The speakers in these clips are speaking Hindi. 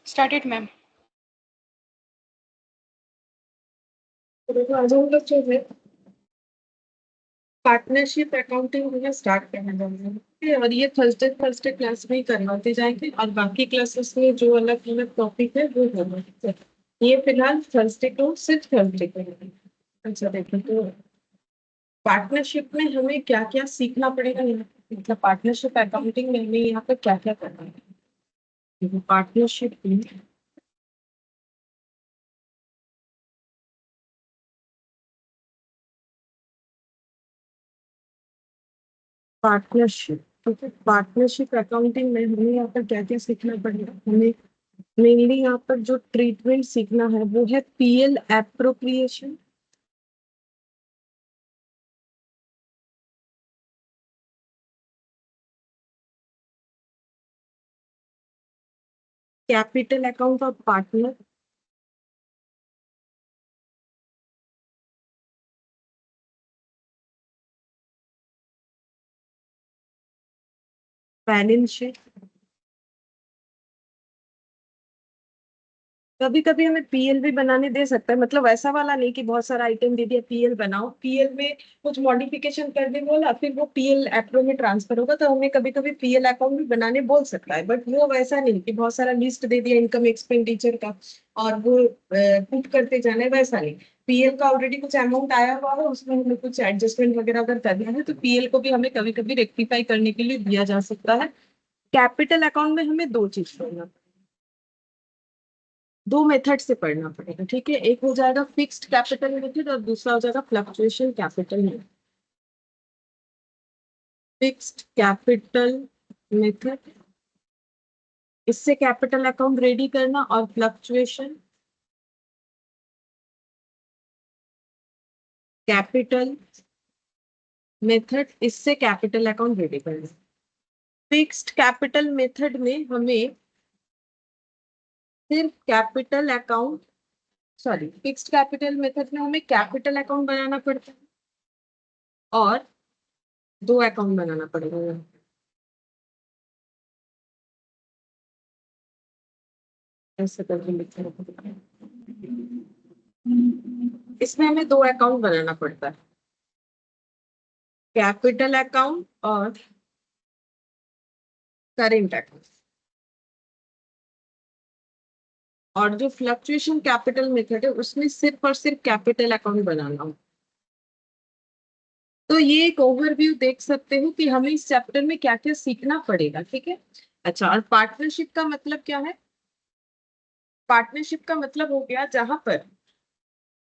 Started, ma'am. तो देखो आज हम लोग जो है पार्टनरशिप अकाउंटिंग जो है स्टार्ट करने जा रहे हैं, ठीक है? और ये थर्सडे थर्सडे क्लास में ही करवाते जाएंगे और बाकी क्लासेस में जो अलग अलग टॉपिक है वो करवाते हैं। ये फिलहाल थर्सडे को सिर्फ थर्सडे को है। अच्छा देखो, तो पार्टनरशिप में हमें क्या क्या सीखना पड़ेगा यहाँ पे? मतलब पार्टनरशिप अकाउंटिंग में हमें यहाँ पे क्या क्या करना है? देखो पार्टनरशिप ठीक है, पार्टनरशिप अकाउंटिंग में हमें यहाँ पर क्या क्या सीखना पड़ेगा? हमें मेनली यहाँ पर जो ट्रीटमेंट सीखना है वो है PL appropriation, capital account of partner, balance sheet. कभी कभी हमें पीएल भी बनाने दे सकता है, मतलब ऐसा वाला नहीं कि बहुत सारा आइटम दे दिया पीएल बनाओ, पीएल में कुछ मॉडिफिकेशन करने बोला फिर वो पीएल एप्रो में ट्रांसफर होगा, तो हमें कभी कभी पीएल अकाउंट भी बनाने बोल सकता है। बट वो वैसा नहीं कि बहुत सारा लिस्ट दे दिया इनकम एक्सपेंडिचर का और वो पुट करते जाना है, वैसा नहीं। पीएल का ऑलरेडी कुछ अमाउंट आया हुआ है, उसमें हमें कुछ एडजस्टमेंट वगैरह अगर करना है तो पीएल को भी हमें कभी कभी रेक्टिफाई करने के लिए दिया जा सकता है। कैपिटल अकाउंट में हमें दो चीज करना, दो मेथड से पढ़ना पड़ेगा, ठीक है? एक हो जाएगा फिक्स्ड कैपिटल मेथड और दूसरा हो जाएगा fluctuation capital method. Fixed capital method, इससे कैपिटल अकाउंट रेडी करना, और फ्लक्चुएशन कैपिटल मेथड, इससे कैपिटल अकाउंट रेडी करना। फिक्स्ड कैपिटल मेथड में हमें सिर्फ capital account, sorry, fixed capital method में हमें कैपिटल अकाउंट बनाना पड़ता है और दो अकाउंट बनाना पड़ेगा। ऐसे करके लिखते हैं, इसमें हमें दो अकाउंट बनाना पड़ता है, कैपिटल अकाउंट और करेंट अकाउंट। और जो फ्लक्चुएशन कैपिटल मेथड है उसमें सिर्फ और सिर्फ कैपिटल अकाउंट बनाना हो। तो ये एक ओवरव्यू देख सकते हो कि हमें इस चैप्टर में क्या क्या सीखना पड़ेगा, ठीक है? अच्छा, और पार्टनरशिप का मतलब क्या है? पार्टनरशिप का मतलब हो गया जहां पर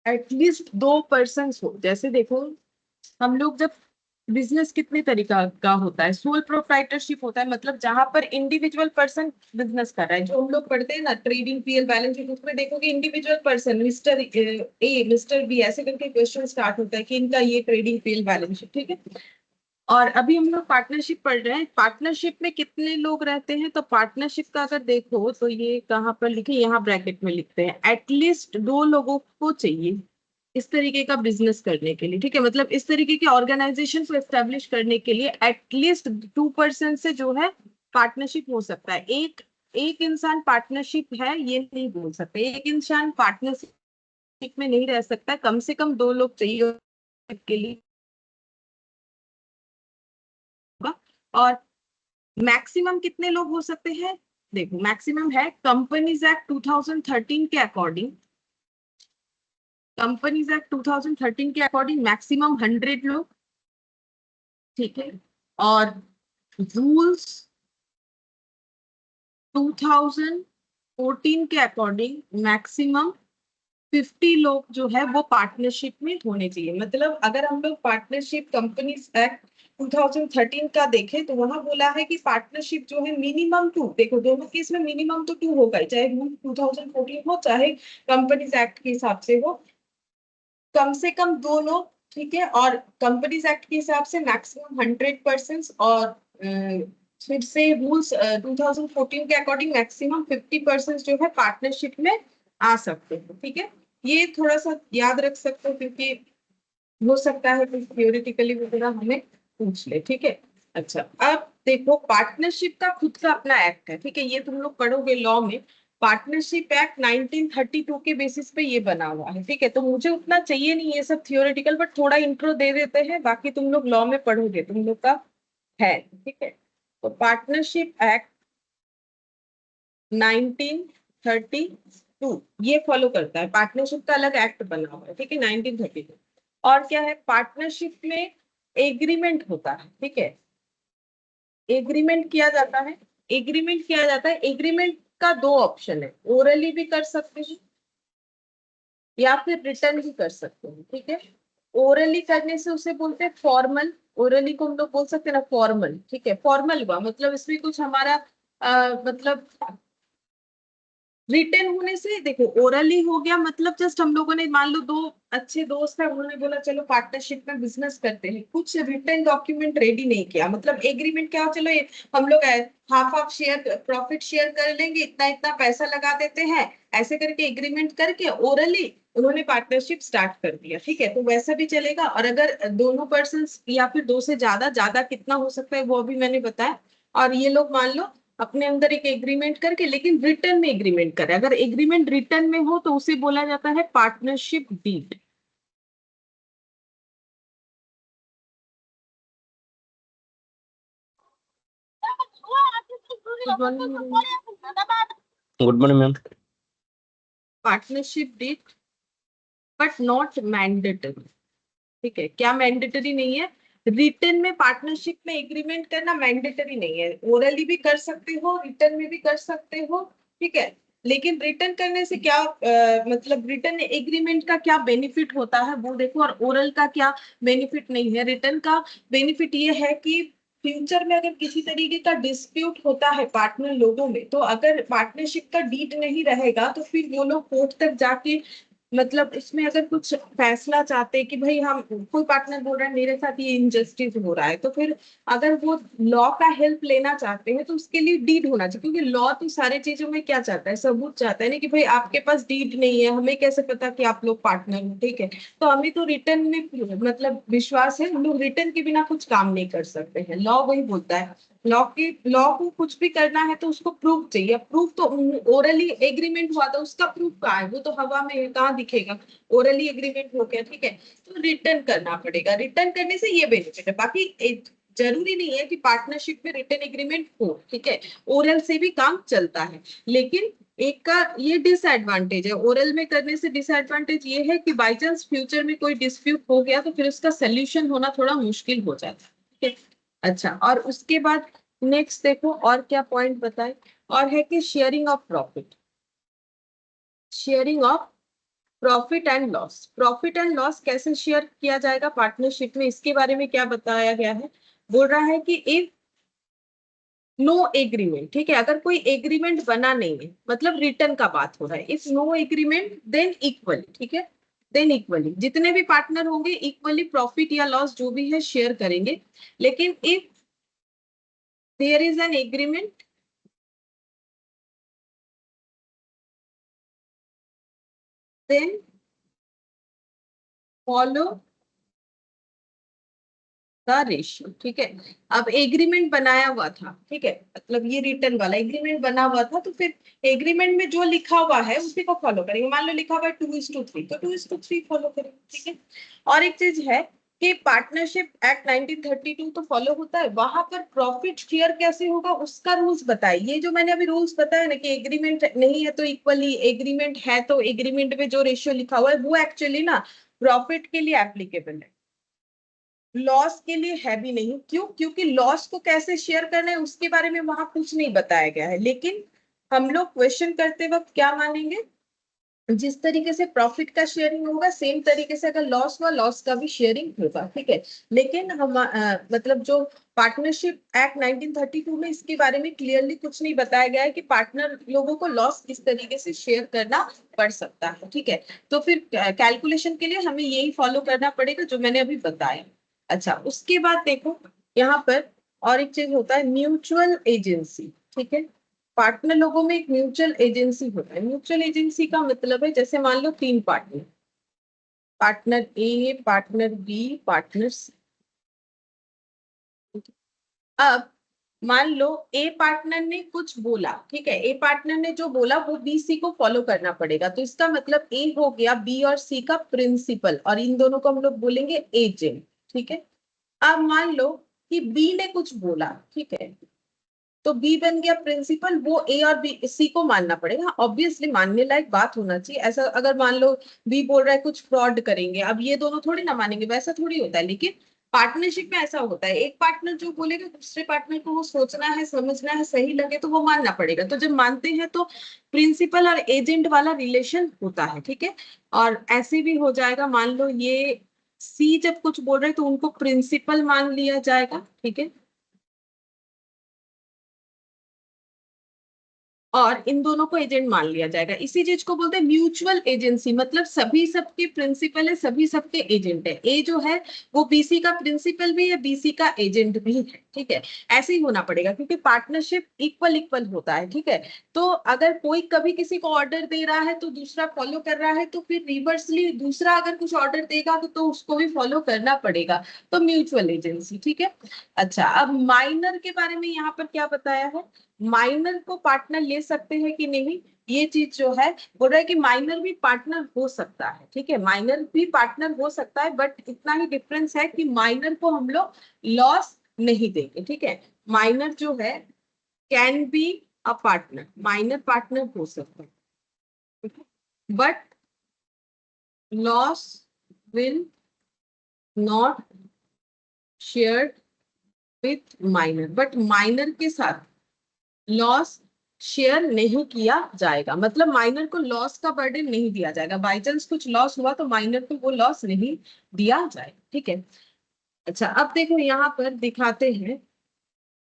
एटलीस्ट दो पर्सन हो। जैसे देखो, हम लोग जब बिजनेस कितने तरीका का होता है, सोल प्रोप्राइटरशिप होता है, मतलब जहां पर इंडिविजुअल पर्सन बिजनेस कर रहा है, जो हम लोग पढ़ते हैं ना ट्रेडिंग पीएल बैलेंस शीट, उसमें देखोगे individual person mister A mister B ऐसे करके क्वेश्चन स्टार्ट होता है कि इनका ये ट्रेडिंग पीएल बैलेंस शीट, ठीक है? और अभी हम लोग पार्टनरशिप पढ़ रहे हैं, पार्टनरशिप में कितने लोग रहते हैं? तो पार्टनरशिप का अगर देखो तो ये कहाँ पर लिखे, यहाँ ब्रैकेट में लिखते हैं, एटलीस्ट दो लोगों को चाहिए इस तरीके का बिजनेस करने के लिए, ठीक है? मतलब इस तरीके के ऑर्गेनाइजेशन को एस्टेब्लिश करने के लिए एटलीस्ट 2% से जो है पार्टनरशिप हो सकता है। एक एक इंसान पार्टनरशिप है ये नहीं बोल सकते, एक इंसान पार्टनरशिप में नहीं रह सकता, कम से कम दो लोग चाहिए के लिए होगा। और मैक्सिमम कितने लोग हो सकते हैं? देखो, मैक्सिमम है कंपनीज एक्ट 2013 के अकॉर्डिंग, कंपनीज एक्ट 2013 के अकॉर्डिंग मैक्सिमम 100 लोग, ठीक है? और रूल्स 2014 के अकॉर्डिंग मैक्सिमम 50 लोग जो है वो पार्टनरशिप में होने चाहिए। मतलब अगर हम लोग पार्टनरशिप कंपनीज एक्ट 2013 का देखें तो वहां बोला है कि पार्टनरशिप जो है मिनिमम टू, देखो दोनों केस में मिनिमम तो टू होगा ही, चाहे रूल 2014 हो चाहे कंपनीज एक्ट के हिसाब से हो, कम से कम दो लोग, ठीक है? और कंपनीज एक्ट के हिसाब से मैक्सिमम 100%, और फिर से रूल्स 2014 के अकॉर्डिंग मैक्सिमम 50% जो है पार्टनरशिप में आ सकते हैं, ठीक है? ये थोड़ा सा याद रख सकते हो क्योंकि हो सकता है कि थियोरेटिकली वगैरह हमें पूछ ले, ठीक है? अच्छा, अब देखो पार्टनरशिप का खुद का अपना एक्ट है, ठीक है? ये तुम लोग पढ़ोगे लॉ में, पार्टनरशिप एक्ट 1932 के बेसिस पे ये बना हुआ है, ठीक है। तो मुझे उतना चाहिए नहीं ये सब थियोरेटिकल, बट थोड़ा इंट्रो दे देते हैं, बाकी तुम लोग लॉ में पढ़ोगे, तुम लोग का है, ठीक है। तो पार्टनरशिप एक्ट 1932 ये फॉलो करता है, पार्टनरशिप का अलग एक्ट बना हुआ है, ठीक है, 1932। और क्या है, पार्टनरशिप में एग्रीमेंट होता है, ठीक है, एग्रीमेंट किया जाता है, एग्रीमेंट किया जाता है। एग्रीमेंट का दो ऑप्शन है, ओरली भी कर सकते हैं या फिर रिटर्न भी कर सकते हैं, ठीक है। ओरली करने से उसे बोलते हैं फॉर्मल, ओरली को हम लोग बोल सकते हैं ना फॉर्मल, ठीक है। फॉर्मल हुआ मतलब इसमें कुछ हमारा मतलब रिटर्न होने से, देखो ओरली हो गया मतलब जस्ट हम लोगों ने, मान लो दो अच्छे दोस्त है, उन्होंने बोला चलो पार्टनरशिप में बिजनेस करते हैं, कुछ रिटर्न डॉक्यूमेंट रेडी नहीं किया, मतलब एग्रीमेंट क्या हो, चलो हम लोग half half share profit share कर लेंगे, इतना इतना पैसा लगा देते हैं, ऐसे करके एग्रीमेंट करके ओरली उन्होंने पार्टनरशिप स्टार्ट कर दिया, ठीक है। तो वैसा भी चलेगा, और अगर दोनों पर्सन या फिर दो से ज्यादा, ज्यादा कितना हो सकता है वो भी मैंने बताया। और ये लोग मान लो अपने अंदर एक एग्रीमेंट करके, लेकिन रिटर्न में एग्रीमेंट करे, अगर एग्रीमेंट रिटर्न में हो तो उसे बोला जाता है partnership deed. Good morning ma'am. Partnership deed but not mandatory, ठीक है। क्या मैंडेटरी नहीं है, रिटर्न में पार्टनरशिप में एग्रीमेंट करना मैंडेटरी नहीं है, ओरली भी कर सकते हो, रिटर्न में भी कर सकते हो, ठीक है। लेकिन रिटर्न करने से क्या मतलब रिटर्न एग्रीमेंट का क्या बेनिफिट होता है वो देखो, और ओरल का क्या बेनिफिट नहीं है। रिटर्न का बेनिफिट ये है कि फ्यूचर में अगर किसी तरीके का डिस्प्यूट होता है पार्टनर लोगों में, तो अगर पार्टनरशिप का डीड नहीं रहेगा तो फिर वो लोग कोर्ट तक जाके, मतलब इसमें अगर कुछ फैसला चाहते हैं कि भाई हम, कोई पार्टनर बोल रहा है मेरे साथ ये इनजस्टिस हो रहा है, तो फिर अगर वो लॉ का हेल्प लेना चाहते हैं तो उसके लिए डीड होना चाहिए, क्योंकि लॉ तो सारी चीजों में क्या चाहता है, सबूत चाहता है ना, कि भाई आपके पास डीड नहीं है, हमें कैसे पता कि आप लोग पार्टनर हो, ठीक है। तो हमें तो रिटर्न में मतलब विश्वास है, हम लोग रिटर्न के बिना कुछ काम नहीं कर सकते हैं, लॉ वही बोलता है। लॉ को कुछ भी करना है तो उसको प्रूफ चाहिए, प्रूफ तो ओरली एग्रीमेंट हुआ था उसका प्रूफ कहाँ है, वो तो हवा में है, कहाँ दिखेगा, ओरली एग्रीमेंट हो गया, ठीक है। तो रिटर्न करना पड़ेगा, रिटर्न करने से ये बेनिफिट है, बाकी जरूरी नहीं है कि पार्टनरशिप में रिटर्न एग्रीमेंट हो, ठीक है, ओरल से भी काम चलता है। लेकिन एक का ये डिसएडवांटेज है, ओरल में करने से डिसएडवांटेज ये है कि बाई चांस फ्यूचर में कोई डिस्प्यूट हो गया तो फिर उसका सोल्यूशन होना थोड़ा मुश्किल हो जाता है, ठीक है। अच्छा, और उसके बाद नेक्स्ट देखो और क्या पॉइंट बताए, और है कि sharing of profit, sharing of profit and loss, profit and loss कैसे शेयर किया जाएगा पार्टनरशिप में, इसके बारे में क्या बताया गया है। बोल रहा है कि इफ नो एग्रीमेंट, ठीक है, अगर कोई एग्रीमेंट बना नहीं है, मतलब रिटर्न का बात हो रहा है, if no agreement then equally, ठीक है, देन इक्वली जितने भी पार्टनर होंगे इक्वली प्रॉफिट या लॉस जो भी है शेयर करेंगे। लेकिन if there is an agreement then follow the ratio, ठीक है। अब एग्रीमेंट बनाया हुआ था, ठीक है, मतलब ये रिटर्न वाला एग्रीमेंट बना हुआ था, तो फिर एग्रीमेंट में जो लिखा हुआ है उसी को फॉलो करेंगे, मान लो लिखा हुआ है 2:3, तो 2:3 फॉलो करेंगे, ठीक है। और एक चीज है कि पार्टनरशिप एक्ट 1932 तो फॉलो होता है, वहां पर प्रॉफिट शेयर कैसे होगा उसका रूल्स बताए, ये जो मैंने अभी रूल्स बताया ना कि एग्रीमेंट नहीं है तो इक्वली, एग्रीमेंट है तो एग्रीमेंट में जो रेशियो लिखा हुआ है वो एक्चुअली ना प्रॉफिट के लिए एप्लीकेबल है, लॉस के लिए है भी नहीं। क्यों, क्योंकि लॉस को कैसे शेयर करना है उसके बारे में वहां कुछ नहीं बताया गया है, लेकिन हम लोग क्वेश्चन करते वक्त क्या मानेंगे, जिस तरीके से प्रॉफिट का शेयरिंग होगा सेम तरीके से अगर लॉस हुआ लॉस का भी शेयरिंग होगा, ठीक है। लेकिन हम मतलब जो पार्टनरशिप एक्ट 1932 में इसके बारे में क्लियरली कुछ नहीं बताया गया है कि पार्टनर लोगों को लॉस किस तरीके से शेयर करना पड़ सकता है, ठीक है। तो फिर कैलकुलेशन के लिए हमें यही फॉलो करना पड़ेगा जो मैंने अभी बताया। अच्छा, उसके बाद देखो यहाँ पर और एक चीज होता है म्यूचुअल एजेंसी, ठीक है। पार्टनर लोगों में एक म्यूचुअल एजेंसी होता है, म्यूचुअल एजेंसी का मतलब है जैसे मान लो तीन पार्टनर, पार्टनर ए, पार्टनर बी, पार्टनर सी। अब मान लो ए पार्टनर ने कुछ बोला, ठीक है, ए पार्टनर ने जो बोला वो बी सी को फॉलो करना पड़ेगा, तो इसका मतलब ए हो गया बी और सी का प्रिंसिपल, और इन दोनों को हम लोग बोलेंगे एजेंट, ठीक है। अब मान लो कि बी ने कुछ बोला, ठीक है, तो बी बन गया प्रिंसिपल, वो ए और बी सी को मानना पड़ेगा, ऑब्वियसली मानने लायक बात होना चाहिए। ऐसा अगर मान लो बी बोल रहा है कुछ फ्रॉड करेंगे, अब ये दोनों थोड़ी ना मानेंगे, वैसा थोड़ी होता है, लेकिन पार्टनरशिप में ऐसा होता है, एक पार्टनर जो बोलेगा दूसरे पार्टनर को वो सोचना है, समझना है, सही लगे तो वो मानना पड़ेगा। तो जब मानते हैं तो प्रिंसिपल और एजेंट वाला रिलेशन होता है, ठीक है। और ऐसे भी हो जाएगा, मान लो ये सी जब कुछ बोल रहे हैं तो उनको प्रिंसिपल मान लिया जाएगा, ठीक है, और इन दोनों को एजेंट मान लिया जाएगा। इसी चीज को बोलते हैं म्यूचुअल एजेंसी, मतलब सभी सबके प्रिंसिपल है, सभी सबके एजेंट है। ए जो है वो बीसी का प्रिंसिपल भी है, बीसी का एजेंट भी है, ठीक है। ऐसे ही होना पड़ेगा क्योंकि पार्टनरशिप इक्वल इक्वल होता है, ठीक है। तो अगर कोई कभी किसी को ऑर्डर दे रहा है तो दूसरा फॉलो कर रहा है, तो फिर रिवर्सली दूसरा अगर कुछ ऑर्डर देगा तो उसको भी फॉलो करना पड़ेगा। तो म्यूचुअल एजेंसी, ठीक है। अच्छा, अब माइनर के बारे में यहाँ पर क्या बताया है, माइनर को पार्टनर ले सकते हैं कि नहीं, ये चीज जो है बोल रहा है कि माइनर भी पार्टनर हो सकता है, ठीक है, माइनर भी पार्टनर हो सकता है, बट इतना ही डिफरेंस है कि माइनर को हम लोग लॉस नहीं देंगे, ठीक है। माइनर जो है can be a partner, minor partner हो सकता है, but loss will not shared with minor, but minor के साथ लॉस शेयर नहीं किया जाएगा, मतलब माइनर को लॉस का बर्डन नहीं दिया जाएगा, बाई चांस कुछ लॉस हुआ तो माइनर को वो लॉस नहीं दिया जाएगा, ठीक है। अच्छा, अब देखो यहाँ पर दिखाते हैं,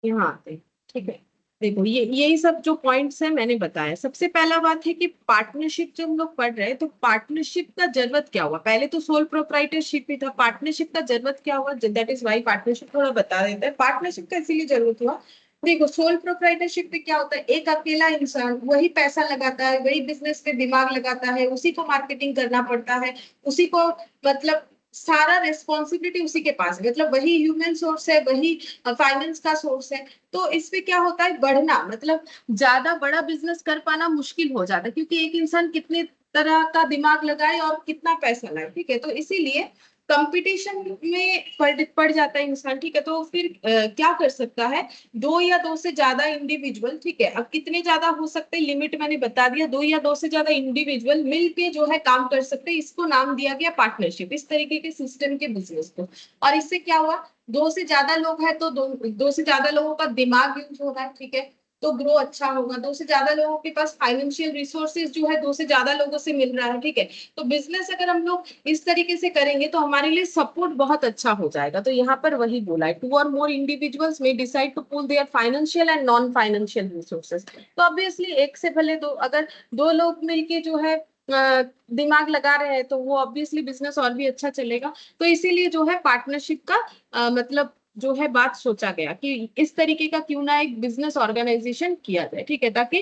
यहाँ आते हैं, ठीक है। देखो ये यही सब जो पॉइंट्स है मैंने बताया। सबसे पहला बात है कि पार्टनरशिप जब हम लोग पढ़ रहे हैं तो पार्टनरशिप का जरूरत क्या हुआ, पहले तो सोल प्रोप्राइटरशिप ही था, पार्टनरशिप का जरूरत क्या हुआ, दैट इज वाई पार्टनरशिप, थोड़ा बता देता है पार्टनरशिप का इसीलिए जरूरत हुआ। देखो सोल प्रोप्राइटरशिप में क्या होता है, एक अकेला इंसान वही पैसा लगाता है, वही बिजनेस पे दिमाग लगाता है, उसी को मार्केटिंग करना पड़ता है, उसी को मतलब सारा रेस्पॉन्सिबिलिटी उसी के पास है, मतलब वही ह्यूमन सोर्स है, वही फाइनेंस का सोर्स है। तो इसमें क्या होता है, बढ़ना मतलब ज्यादा बड़ा बिजनेस कर पाना मुश्किल हो जाता है, क्योंकि एक इंसान कितने तरह का दिमाग लगाए और कितना पैसा लाए, ठीक है। तो इसीलिए कंपटीशन में पड़ जाता है इंसान, ठीक है। तो फिर क्या कर सकता है, दो या दो से ज्यादा इंडिविजुअल, ठीक है, अब कितने ज्यादा हो सकते हैं लिमिट मैंने बता दिया, दो या दो से ज्यादा इंडिविजुअल मिलके जो है काम कर सकते हैं, इसको नाम दिया गया पार्टनरशिप, इस तरीके के सिस्टम के बिजनेस को। और इससे क्या हुआ, दो से ज्यादा लोग हैं तो दो से ज्यादा लोगों का दिमाग यूज हो रहा है, ठीक है, तो ग्रो अच्छा होगा। दो से ज्यादा लोगों के पास फाइनेंशियल रिसोर्सेज जो है दो से ज्यादा लोगों से मिल रहा है, ठीक है। तो बिजनेस अगर हम लोग इस तरीके से करेंगे तो हमारे लिए सपोर्ट बहुत अच्छा हो जाएगा। तो यहाँ पर वही बोला है, टू और मोर इंडिविजुअल्स में decide to pool their financial and non financial resources. तो ऑब्वियसली एक से भले दो, अगर दो लोग मिलके जो है दिमाग लगा रहे हैं तो वो ऑब्वियसली बिजनेस और भी अच्छा चलेगा। तो इसीलिए जो है पार्टनरशिप का मतलब जो है बात सोचा गया कि इस तरीके का क्यों ना एक बिजनेस ऑर्गेनाइजेशन किया जाए, ठीक है, ताकि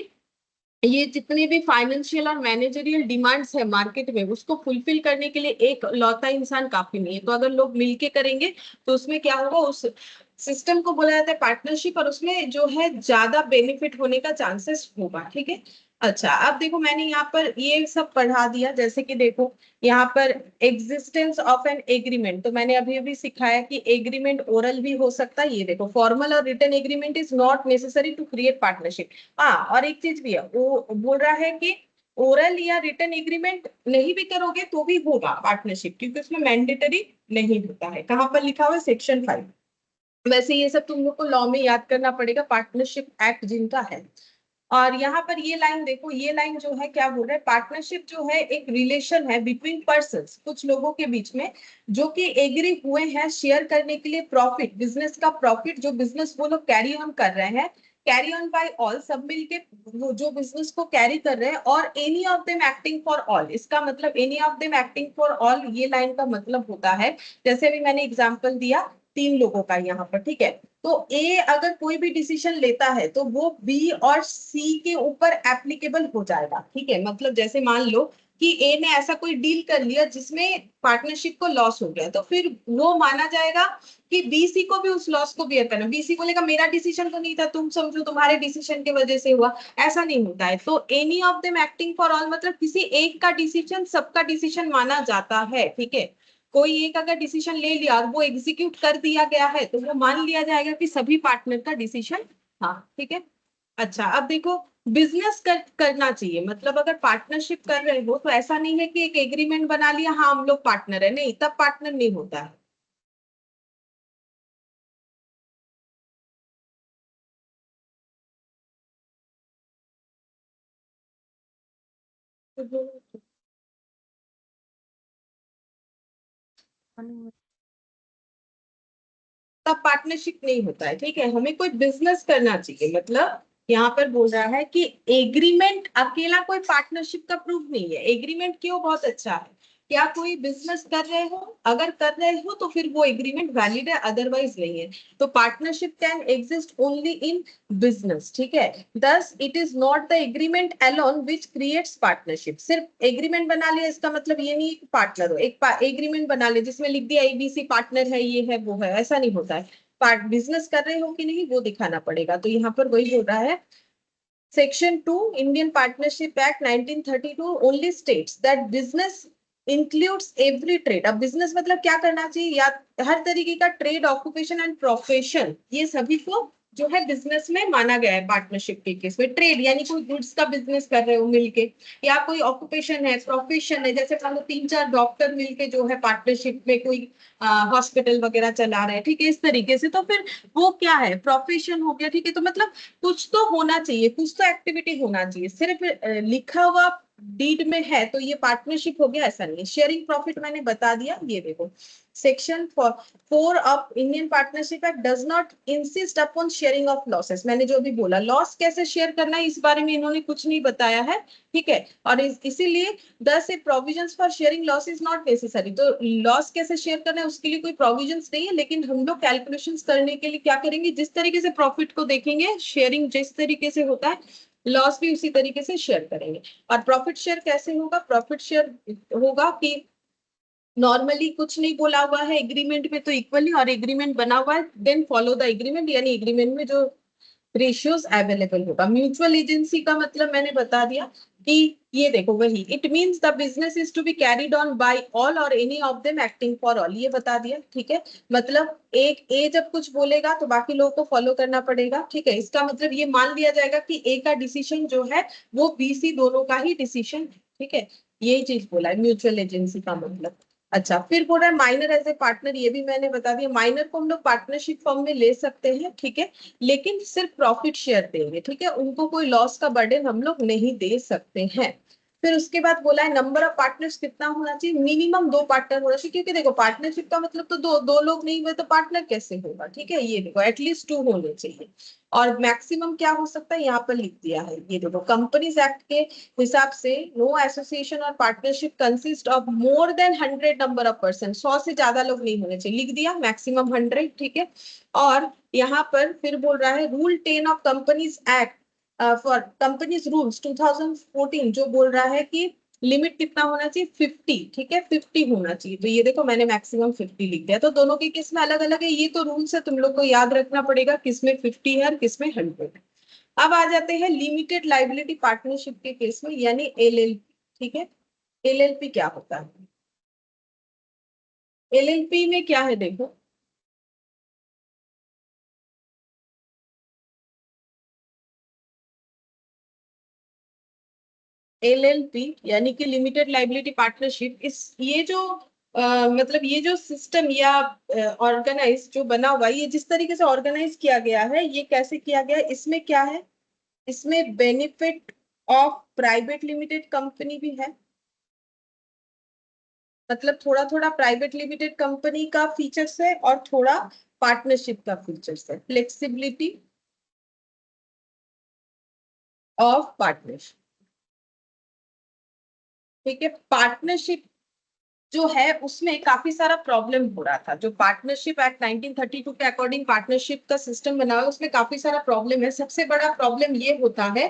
ये जितने भी फाइनेंशियल और मैनेजरियल डिमांड्स है मार्केट में उसको फुलफिल करने के लिए एक लौता इंसान काफी नहीं है। तो अगर लोग मिलके करेंगे तो उसमें क्या होगा, उस सिस्टम को बोला जाता है पार्टनरशिप, और उसमें जो है ज्यादा बेनिफिट होने का चांसेस होगा, ठीक है। अच्छा, अब देखो मैंने यहाँ पर ये सब पढ़ा दिया, जैसे कि देखो यहाँ पर एग्जिस्टेंस ऑफ एन एग्रीमेंट, तो मैंने अभी अभी सिखाया कि एग्रीमेंट ओरल भी हो सकता है, ये देखो formal or written agreement is not necessary to create partnership. हाँ, और एक चीज भी है, वो बोल रहा है कि ओरल या रिटन एग्रीमेंट नहीं भी करोगे तो भी होगा पार्टनरशिप, क्योंकि उसमें मैंडेटरी नहीं होता है। कहाँ पर लिखा हुआ है, सेक्शन 5। वैसे ये सब तुम लोग को लॉ में याद करना पड़ेगा, पार्टनरशिप एक्ट जिनका है। और यहाँ पर ये लाइन देखो, ये लाइन जो है क्या बोल रहा है, पार्टनरशिप जो है एक रिलेशन है बिटवीन पर्सन्स, कुछ लोगों के बीच में, जो कि एग्री हुए हैं शेयर करने के लिए प्रॉफिट, बिजनेस का प्रॉफिट जो बिजनेस वो लोग कैरी ऑन कर रहे हैं, कैरी ऑन बाय ऑल, सब मिलके वो जो बिजनेस को कैरी कर रहे हैं, और any of them acting for all, इसका मतलब any of them acting for all, ये लाइन का मतलब होता है, जैसे भी मैंने एग्जांपल दिया तीन लोगों का यहाँ पर, ठीक है। तो ए अगर कोई भी डिसीजन लेता है तो वो बी और सी के ऊपर एप्लीकेबल हो जाएगा, ठीक है। मतलब जैसे मान लो कि ए ने ऐसा कोई डील कर लिया जिसमें पार्टनरशिप को लॉस हो गया, तो फिर वो माना जाएगा कि बीसी को भी उस लॉस को बियर करना। बीसी बोलेगा मेरा डिसीजन तो नहीं था, तुम समझो तुम्हारे डिसीजन की वजह से हुआ, ऐसा नहीं होता है। तो any of them acting for all मतलब किसी एक का डिसीजन सबका डिसीजन माना जाता है, ठीक है। कोई एक अगर डिसीजन ले लिया और वो एग्जीक्यूट कर दिया गया है तो वो मान लिया जाएगा कि सभी पार्टनर का डिसीजन था, ठीक है। अच्छा अब देखो, बिजनेस करना चाहिए मतलब अगर पार्टनरशिप कर रहे हो तो ऐसा नहीं है कि एक एग्रीमेंट बना लिया हाँ हम लोग पार्टनर है, नहीं, तब पार्टनर नहीं होता है। तब पार्टनरशिप नहीं होता है, ठीक है। हमें कोई बिजनेस करना चाहिए, मतलब यहाँ पर बोल रहा है कि एग्रीमेंट अकेला कोई पार्टनरशिप का प्रूफ नहीं है। एग्रीमेंट क्यों बहुत अच्छा है, क्या कोई बिजनेस कर रहे हो, अगर कर रहे हो तो फिर वो एग्रीमेंट वैलिड है, अदरवाइज नहीं है। तो partnership can exist only in business, ठीक है। Thus it is not the agreement alone which creates partnership. सिर्फ एग्रीमेंट बना लिया इसका मतलब ये नहीं कि पार्टनर हो। एक एग्रीमेंट बना लिया जिसमें लिख दिया एबीसी पार्टनर है, ये है वो है, ऐसा नहीं होता है। पार्ट बिजनेस कर रहे हो कि नहीं वो दिखाना पड़ेगा। तो यहाँ पर वही बोल रहा है, section 2 Indian partnership act 1932 only states that business includes every trade. अब बिजनेस मतलब क्या करना चाहिए, या हर तरीके का ट्रेड, ऑक्यूपेशन एंड प्रोफेशन, ये सभी को जो है बिजनेस में माना गया है पार्टनरशिप के केस में। ट्रेड यानी कोई गुड्स का बिजनेस कर रहे हो मिलके, या कोई ऑक्यूपेशन है, प्रोफेशन है, जैसे मान लो 3-4 डॉक्टर मिलके जो है पार्टनरशिप में कोई हॉस्पिटल वगैरह चला रहे हैं, ठीक है, इस तरीके से, तो फिर वो क्या है, प्रोफेशन हो गया, ठीक है। तो मतलब कुछ तो होना चाहिए, कुछ तो एक्टिविटी होना चाहिए। सिर्फ लिखा हुआ डीड में है तो ये पार्टनरशिप हो गया, ऐसा नहीं है। शेयरिंग प्रॉफिट मैंने बता दिया, ये देखो section 4 of Indian partnership act does not insist upon sharing of losses. मैंने जो भी बोला, लॉस कैसे शेयर करना है इस बारे में इन्होंने कुछ नहीं बताया है, ठीक है। और इसीलिए thus a provisions for sharing loss is not necessary. तो लॉस कैसे शेयर करना है उसके लिए कोई प्रोविजंस नहीं है, लेकिन हम लोग कैलकुलेशंस करने के लिए क्या करेंगे, जिस तरीके से प्रॉफिट को देखेंगे, शेयरिंग जिस तरीके से होता है, लॉस भी उसी तरीके से शेयर करेंगे। और प्रॉफिट शेयर कैसे होगा, प्रॉफिट शेयर होगा कि नॉर्मली कुछ नहीं बोला हुआ है एग्रीमेंट में तो इक्वली, और एग्रीमेंट बना हुआ है देन फॉलो द एग्रीमेंट, यानी एग्रीमेंट में जो रेशियोज अवेलेबल होगा। म्यूचुअल एजेंसी का मतलब मैंने बता दिया कि ये देखो वही, it means the business is to be carried on by all or any of them acting for all, ये बता दिया, ठीक है। मतलब एक ए जब कुछ बोलेगा तो बाकी लोगों को फॉलो करना पड़ेगा, ठीक है। इसका मतलब ये मान लिया जाएगा कि ए का डिसीजन जो है वो बी सी दोनों का ही डिसीजन है, ठीक है। यही चीज बोला है म्यूचुअल एजेंसी का मतलब। अच्छा फिर बोल रहा है माइनर एज ए पार्टनर, ये भी मैंने बता दिया। माइनर को हम लोग पार्टनरशिप फॉर्म में ले सकते हैं, ठीक है, लेकिन सिर्फ प्रॉफिट शेयर देंगे, ठीक है। उनको कोई लॉस का बर्डन हम लोग नहीं दे सकते हैं। फिर उसके बाद बोला है नंबर ऑफ पार्टनर्स कितना होना चाहिए, मिनिमम 2 पार्टनर होना चाहिए, क्योंकि देखो पार्टनरशिप का मतलब तो दो दो लोग नहीं हुए तो पार्टनर कैसे होगा, ठीक है। ये देखो एटलीस्ट 2 होने चाहिए। और मैक्सिमम क्या हो सकता है यहाँ पर लिख दिया है, ये देखो कंपनीज एक्ट के हिसाब से नो एसोसिएशन और partnership consist of more than 100 number of person. 100 से ज्यादा लोग नहीं होने चाहिए, लिख दिया मैक्सिमम 100, ठीक है। और यहाँ पर फिर बोल रहा है rule 10 of companies act for companies rules 2014 जो बोल रहा है कि लिमिट कितना होना चाहिए, 50, ठीक है, 50 होना चाहिए। तो ये देखो मैंने मैक्सिमम 50 लिख दिया। तो दोनों के किस में अलग अलग है, ये तो रूल्स है, तुम लोग को याद रखना पड़ेगा किसमें 50 है और किसमें 100 है। अब आ जाते हैं लिमिटेड लाइबिलिटी पार्टनरशिप के केस में, यानी एलएलपी, ठीक है। एलएलपी क्या होता है, एलएलपी में क्या है देखो, एलएलपी यानी कि लिमिटेड लाइबिलिटी पार्टनरशिप, इस ये जो मतलब ये जो सिस्टम या ऑर्गेनाइज जो बना हुआ है, ये जिस तरीके से ऑर्गेनाइज किया गया है, ये कैसे किया गया है, इसमें क्या है, इसमें benefit of private limited company भी है। मतलब थोड़ा थोड़ा प्राइवेट लिमिटेड कंपनी का फीचर्स है और थोड़ा पार्टनरशिप का फीचर्स है। फ्लेक्सिबिलिटी ऑफ पार्टनरशिप, ठीक है। पार्टनरशिप जो है उसमें काफी सारा प्रॉब्लम हो रहा था। जो पार्टनरशिप एक्ट 1932 के अकॉर्डिंग पार्टनरशिप का सिस्टम बना हुआ है उसमें काफी सारा प्रॉब्लम है। सबसे बड़ा प्रॉब्लम ये होता है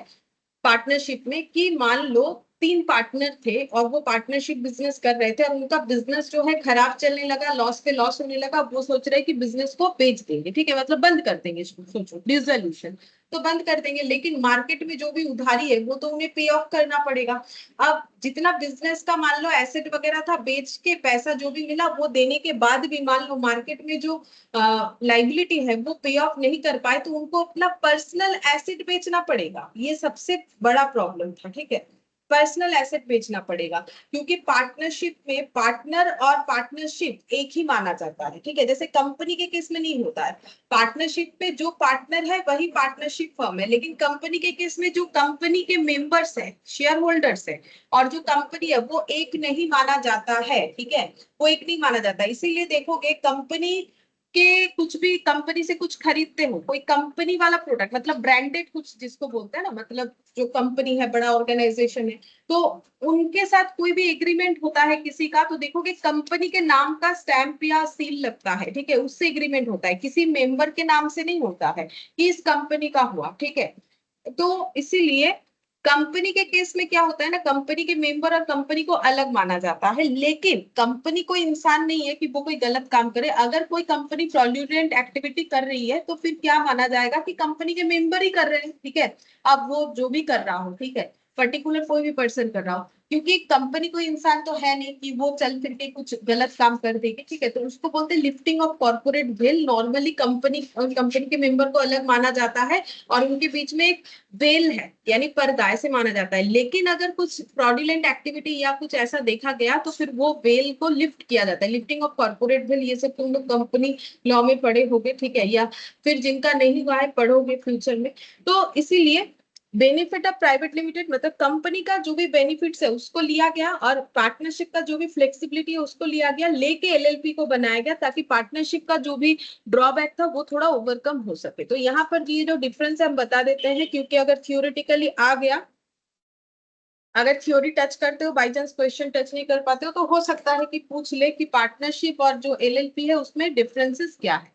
पार्टनरशिप में कि मान लो 3 पार्टनर थे और वो पार्टनरशिप बिजनेस कर रहे थे और उनका बिजनेस जो है खराब चलने लगा, लॉस पे लॉस होने लगा। वो सोच रहे कि बिजनेस को बेच देंगे, ठीक है, मतलब बंद कर देंगे इसको, सोचो डिसोल्यूशन, तो बंद कर देंगे। लेकिन मार्केट में जो भी उधारी है वो तो उन्हें पे ऑफ करना पड़ेगा। अब जितना बिजनेस का मान लो एसेट वगैरह था, बेच के पैसा जो भी मिला वो देने के बाद भी मान लो मार्केट में जो लाइबिलिटी है वो पे ऑफ नहीं कर पाए, तो उनको अपना पर्सनल एसेट बेचना पड़ेगा। ये सबसे बड़ा प्रॉब्लम था, ठीक है, पर्सनल एसेट बेचना पड़ेगा। क्योंकि पार्टनरशिप में पार्टनर और पार्टनरशिप एक ही माना जाता है, ठीक है, जैसे कंपनी के केस में नहीं होता है। पार्टनरशिप पे जो पार्टनर है वही पार्टनरशिप फर्म है, लेकिन कंपनी के केस में जो कंपनी के मेंबर्स है, शेयर होल्डर्स है, और जो कंपनी है वो एक नहीं माना जाता है, ठीक है, वो एक नहीं माना जाता। इसीलिए देखोगे कंपनी के कुछ भी, कंपनी से कुछ खरीदते हो, कोई कंपनी वाला प्रोडक्ट मतलब ब्रांडेड कुछ जिसको बोलते हैं ना, मतलब जो कंपनी है, बड़ा ऑर्गेनाइजेशन है, तो उनके साथ कोई भी एग्रीमेंट होता है किसी का, तो देखोगे कंपनी के नाम का स्टैंप या सील लगता है, ठीक है, उससे एग्रीमेंट होता है, किसी मेंबर के नाम से नहीं होता है कि इस कंपनी का हुआ, ठीक है। तो इसीलिए कंपनी के केस में क्या होता है ना, कंपनी के मेंबर और कंपनी को अलग माना जाता है। लेकिन कंपनी कोई इंसान नहीं है कि वो कोई गलत काम करे। अगर कोई कंपनी फ्रॉडुलेंट एक्टिविटी कर रही है तो फिर क्या माना जाएगा कि कंपनी के मेंबर ही कर रहे हैं, ठीक है। अब वो जो भी कर रहा हो, ठीक है, पर्टिकुलर कोई भी पर्सन कर रहा हो, क्योंकि कंपनी कोई इंसान तो है नहीं कि वो चल फिर के कुछ गलत काम कर देगी, ठीक है, तो उसको बोलते हैं lifting of corporate veil. Normally company और कंपनी के मेंबर को अलग माना जाता है और उनके बीच में एक वेल है, यानी पर्दा, ऐसे माना जाता है। लेकिन अगर कुछ फ्रॉडुलेंट एक्टिविटी या कुछ ऐसा देखा गया तो फिर वो वेल को लिफ्ट किया जाता है, लिफ्टिंग ऑफ कॉर्पोरेट वेल। ये सब तुम लोग कंपनी लॉ में पढ़े होगे, ठीक है, या फिर जिनका नहीं हुआ है पढ़ोगे फ्यूचर में। तो इसीलिए बेनिफिट ऑफ प्राइवेट लिमिटेड मतलब कंपनी का जो भी बेनिफिट्स है उसको लिया गया और पार्टनरशिप का जो भी फ्लेक्सिबिलिटी है उसको लिया गया, लेके एलएलपी को बनाया गया ताकि पार्टनरशिप का जो भी ड्रॉबैक था वो थोड़ा ओवरकम हो सके। तो यहाँ पर ये जो डिफरेंस है हम बता देते हैं, क्योंकि अगर थियोरेटिकली आ गया, अगर थ्योरी टच करते हो, बाई चांस क्वेश्चन टच नहीं कर पाते हो, तो हो सकता है कि पूछ ले कि पार्टनरशिप और जो एलएलपी है उसमें डिफरेंसेस क्या है।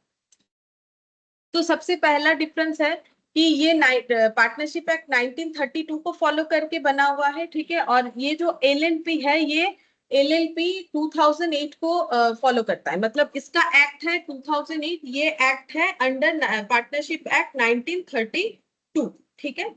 तो सबसे पहला डिफरेंस है कि ये पार्टनरशिप एक्ट 1932 को फॉलो करके बना हुआ है, ठीक है, और ये जो एलएलपी है ये एलएलपी 2008 को फॉलो करता है। मतलब इसका एक्ट है 2008, ये एक्ट है अंडर पार्टनरशिप एक्ट 1932, ठीक है।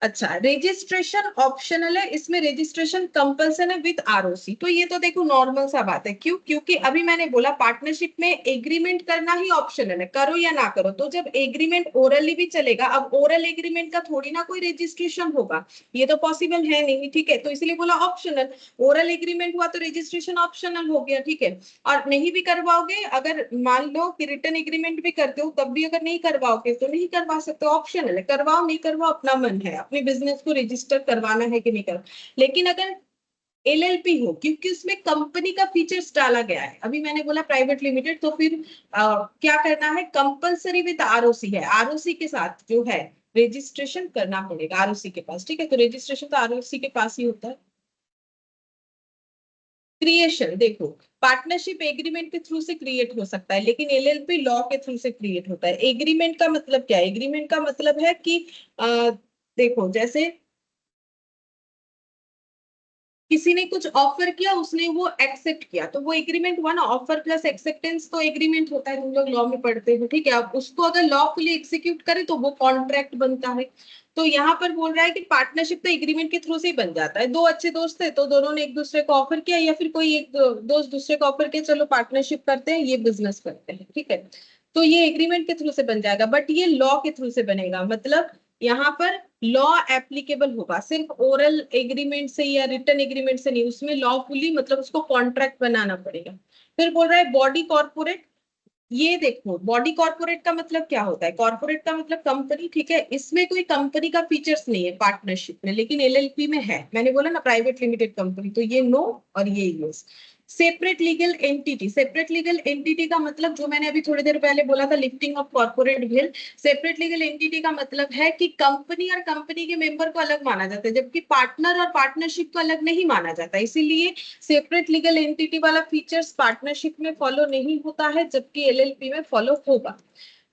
अच्छा, रजिस्ट्रेशन ऑप्शनल है, इसमें रजिस्ट्रेशन कंपल्सन है विद आरओसी। तो ये तो देखो नॉर्मल सा बात है, क्यों, क्योंकि अभी मैंने बोला पार्टनरशिप में एग्रीमेंट करना ही ऑप्शनल है, करो या ना करो। तो जब एग्रीमेंट ओरली भी चलेगा, अब ओरल एग्रीमेंट का थोड़ी ना कोई रजिस्ट्रेशन होगा, ये तो पॉसिबल है नहीं, ठीक है, तो इसलिए बोला ऑप्शनल। ओरल एग्रीमेंट हुआ तो रजिस्ट्रेशन ऑप्शनल हो गया, ठीक है। और नहीं भी करवाओगे, अगर मान लो कि रिटर्न एग्रीमेंट भी करते हो तब भी अगर नहीं करवाओगे तो नहीं करवा सकते, ऑप्शनल है, करवाओ नहीं करवाओ अपना मन है, अपने बिजनेस को रजिस्टर करवाना है कि नहीं करवा। लेकिन अगर एलएलपी हो, क्योंकि उसमें कंपनी का फीचर्स डाला गया है, अभी मैंने बोला प्राइवेट लिमिटेड, तो फिर क्या करना है, कंपलसरी विद आरओसी है, आरओसी के साथ जो है रजिस्ट्रेशन करना पड़ेगा आरओसी के पास, ठीक है। तो रजिस्ट्रेशन तो आरओसी के पास ही होता है। क्रिएशन देखो, पार्टनरशिप एग्रीमेंट के थ्रू से क्रिएट हो सकता है, लेकिन एलएलपी लॉ के थ्रू से क्रिएट होता है। एग्रीमेंट का मतलब क्या है, एग्रीमेंट का मतलब है कि देखो जैसे किसी ने कुछ ऑफर किया, उसने वो एक्सेप्ट किया, तो वो एग्रीमेंट हुआ ना, ऑफर प्लस एक्सेप्टेंस तो एग्रीमेंट होता है, तुम लोग लॉ में पढ़ते हो, ठीक है। अब उसको अगर लॉफुली एग्जीक्यूट करे तो वो कॉन्ट्रैक्ट बनता है। तो यहाँ पर बोल रहा है कि पार्टनरशिप तो एग्रीमेंट के थ्रू से ही बन जाता है। दो अच्छे दोस्त थे तो दोनों ने एक दूसरे को ऑफर किया, या फिर कोई एक दोस्त दूसरे को ऑफर किया, चलो पार्टनरशिप करते हैं, ये बिजनेस करते हैं, ठीक है, तो ये एग्रीमेंट के थ्रू से बन जाएगा। बट ये लॉ के थ्रू से बनेगा, मतलब यहाँ पर लॉ एप्लीकेबल होगा, सिर्फ ओरल एग्रीमेंट से या रिटर्न एग्रीमेंट से नहीं, उसमें लॉफुली मतलब उसको कॉन्ट्रैक्ट बनाना पड़ेगा। फिर बोल रहा है बॉडी कॉर्पोरेट। ये देखो बॉडी कॉर्पोरेट का मतलब क्या होता है, कॉर्पोरेट का मतलब कंपनी, ठीक है, इसमें कोई कंपनी का फीचर्स नहीं है पार्टनरशिप में, लेकिन एलएलपी में है। मैंने बोला ना प्राइवेट लिमिटेड कंपनी, तो ये नो और ये yes. Separate legal entity, separate legal entity का मतलब जो मैंने अभी थोड़ी देर पहले बोला था, lifting of corporate veil. Separate legal entity का मतलब है कि कंपनी और कंपनी के मेंबर को अलग माना जाता है, जबकि पार्टनर और पार्टनरशिप को अलग नहीं माना जाता। इसीलिए सेपरेट लीगल एंटिटी वाला फीचर्स पार्टनरशिप में फॉलो नहीं होता है, जबकि एलएलपी में फॉलो होगा।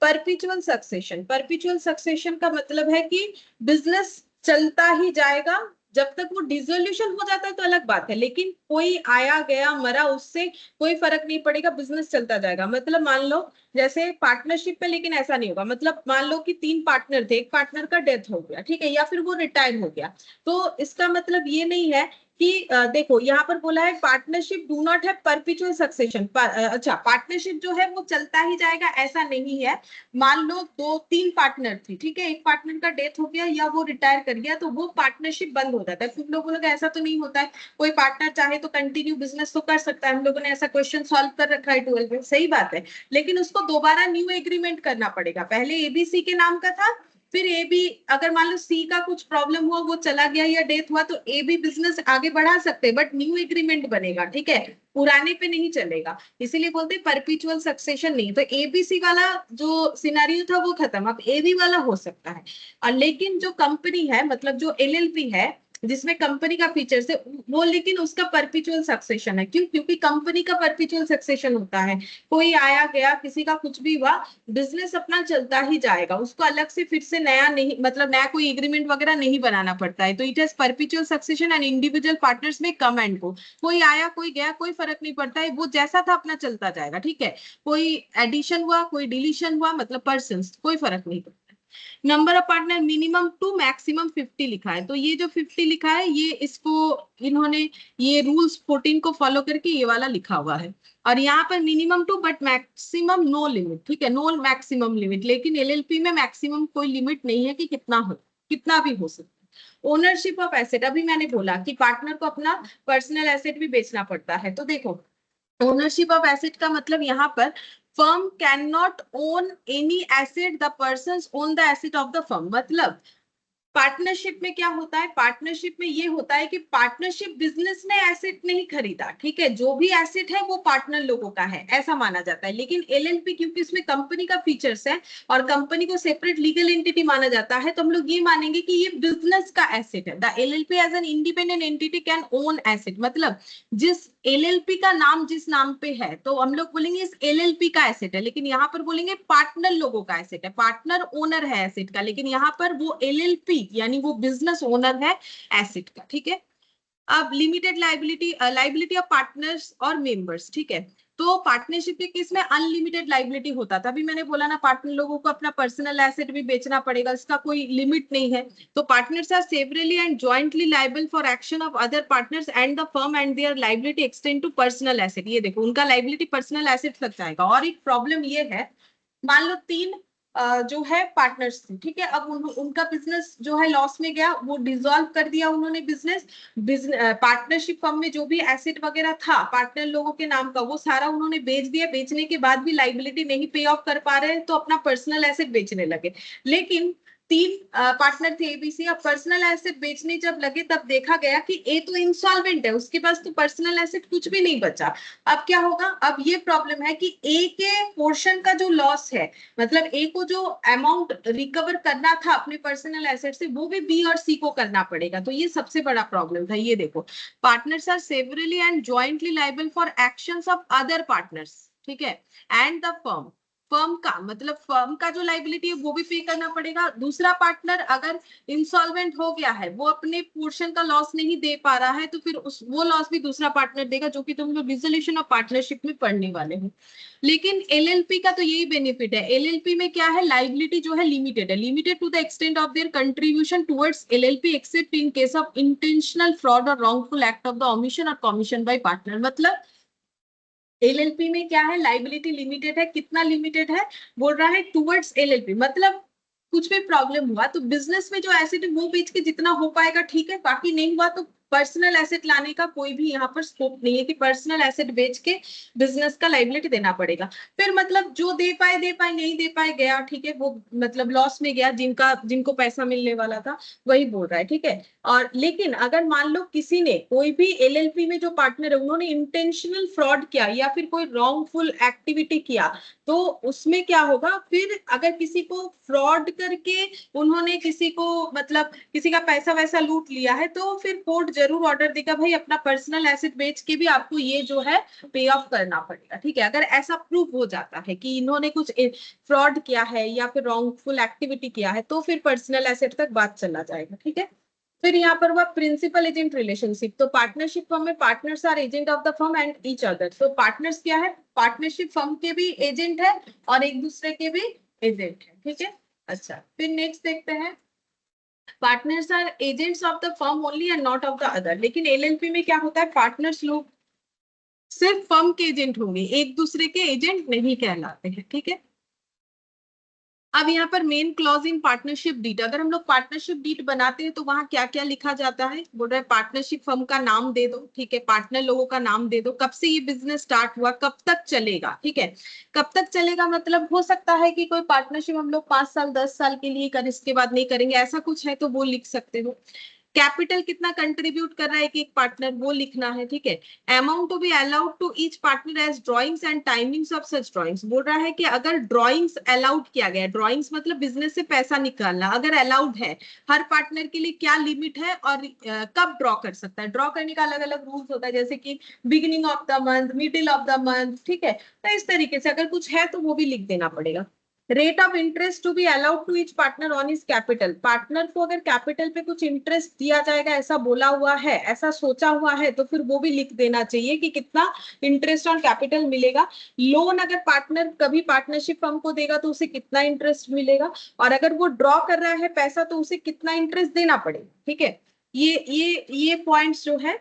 परपिचुअल सक्सेशन, परपिचुअल सक्सेशन का मतलब है कि बिजनेस चलता ही जाएगा, जब तक वो डिसोल्यूशन हो जाता है तो अलग बात है, लेकिन कोई आया गया मरा उससे कोई फर्क नहीं पड़ेगा, बिजनेस चलता जाएगा। मतलब मान लो जैसे पार्टनरशिप पे, लेकिन ऐसा नहीं होगा। मतलब मान लो कि 3 पार्टनर थे, एक पार्टनर का डेथ हो गया, ठीक है, या फिर वो रिटायर हो गया, तो इसका मतलब ये नहीं है कि देखो यहाँ पर बोला है partnership do not have perpetual succession. अच्छा, पार्टनरशिप जो है वो चलता ही जाएगा ऐसा नहीं है। मान लो 2-3 पार्टनर थी, ठीक है, एक पार्टनर का डेथ हो गया या वो रिटायर कर गया, तो वो पार्टनरशिप बंद हो जाता है। कुछ लोगों को ऐसा तो नहीं होता है, कोई पार्टनर चाहे तो कंटिन्यू बिजनेस तो कर सकता है। हम लोगों ने ऐसा क्वेश्चन सॉल्व कर रखा है 12 में, सही बात है, लेकिन उसको दोबारा न्यू एग्रीमेंट करना पड़ेगा। पहले एबीसी के नाम का था, फिर ए बी, अगर मान लो सी का कुछ प्रॉब्लम हुआ, वो चला गया या डेथ हुआ, तो ए बी बिजनेस आगे बढ़ा सकते हैं, बट न्यू एग्रीमेंट बनेगा, ठीक है, पुराने पे नहीं चलेगा। इसीलिए बोलते हैं परपेचुअल सक्सेशन नहीं। तो एबीसी वाला जो सिनेरियो था वो खत्म, अब एबी वाला हो सकता है। और लेकिन जो कंपनी है, मतलब जो एलएलपी है जिसमें कंपनी का फीचर्स है वो, लेकिन उसका परपेचुअल सक्सेशन है। क्यों? क्योंकि कंपनी का परपेचुअल सक्सेशन होता है, कोई आया गया, किसी का कुछ भी हुआ, बिजनेस अपना चलता ही जाएगा, उसको अलग से फिर से नया नहीं, मतलब नया कोई एग्रीमेंट वगैरह नहीं बनाना पड़ता है। तो it has perpetual succession and individual partners में कम एंड गो, कोई आया कोई गया कोई फर्क नहीं पड़ता है, वो जैसा था अपना चलता जाएगा, ठीक है। कोई एडिशन हुआ कोई डिलीशन हुआ, मतलब पर्सन, कोई फर्क नहीं पड़ता। Number of partner minimum 2 maximum 50 लिखा है, तो ये जो 50 लिखा है ये इसको इन्होंने ये रूल्स 14 को फॉलो करके ये वाला लिखा हुआ है। और यहाँ पर minimum 2 but maximum no limit, ठीक है, नो मैक्सिमम लिमिट। लेकिन एलएलपी में मैक्सिमम कोई लिमिट नहीं है कि कितना हो, कितना भी हो सकता है। ओनरशिप ऑफ एसेट, अभी मैंने बोला कि पार्टनर को अपना पर्सनल एसेट भी बेचना पड़ता है। तो देखो ओनरशिप ऑफ एसेट का मतलब यहाँ पर firm can not own any asset, the persons own the asset of the firm. मतलब पार्टनरशिप में क्या होता है, पार्टनरशिप में ये होता है कि पार्टनरशिप बिजनेस ने एसेट नहीं खरीदा, ठीक है, जो भी एसेट है वो पार्टनर लोगों का है ऐसा माना जाता है। लेकिन एलएलपी क्योंकि इसमें कंपनी का फीचर्स है और कंपनी को सेपरेट लीगल एंटिटी माना जाता है, तो हम लोग ये मानेंगे कि ये बिजनेस का एसेट है। The LLP as an independent entity can own asset, मतलब जिस एलएलपी का नाम जिस नाम पे है तो हम लोग बोलेंगे इस एलएलपी का एसेट है, लेकिन यहाँ पर बोलेंगे पार्टनर लोगों का एसेट है, पार्टनर ओनर है एसेट का, लेकिन यहाँ पर वो एलएलपी यानी वो बिजनेस ओनर है एसेट का, ठीक है। अब limited liability, liability of partners और मेंबर्स, ठीक है। तो पार्टनरशिप के केस में अनलिमिटेड लाइबिलिटी होता था, अभी मैंने बोला ना पार्टनर लोगों को अपना पर्सनल एसेट भी बेचना पड़ेगा, इसका कोई लिमिट नहीं है। तो partners are severally and jointly liable for action of other partners and the firm and their liability extend to personal asset. ये देखो उनका लाइबिलिटी पर्सनल एसेट तक जाएगा। और एक प्रॉब्लम ये है, मान लो 3 जो है पार्टनर्स थे, ठीक है, अब उनका बिजनेस जो है लॉस में गया, वो डिसॉल्व कर दिया उन्होंने बिजनेस। पार्टनरशिप फर्म में जो भी एसेट वगैरह था पार्टनर लोगों के नाम का वो सारा उन्होंने बेच दिया, बेचने के बाद भी लाइबिलिटी नहीं पे ऑफ कर पा रहे हैं, तो अपना पर्सनल एसेट बेचने लगे। लेकिन 3 पार्टनर थे एबीसी, अब पर्सनल एसेट बेचने जब लगे तब देखा गया कि ए तो इंसॉल्वेंट है, उसके पास तो पर्सनल एसेट कुछ भी नहीं बचा। अब क्या होगा, अब ये प्रॉब्लम है कि ए के पोर्शन का जो लॉस है, मतलब ए को जो अमाउंट रिकवर करना था अपने पर्सनल एसेट से, वो भी बी और सी को करना पड़ेगा। तो ये सबसे बड़ा प्रॉब्लम था। ये देखो partners are severally and jointly liable for actions of other partners, ठीक है, एंड द फर्म, फर्म का मतलब फर्म का जो लाइबिलिटी है वो भी पे करना पड़ेगा। दूसरा पार्टनर अगर इंसॉल्वेंट हो गया है, वो अपने पोर्शन का लॉस नहीं दे पा रहा है, तो फिर उस वो लॉस भी दूसरा पार्टनर देगा, जो कि तुम लोग रिजोल्यूशन ऑफ पार्टनरशिप में पढ़ने वाले हो। लेकिन एलएलपी का तो यही बेनिफिट है, एलएलपी में क्या है, लाइबिलिटी जो है लिमिटेड है, limited to the extent of their contribution towards LLP except in case of intentional fraud or wrongful act of the omission or commission by partner. मतलब एलएलपी में क्या है, लाइबिलिटी लिमिटेड है, कितना लिमिटेड है, बोल रहा है टुवर्ड्स एलएलपी, मतलब कुछ भी प्रॉब्लम हुआ तो बिजनेस में जो एसेट है वो बेच के जितना हो पाएगा ठीक है, बाकी नहीं हुआ तो पर्सनल एसेट लाने का कोई भी यहाँ पर स्कोप नहीं है कि पर्सनल एसेट बेच के बिजनेस का लाइबिलिटी देना पड़ेगा। फिर मतलब जो दे पाए, नहीं दे पाए गया, ठीक है, वो मतलब लॉस में गया, जिनको पैसा मिलने वाला था वही बोल रहा है, ठीक है। और लेकिन अगर मान लो किसी ने, कोई भी एलएलपी में जो पार्टनर है उन्होंने इंटेंशनल फ्रॉड किया या फिर कोई रॉन्गफुल एक्टिविटी किया, तो उसमें क्या होगा, फिर अगर किसी को फ्रॉड करके उन्होंने किसी को मतलब किसी का पैसा वैसा लूट लिया है, तो फिर कोर्ट जरूर ऑर्डर देगा भाई अपना पर्सनल एसेट बेच के भी आपको ये जो है पे ऑफ करना पड़ेगा, ठीक है। अगर ऐसा प्रूफ हो जाता है कि इन्होंने कुछ फ्रॉड किया है या फिर रॉन्गफुल एक्टिविटी किया है, तो फिर पर्सनल एसेट तक बात चला जाएगा, ठीक है। फिर यहाँ पर हुआ प्रिंसिपल एजेंट रिलेशनशिप। तो पार्टनरशिप फर्म में partners are agent of the firm and each other. तो पार्टनर्स क्या है, पार्टनरशिप फर्म के भी एजेंट है और एक दूसरे के भी एजेंट है, ठीक है। अच्छा, फिर नेक्स्ट देखते हैं, partners are agents of the firm only and not of the other. लेकिन एलएलपी में क्या होता है, पार्टनर्स लोग सिर्फ फर्म के एजेंट होंगे, एक दूसरे के एजेंट नहीं कहलाते हैं, ठीक है। अब यहाँ पर main clause in partnership deed, अगर हम लोग पार्टनरशिप डीड बनाते हैं तो वहां क्या क्या लिखा जाता है, बोल रहा है पार्टनरशिप फर्म का नाम दे दो, ठीक है, पार्टनर लोगों का नाम दे दो, कब से ये बिजनेस स्टार्ट हुआ, कब तक चलेगा, ठीक है। कब तक चलेगा मतलब हो सकता है कि कोई पार्टनरशिप हम लोग 5 साल 10 साल के लिए करें, इसके बाद नहीं करेंगे, ऐसा कुछ है तो वो लिख सकते हो। कैपिटल कितना कंट्रीब्यूट कर रहा है एक एक पार्टनर, वो लिखना है, ठीक है। Amount to be allowed to each partner as drawings and timings of such drawings. बोल रहा है कि अगर ड्रॉइंग्स अलाउड किया गया, ड्रॉइंग्स मतलब बिजनेस से पैसा निकालना, अगर अलाउड है, हर पार्टनर के लिए क्या लिमिट है और कब ड्रॉ कर सकता है, ड्रॉ करने का अलग अलग रूल्स होता है, जैसे कि beginning of the month, middle of the month, ठीक है। तो इस तरीके से अगर कुछ है तो वो भी लिख देना पड़ेगा। Rate of interest to be allowed to each partner on his capital, partner को अगर कैपिटल पे कुछ इंटरेस्ट दिया जाएगा ऐसा बोला हुआ है, ऐसा सोचा हुआ है, तो फिर वो भी लिख देना चाहिए कि कितना इंटरेस्ट ऑन कैपिटल मिलेगा। लोन अगर पार्टनर कभी पार्टनरशिप फर्म को देगा तो उसे कितना इंटरेस्ट मिलेगा, और अगर वो ड्रॉ कर रहा है पैसा तो उसे कितना इंटरेस्ट देना पड़ेगा, ठीक है। ये पॉइंट्स जो है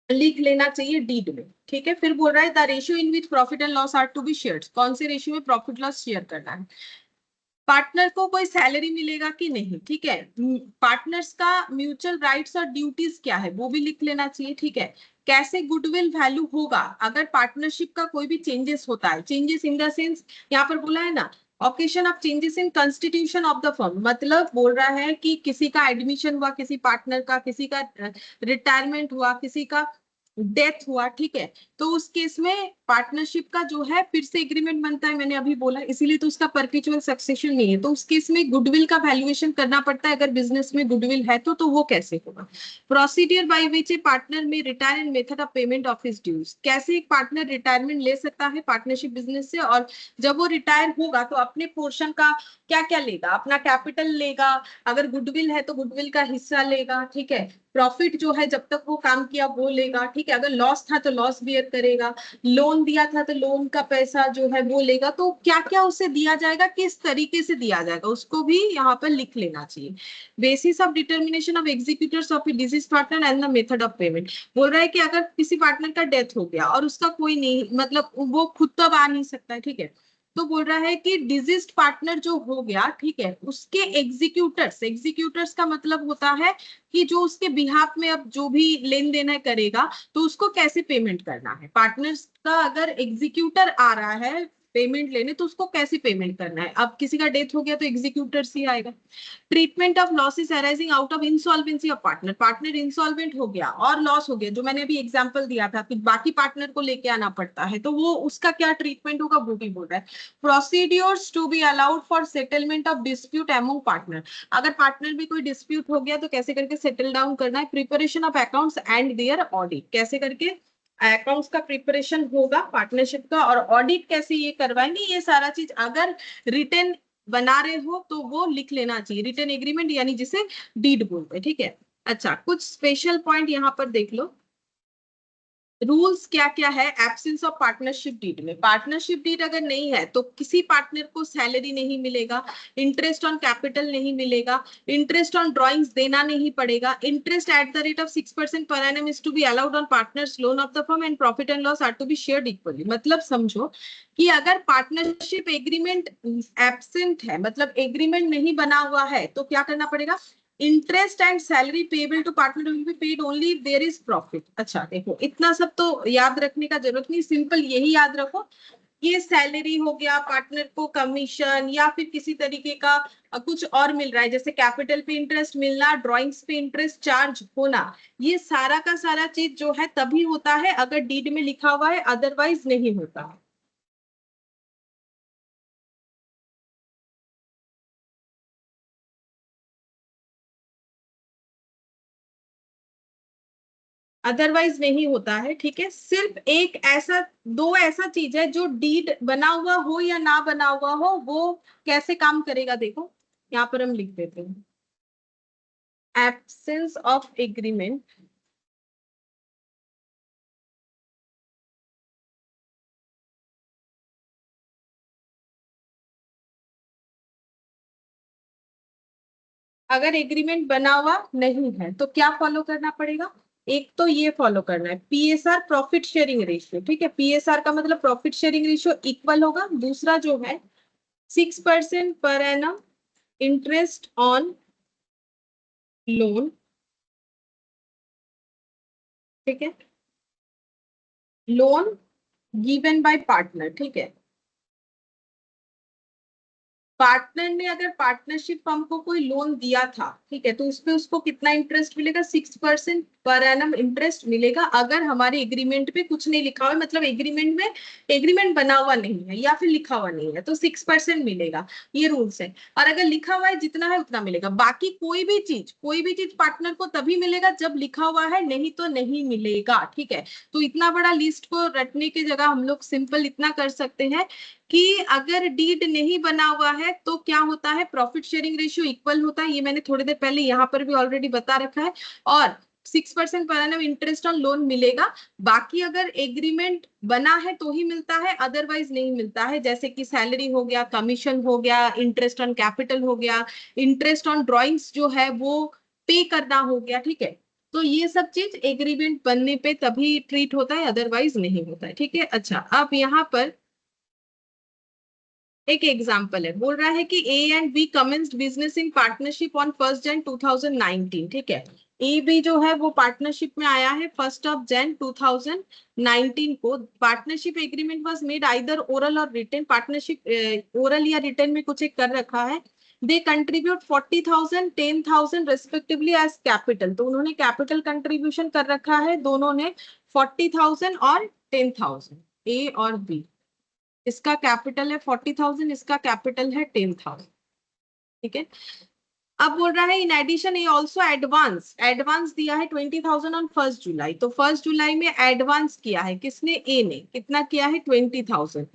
लिख लेना चाहिए डीड में, ठीक है। फिर बोल रहा है the ratio in which profit and loss are to be shared, कौन से रेशियो में प्रॉफिट लॉस शेयर करना है। पार्टनर को कोई सैलरी मिलेगा कि नहीं, ठीक है। पार्टनर्स का म्यूचुअल राइट्स और ड्यूटीज क्या है वो भी लिख लेना चाहिए, ठीक है। कैसे गुडविल वैल्यू होगा अगर पार्टनरशिप का कोई भी चेंजेस होता है, चेंजेस इन द सेंस यहाँ पर बोला है ना, occasion of changes in constitution of the firm, मतलब बोल रहा है कि किसी का एडमिशन हुआ, किसी पार्टनर का, किसी का रिटायरमेंट हुआ, किसी का डेथ हुआ, ठीक है। तो उस केस में पार्टनरशिप का जो है फिर से एग्रीमेंट बनता है, मैंने अभी बोला, इसीलिए तो उसका परपेचुअल सक्सेशन नहीं है। तो उस केस में गुडविल का वैल्यूएशन करना पड़ता है, अगर बिजनेस में गुडविल है तो वो कैसे होगा। Procedure by which a partner may retire and method of payment of his dues, कैसे एक पार्टनर रिटायरमेंट ले सकता है पार्टनरशिप बिजनेस से, और जब वो रिटायर होगा तो अपने पोर्शन का क्या क्या लेगा, अपना कैपिटल लेगा, अगर गुडविल है तो गुडविल का हिस्सा लेगा, ठीक है। प्रॉफिट जो है जब तक वो काम किया वो लेगा, ठीक है। अगर लॉस था तो लॉस बियर करेगा, लोन दिया था तो लोन का पैसा जो है वो लेगा, तो क्या क्या उसे दिया जाएगा, किस तरीके से दिया जाएगा, उसको भी यहाँ पर लिख लेना चाहिए। Basis of determination of executors of disease partner and the method of payment, बोल रहा है कि अगर किसी पार्टनर का डेथ हो गया और उसका कोई नहीं, मतलब वो खुद तो अब आ नहीं सकता है, ठीक है। तो बोल रहा है कि डिजीज पार्टनर जो हो गया, ठीक है, उसके एग्जीक्यूटर्स, एग्जीक्यूटर्स का मतलब होता है कि जो उसके बिहाफ में अब जो भी लेन देन है करेगा, तो उसको कैसे पेमेंट करना है। पार्टनर्स का अगर एग्जीक्यूटर आ रहा है पेमेंट लेने तो उसको कैसे पेमेंट करना है, अब किसी का डेथ हो गया तो एग्जीक्यूटर ही आएगा। Treatment of losses arising out of insolvency of partner, partner insolvent हो गया और लॉस हो गया, जो मैंने अभी एग्जांपल दिया था कि बाकी पार्टनर को लेके आना पड़ता है, तो वो उसका क्या ट्रीटमेंट होगा वो भी बोल रहा है। Procedures to be allowed for settlement of dispute among partner, अगर पार्टनर में कोई डिस्प्यूट हो गया तो कैसे करके सेटल डाउन करना है। Preparation of accounts and their audit, कैसे करके अकाउंट्स का प्रिपरेशन होगा पार्टनरशिप का, और ऑडिट कैसे ये करवाएंगे, ये सारा चीज अगर रिटर्न बना रहे हो तो वो लिख लेना चाहिए, रिटर्न एग्रीमेंट यानी जिसे डीड बोलते हैं, ठीक है। अच्छा, कुछ स्पेशल पॉइंट यहाँ पर देख लो, रूल्स क्या क्या है एब्सेंस ऑफ पार्टनरशिप डीड में। पार्टनरशिप डीड अगर नहीं है तो किसी पार्टनर को सैलरी नहीं मिलेगा, इंटरेस्ट ऑन कैपिटल नहीं मिलेगा, इंटरेस्ट ऑन ड्रॉइंग्स देना नहीं पड़ेगा, interest at the rate of 6% per annum is to be allowed on partners loan of the firm and profit and loss are to be shared equally. मतलब समझो कि अगर पार्टनरशिप एग्रीमेंट एब्सेंट है, मतलब एग्रीमेंट नहीं बना हुआ है, तो क्या करना पड़ेगा, interest and salary payable to partner will be paid only if there is profit. अच्छा देखो, इतना सब तो याद रखने का जरूरत नहीं, सिंपल यही याद रखो, ये सैलरी हो गया, पार्टनर को कमीशन या फिर किसी तरीके का कुछ और मिल रहा है, जैसे कैपिटल पे इंटरेस्ट मिलना, ड्राइंग्स पे इंटरेस्ट चार्ज होना, ये सारा का सारा चीज जो है तभी होता है अगर डीड में लिखा हुआ है, अदरवाइज नहीं होता है। अदरवाइज नहीं होता है, ठीक है। सिर्फ एक ऐसा, दो ऐसा चीज है जो डीड बना हुआ हो या ना बना हुआ हो वो कैसे काम करेगा, देखो यहाँ पर हम लिख देते हैं। absence of agreement, अगर एग्रीमेंट बना हुआ नहीं है तो क्या फॉलो करना पड़ेगा? एक तो ये फॉलो करना है पीएसआर प्रॉफिट शेयरिंग रेशियो, ठीक है, पीएसआर का मतलब प्रॉफिट शेयरिंग रेशियो इक्वल होगा। दूसरा जो है 6% per annum interest on loan, ठीक है, लोन गिवन बाय पार्टनर, ठीक है। पार्टनर ने अगर पार्टनरशिप फर्म को कोई लोन दिया था, ठीक है, तो उसपे उसको कितना इंटरेस्ट मिलेगा? 6% पर एनम इंटरेस्ट मिलेगा। अगर हमारे एग्रीमेंट पे कुछ नहीं लिखा हुआ है, मतलब एग्रीमेंट में एग्रीमेंट बना हुआ नहीं है या फिर लिखा हुआ नहीं है, तो 6% मिलेगा, ये रूल्स है। और अगर लिखा हुआ है जितना है उतना मिलेगा। बाकी कोई भी चीज पार्टनर को तभी मिलेगा जब लिखा हुआ है, नहीं तो नहीं मिलेगा, ठीक है। तो इतना बड़ा लिस्ट को रटने की जगह हम लोग सिंपल इतना कर सकते हैं कि अगर डीड नहीं बना हुआ है तो क्या होता है? प्रॉफिट शेयरिंग रेशियो इक्वल होता है, ये मैंने थोड़ी देर पहले यहाँ पर भी ऑलरेडी बता रखा है। और 6% per annum interest on loan मिलेगा। बाकी अगर एग्रीमेंट बना है तो ही मिलता है, अदरवाइज नहीं मिलता है। जैसे कि सैलरी हो गया, कमीशन हो गया, इंटरेस्ट ऑन कैपिटल हो गया, इंटरेस्ट ऑन ड्रॉइंग्स जो है वो पे करना हो गया, ठीक है। तो ये सब चीज एग्रीमेंट बनने पे तभी ट्रीट होता है, अदरवाइज नहीं होता है, ठीक है। अच्छा, अब यहाँ पर एक एग्जाम्पल है, बोल रहा है कि A and B commenced business in partnership on 1 Jan 2019, ठीक है। ए बी जो है वो पार्टनरशिप में आया है 1 जन 2019 को। Partnership agreement was made either oral or written. Partnership oral या रिटन में कुछ एक कर रखा है। They contribute 40,000 10,000 respectively as capital. तो उन्होंने कैपिटल कंट्रीब्यूशन कर रखा है, दोनों ने 40,000 और 10,000, ए और बी। इसका कैपिटल है 40,000, इसका कैपिटल है 10,000, ठीक है। अब बोल रहा है इन एडिशन ये ऑल्सो एडवांस, एडवांस दिया है 20,000 ऑन 1 जुलाई। तो 1 जुलाई में एडवांस किया है किसने? ए ने। कितना किया है? 20,000,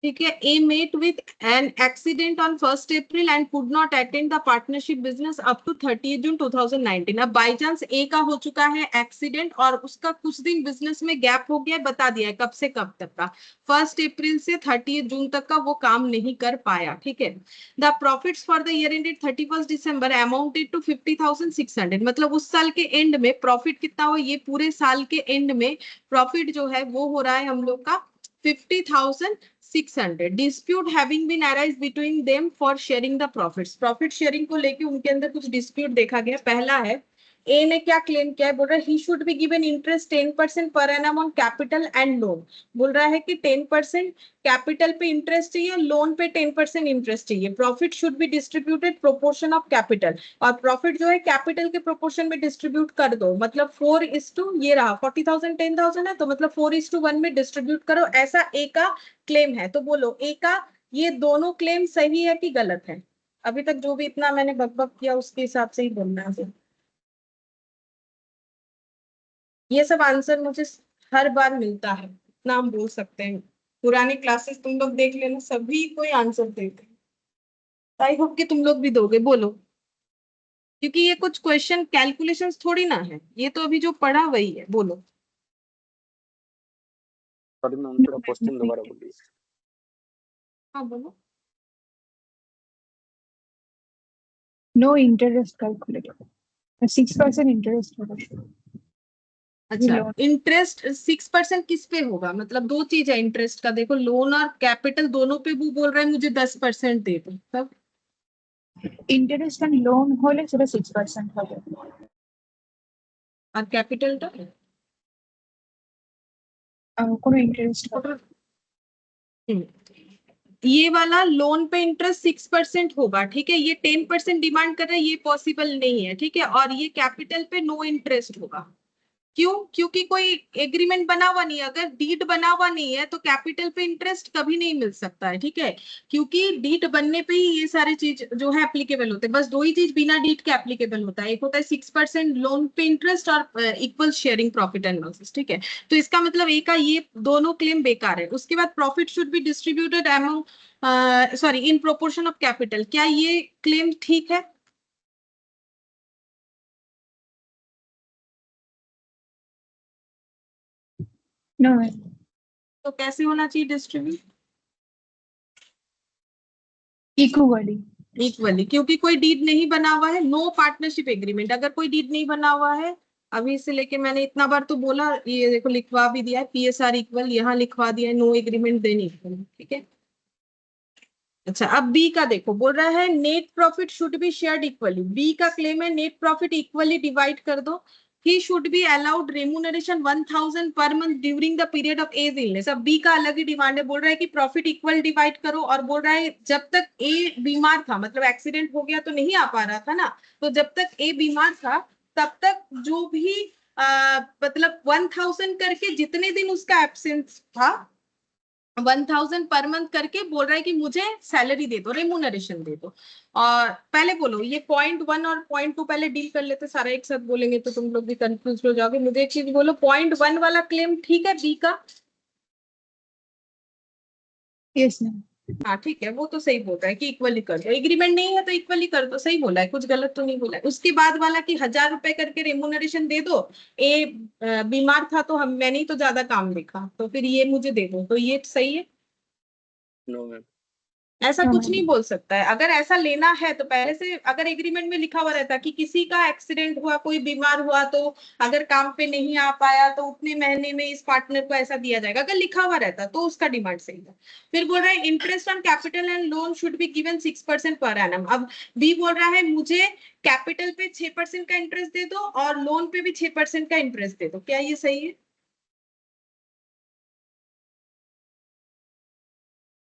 ठीक है। A met with an accident on 1 April and could not attend the partnership business up to 30 June 2019। अब बाई चांस ए का हो चुका है एक्सीडेंट और उसका कुछ दिन बिजनेस में गैप हो गया, बता दिया है कब से कब तक का, 1 अप्रैल से 30 जून तक का वो काम नहीं कर पाया, ठीक है। The profits for the year ended 31 December amounted to 50,600। मतलब उस साल के एंड में प्रॉफिट कितना हुआ? ये पूरे साल के एंड में प्रॉफिट जो है वो हो रहा है हम लोग का 50,600। Dispute having been arise between them for sharing the profits. Profit sharing को लेके उनके अंदर कुछ डिस्प्यूट देखा गया। पहला है, ए ने क्या क्लेम किया है? बोल रहा है ही should be given interest 10% per annum on capital and loan. बोल रहा है कि 10% कैपिटल पे इंटरेस्ट चाहिए, लोन पे 10% इंटरेस्ट चाहिए। Profit should be distributed proportion of capital, और प्रॉफिट जो है कैपिटल के प्रोपोर्शन में डिस्ट्रीब्यूट कर दो। मतलब 4:, ये रहा 40,000 10,000 है, तो मतलब 4:1 में डिस्ट्रीब्यूट करो, ऐसा ए का क्लेम है। तो बोलो ए का ये दोनों क्लेम सही है कि गलत है? अभी तक जो भी इतना मैंने बकबक किया उसके हिसाब से ही बोलना है। ये सब आंसर मुझे हर बार मिलता है, इतना हम बोल सकते हैं। पुराने क्लासेस तुम लोग देख लेना, सभी कोई आंसर देते हैं। आई होप कि तुम लोग भी दोगे, बोलो। क्योंकि ये कुछ क्वेश्चन कैलकुलेशंस थोड़ी ना है, ये तो अभी जो पढ़ा वही है, बोलो। सॉरी मैम, थोड़ा क्वेश्चन दोबारा बोलिए। हाँ बोलो। नो इंटरेस्ट कैलकुलेटेड, 6% इंटरेस्ट होगा। अच्छा, इंटरेस्ट 6% किस पे होगा? मतलब दो चीज है इंटरेस्ट का, देखो लोन और कैपिटल दोनों पे वो बोल रहा है मुझे 10% दे दो, तब इंटरेस्ट एंड लोन होले সেটা 6% হবে। और कैपिटल का কোনো इंटरेस्ट হবে। ये वाला लोन पे इंटरेस्ट 6% होगा, ठीक है। ये 10% डिमांड कर रहा है, ये पॉसिबल नहीं है, ठीक है। और ये कैपिटल पे नो इंटरेस्ट होगा। क्यों? क्योंकि कोई एग्रीमेंट बना हुआ नहीं है। अगर डीड बना हुआ नहीं है तो कैपिटल पे इंटरेस्ट कभी नहीं मिल सकता है, ठीक है। क्योंकि डीड बनने पे ही ये सारे चीज जो है एप्लीकेबल होते हैं। बस दो ही चीज बिना डीड के एप्लीकेबल होता है, एक होता है 6% लोन पे इंटरेस्ट और equal sharing profit and losses, ठीक है। तो इसका मतलब एक का ये दोनों क्लेम बेकार है। उसके बाद profit should B distributed among sorry in proportion of capital, क्या ये क्लेम ठीक है? No. तो कैसे होना चाहिए डिस्ट्रीब्यूट? Equally. इक्वली, क्योंकि कोई डीड नहीं बना हुआ है, नो पार्टनरशिप एग्रीमेंट। अगर कोई डीड नहीं बना हुआ है, अभी से लेके मैंने इतना बार तो बोला, ये देखो लिखवा भी दिया है, पीएसआर इक्वल, यहाँ लिखवा दिया है, नो एग्रीमेंट देन इक्वल, ठीक है। अच्छा, अब बी का देखो, बोल रहा है net profit should be shared equally. B का क्लेम है नेट प्रॉफिट इक्वली डिवाइड कर दो। He should be allowed remuneration 1000 per month during the period of as illness. अब बी का अलग ही डिमांड है, बोल रहा है कि प्रॉफिट इक्वल डिवाइड करो, और बोल रहा है जब तक ए बीमार था, मतलब एक्सीडेंट हो गया तो नहीं आ पा रहा था ना, तो जब तक ए बीमार था तब तक जो भी मतलब 1000 करके जितने दिन उसका एब्सेंस था 1000 पर मंथ करके बोल रहा है कि मुझे सैलरी दे दो, रेम्यूनरेशन दे दो। और पहले बोलो ये .1 और .2 पहले डील कर लेते, सारा एक साथ बोलेंगे तो तुम लोग भी कंफ्यूज हो जाओगे। मुझे एक चीज बोलो, .1 वाला क्लेम ठीक है बी का? Yes, ma'am. हाँ ठीक है, वो तो सही बोल रहा है कि इक्वली कर दो, एग्रीमेंट नहीं है तो इक्वली कर दो, सही बोला है, कुछ गलत तो नहीं बोला है। उसके बाद वाला कि 1000 रुपए करके रेम्यूनरेशन दे दो, ए बीमार था तो मैंने ही तो ज्यादा काम देखा, तो फिर ये मुझे दे दो, तो ये सही है? No ma'am. ऐसा No, कुछ नहीं ma'am. बोल सकता है। अगर ऐसा लेना है तो पहले से अगर एग्रीमेंट में लिखा हुआ रहता कि किसी का एक्सीडेंट हुआ, कोई बीमार हुआ, तो अगर काम पे नहीं आ पाया तो उतने महीने में इस पार्टनर को ऐसा दिया जाएगा, अगर लिखा हुआ रहता तो उसका डिमांड सही था। फिर बोल रहा है interest on capital and loan should be given 6% per annum. अब बी बोल रहा है मुझे कैपिटल पे 6% का इंटरेस्ट दे दो और लोन पे भी 6% का इंटरेस्ट दे दो, क्या ये सही है?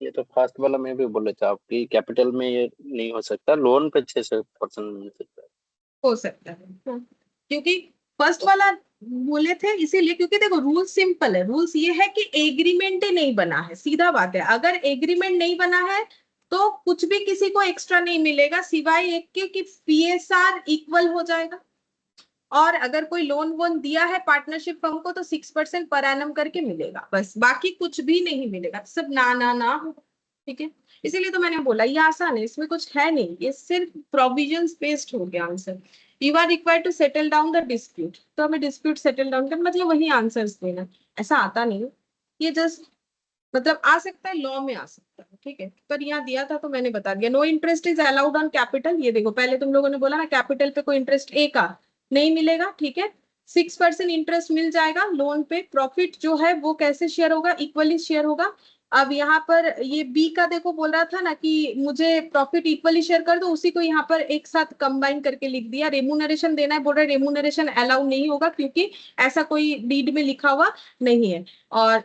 ये तो फर्स्ट वाला में भी बोले थे आपकी, कैपिटल में ये नहीं हो सकता, लोन पे 6% मिल सकता है। हो सकता है, हाँ। क्योंकि फर्स्ट वाला बोले थे इसीलिए, क्योंकि देखो रूल सिंपल है, रूल्स ये है कि एग्रीमेंट ही नहीं बना है, सीधा बात है। अगर एग्रीमेंट नहीं बना है तो कुछ भी किसी को एक्स्ट्रा नहीं मिलेगा, सिवाय एक के कि पीएसआर इक्वल हो जाएगा। और अगर कोई लोन वोन दिया है पार्टनरशिप फर्म को तो 6% पर एनम करके मिलेगा, बस, बाकी कुछ भी नहीं मिलेगा, सब ना ना ना होगा, ठीक है। इसीलिए तो मैंने बोला ये आसान है, इसमें कुछ है नहीं, ये सिर्फ प्रोविजंस बेस्ड हो गया answer. You are required to settle down the dispute, तो हमें डिस्प्यूट सेटल डाउन कर मतलब वही आंसर्स देना, ऐसा आता नहीं है। ये जस्ट मतलब आ सकता है, लॉ में आ सकता है, ठीक है, पर यहाँ दिया था तो मैंने बता दिया। No interest is allowed on capital, ये देखो पहले तुम लोगों ने बोला ना कैपिटल पे कोई इंटरेस्ट ए का नहीं मिलेगा, ठीक है। 6% इंटरेस्ट मिल जाएगा लोन पे। प्रॉफिट जो है वो कैसे शेयर होगा? इक्वली शेयर होगा। अब यहाँ पर ये बी का देखो बोल रहा था ना कि मुझे प्रॉफिट इक्वली शेयर कर दो, उसी को यहाँ पर एक साथ कंबाइन करके लिख दिया। रेम्यूनरेशन देना है, बोल रहा है रेम्यूनरेशन अलाउ नहीं होगा क्योंकि ऐसा कोई डीड में लिखा हुआ नहीं है। और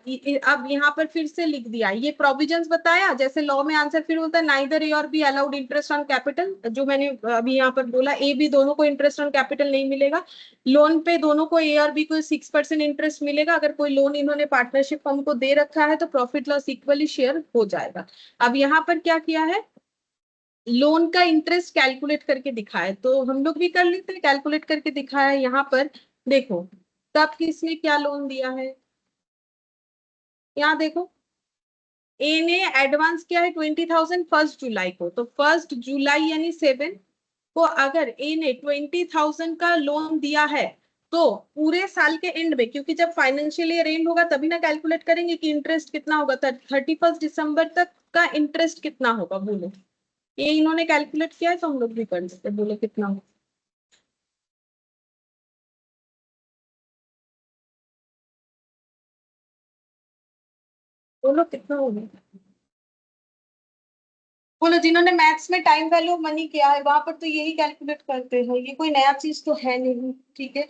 अब यहाँ पर फिर से लिख दिया, ये प्रोविजंस बताया जैसे लॉ में आंसर फिर होता है नाइदर ए और be allowed interest on capital, जो मैंने अभी यहाँ पर बोला ए बी दोनों को इंटरेस्ट ऑन कैपिटल नहीं मिलेगा। लोन पे दोनों को ए और बी को 6% इंटरेस्ट मिलेगा। अगर कोई लोन इन्होंने पार्टनरशिप फर्म को दे रखा है तो प्रॉफिट लॉस इक्वली शेयर हो जाएगा। अब यहाँ पर क्या किया है, लोन का इंटरेस्ट कैलकुलेट करके दिखाया, तो हम लोग भी कर लेते हैं, कैलकुलेट करके दिखाया है यहाँ पर। देखो तब किसने क्या लोन दिया है, यहाँ देखो ए ने एडवांस किया है 20,000 1 जुलाई को, तो 1 जुलाई यानी 7 को अगर ए ने 20,000 का लोन दिया है तो पूरे साल के एंड में, क्योंकि जब फाइनेंशियल ईयर एंड होगा तभी ना कैलकुलेट करेंगे कि इंटरेस्ट कितना होगा, 31 दिसंबर तक का इंटरेस्ट कितना होगा, बोलो। ये इन्होंने कैलकुलेट किया है तो हम लोग भी कर सकते, बोलो कितना होगा। बोलो कितना होगा, बोलो। जिन्होंने मैथ्स में टाइम वैल्यू ऑफ मनी किया है वहां पर तो यही कैलकुलेट करते हैं, ये कोई नया चीज तो है नहीं, ठीक है।